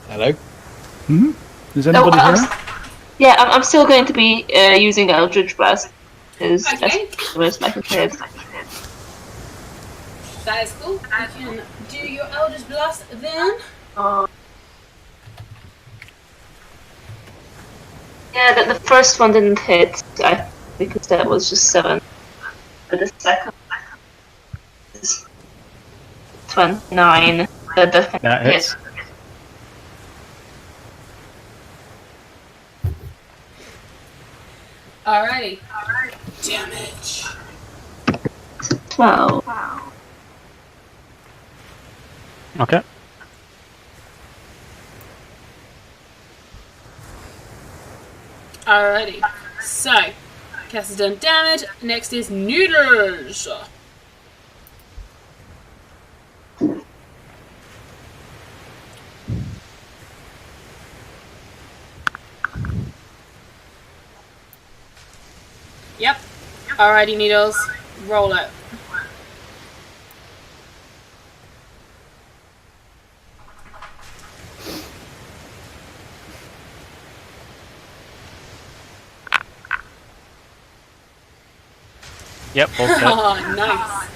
Hello? Is anybody here? Yeah, I'm still going to be using Eldritch Blast. Because Okay. that's my prepared. That is cool. You can do your Eldritch Blast then. Yeah, the first one didn't hit, because that was just 7. But the second is 29. That hits. Alrighty. Damage. 12. Okay. Alrighty. So, Cass has done damage. Next is Noodles. Yep. Alrighty, Needles. Roll it. Yep, both hit. Oh, nice.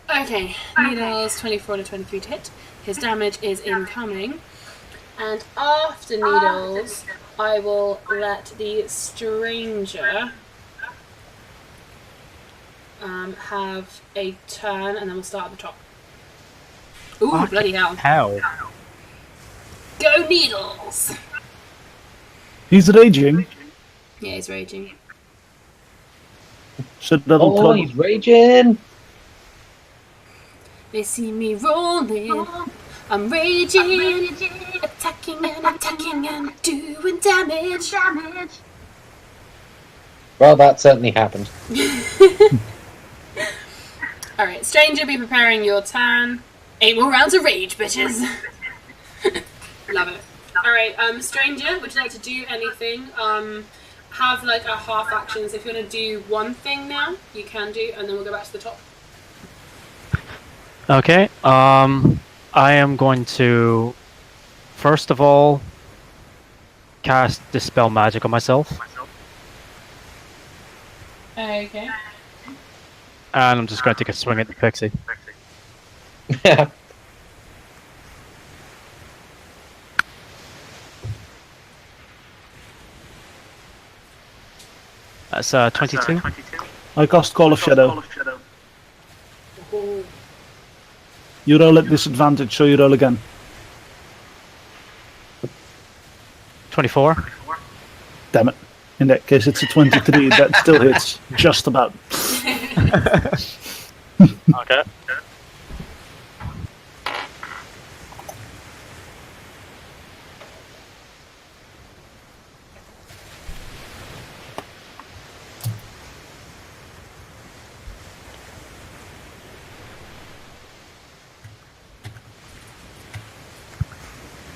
Okay, Needles 24 to 23 to hit. His damage is incoming. And after Needles, I will let the stranger have a turn, and then we'll start at the top. Ooh, Fuck. bloody hell. How? Go Needles! He's raging, Yeah, he's raging. so that'll Oh, he's raging! They see me rolling. I'm raging, attacking and doing damage. Well, that certainly happened. Alright, stranger, be preparing your turn. 8 more rounds of rage, bitches. Love it. Alright, stranger, would you like to do anything? Have like a half action, so if you want to do one thing now, you can do, and then we'll go back to the top. Okay, I am going to first of all, cast Dispel Magic on myself. Okay. And I'm just going to take a swing at the pixie. Yeah. That's 22. I cast Call of Shadow. You roll at disadvantage, so you roll again. 24. Damn it. In that case, it's a 23. That still hits. Just about. Okay.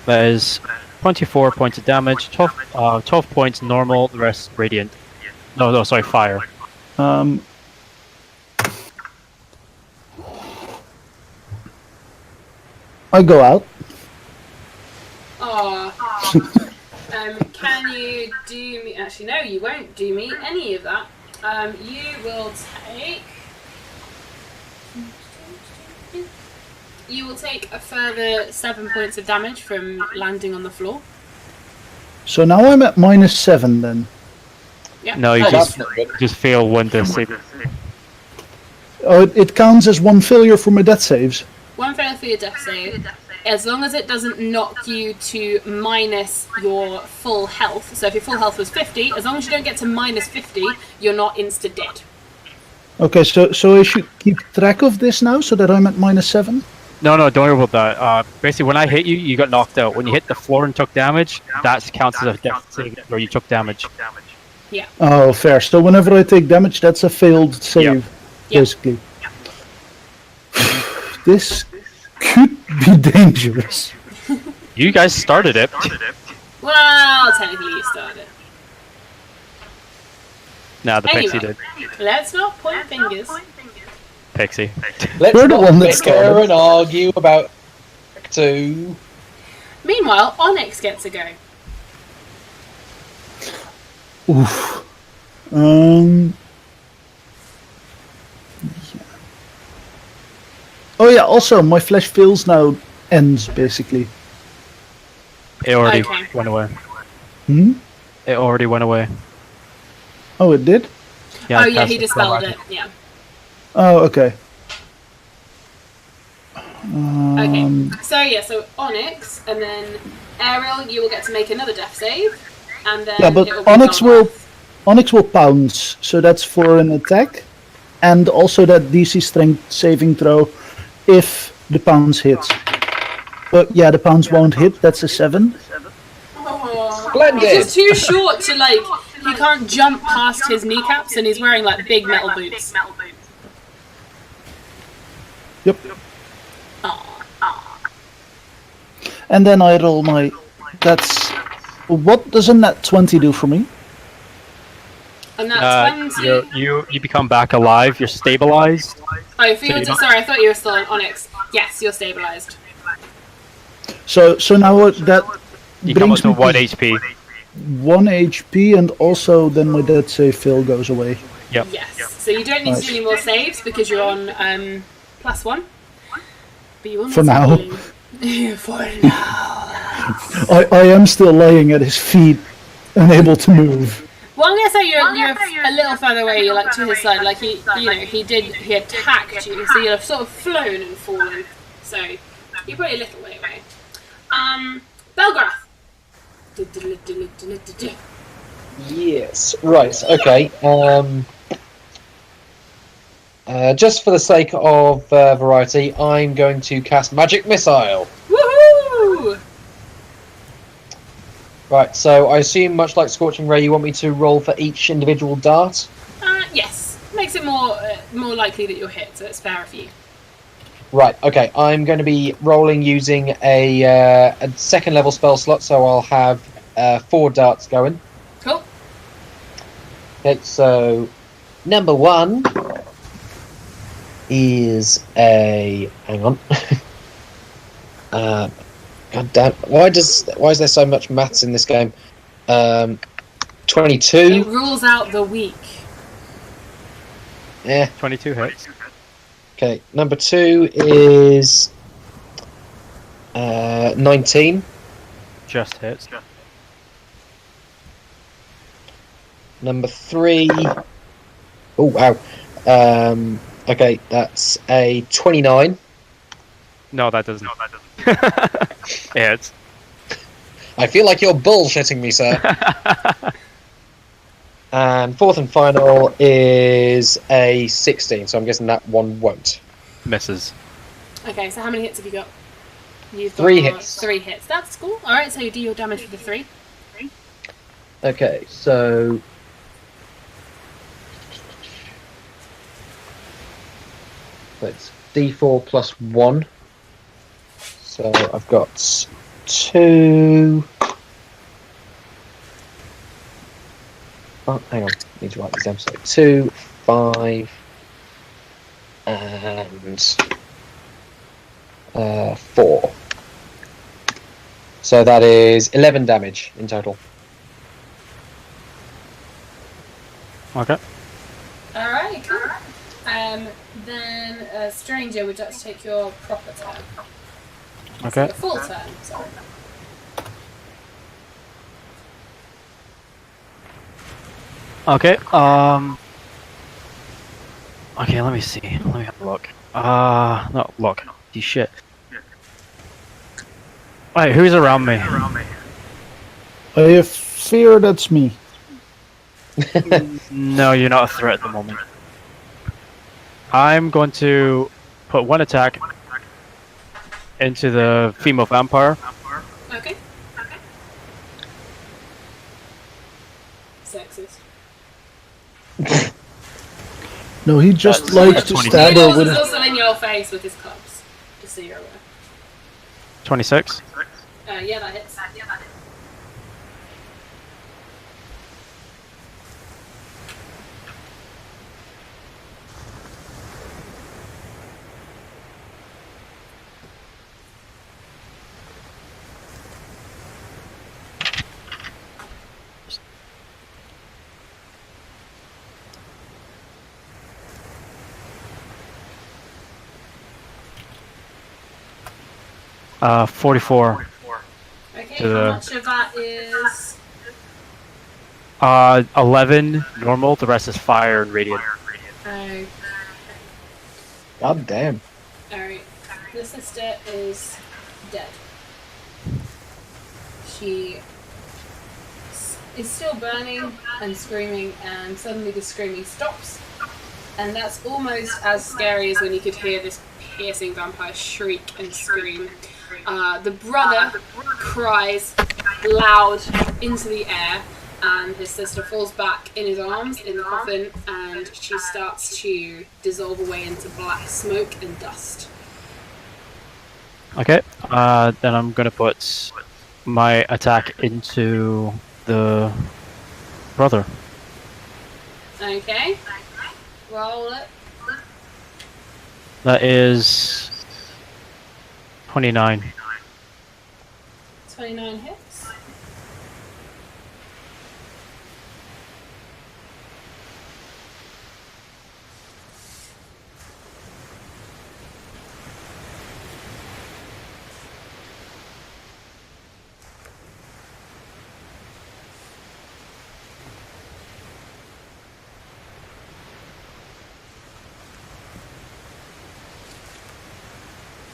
That is 24 points of damage, 12 points normal, the rest radiant. No, sorry, fire. I go out. Oh. Can you do me? Actually, no, you won't do me any of that. You will take. You will take a further 7 points of damage from landing on the floor. So now I'm at -7 then. Yeah. No, you that's not good. just fail one death save. Oh, it counts as one failure for my death saves. One failure for your death save. As long as it doesn't knock you to minus your full health. So if your full health was 50, as long as you don't get to -50, you're not insta dead. Okay, so I should keep track of this now so that I'm at -7? No, don't worry about that. Basically, when I hit you, you got knocked out. When you hit the floor and took damage, that counts as a death save, or you took damage. Yeah. Oh, fair. So whenever I take damage, that's a failed save, Yeah. basically. This could be dangerous. You guys started it. Well, technically you started. Nah, the pixie Anyway, did. let's not point fingers. Pixie. Let's You're the not one that bicker started. and argue about 2. Meanwhile, Onyx gets a go. Oof. Oh yeah, also, my flesh fills now ends, basically. It already Okay. went away. Hmm? It already went away. Oh, it did? Oh I yeah, cast he the spell dispelled it. magic. Yeah. Oh, okay. Okay. So Onyx, and then Ariel, you will get to make another death save, and then Yeah, but it will be Onyx Golgoth. Onyx will pounce, so that's for an attack, and also that DC strength saving throw if the pounce hits. But yeah, the pounce won't hit, that's a 7. Oh, Splendid! he's just too short to he can't jump past his kneecaps, and he's wearing like big metal boots. Yep. Aw. And then I roll my... That's... What does a nat 20 do for me? And that's 20. You become back alive. You're stabilized. Oh, if you So were you're to, not- sorry, I thought you were still on Onyx. Yes, you're stabilized. So now that You come up brings to me 1 HP. 1 HP, and also then my death save fail goes away. Yep. Yes. So you don't need to do any more saves because you're on +1. But you will need For to now. heal. For now. I am still laying at his feet, unable to move. Well, I'm gonna say you're a little further away. You're like to his side. Like he he attacked you, so you're sort of flown and fallen. So you're probably a little way away. Belgrath. Yes. Right. Okay. Just for the sake of variety, I'm going to cast Magic Missile. Woohoo! Right. So I assume, much like Scorching Ray, you want me to roll for each individual dart. Yes. Makes it more likely that you'll hit, so it's fairer for you. Right. Okay. I'm going to be rolling using a second level spell slot, so I'll have 4 darts going. Cool. Okay. So number 1 is a... hang on. God damn! Why is there so much maths in this game? 22. It rules out the weak. Yeah. 22 hits. Okay. Number 2 is 19. Just hits. Number 3. Oh wow. Okay, that's a 29. No, that doesn't. Hits. I feel like you're bullshitting me, sir. And 4th and final is a 16, so I'm guessing that one won't. Misses. Okay, so how many hits have you got? You've 3 got hits. 3 hits. That's cool. Alright, so you do your damage for the 3. Okay, so... It's D4 plus 1. So I've got 2... Oh, hang on. I need to write this down. So 2, 5, and 4. So that is 11 damage in total. Okay. Alright, cool. Then, Stranger, would you like to take your proper turn? Okay. Your full turn, sorry. Okay. Okay, let me see. Let me have a look. Not look. See shit. Wait, who's around me? I fear that's me. No, you're not a threat at the moment. I'm going to put one attack into the female vampire. Okay. Sexist. No, he just That's likes to 20. stab her He's with his... also in your face with his clubs, just so you're aware. 26. Yeah, that hits. 44. Okay, To how the- much of that is... 11 normal, the rest is fire and radiant. Okay. God damn. Alright. The sister is dead. She is still burning and screaming, and suddenly the screaming stops. And that's almost as scary as when you could hear this piercing vampire shriek and scream. The brother cries loud into the air, and his sister falls back in his arms in the coffin, and she starts to dissolve away into black smoke and dust. Okay, then I'm gonna put my attack into the brother. Okay. Roll it. That is 29. 29 hits.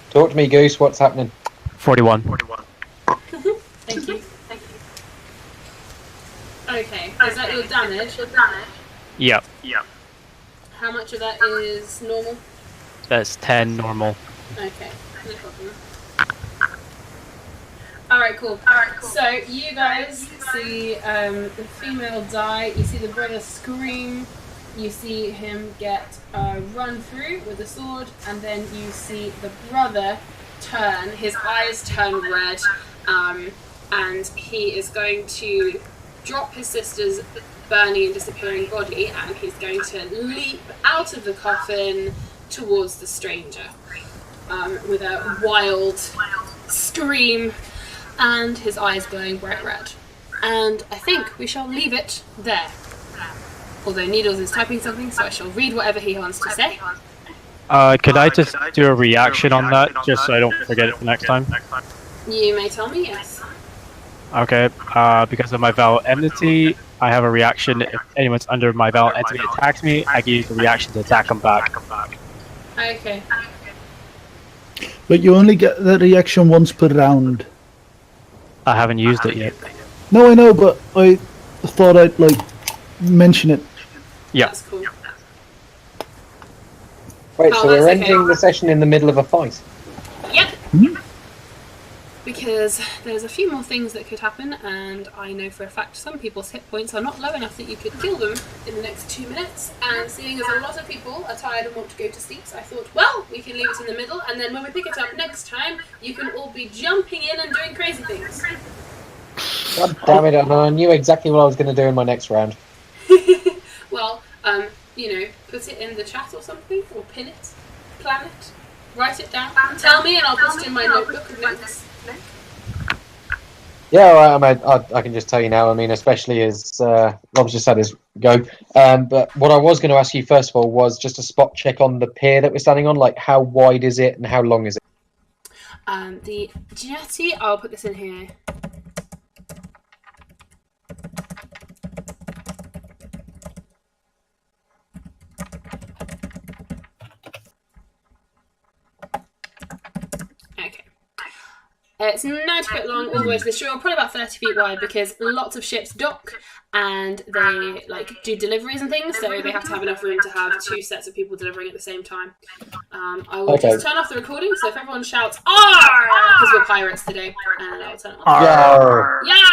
Talk to me, Goose. What's happening? 41. Thank you. Okay, is that your damage? Yep. How much of that is normal? That's 10 normal. Okay, no problem. Alright, cool. So, you guys see the female die, you see the brother scream, you see him get run through with a sword, and then you see the brother turn, his eyes turn red, and he is going to drop his sister's burning and disappearing body, and he's going to leap out of the coffin towards the stranger with a wild scream, and his eyes glowing bright red. And I think we shall leave it there. Although Needles is typing something, so I shall read whatever he wants to say. Could I just do a reaction on that, just so I don't forget it for next time? You may tell me, yes. Okay, because of my Val Enmity, I have a reaction. If anyone's under my Val Enmity attacks me, I can use the reaction to attack them back. Okay. But you only get that reaction once per round. I haven't used it yet. No, I know, but I thought I'd, like, mention it. Yeah. That's cool. Wait, Oh, so we're that's ending okay. the session in the middle of a fight? Yep. Hmm? Because there's a few more things that could happen, and I know for a fact some people's hit points are not low enough that you could kill them in the next 2 minutes. And seeing as a lot of people are tired and want to go to sleep, so I thought, well, we can leave it in the middle, and then when we pick it up next time, you can all be jumping in and doing crazy things. God damn it, I knew exactly what I was going to do in my next round. Well, you know, put it in the chat or something, or pin it, plan it, write it down, tell me, and I'll put it in my notebook of notes. Yeah, all right, I can just tell you now. I mean, especially as Rob's just had his go. But what I was going to ask you first of all was just a spot check on the pier that we're standing on. Like, how wide is it and how long is it? The jetty, I'll put this in here. Okay. It's 90 foot long all the way to the shore, probably about 30 feet wide, because lots of ships dock and they like do deliveries and things, so they have to have enough room to have 2 sets of people delivering at the same time. I will just turn off the recording, so if everyone shouts "Arr!" because we're pirates today, and I'll turn it off. Yarr! Yarr!